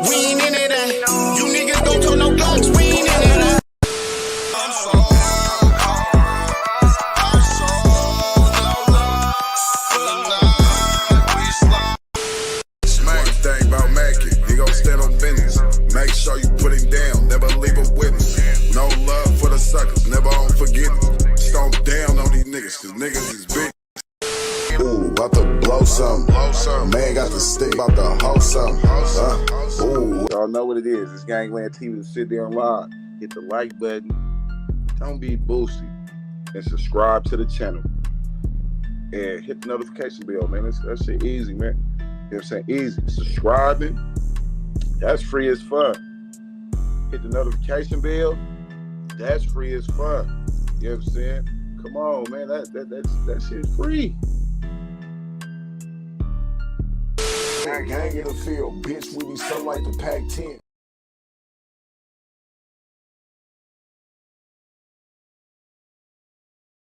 We ain't into that. You niggas don't turn no blocks. We ain't into that. Make sure you put him down, never leave a witness. No love for the suckers, never on forgiveness. Stomp down on these niggas, cause niggas is big. Ooh, about to blow something. Man got the stick, about to hold something. Ooh, y'all know what it is. It's Gangland TV. Sit there and live. Hit the like button. Don't be boosty. And subscribe to the channel. And hit the notification bell, man. That shit easy, man. You know what I'm saying? Easy. Subscribing. That's free as fuck. Hit the notification bell. That's free as fuck. You know what I'm saying? Come on, man. That shit's free. Gang in the field, bitch, we be something like the Pac-10.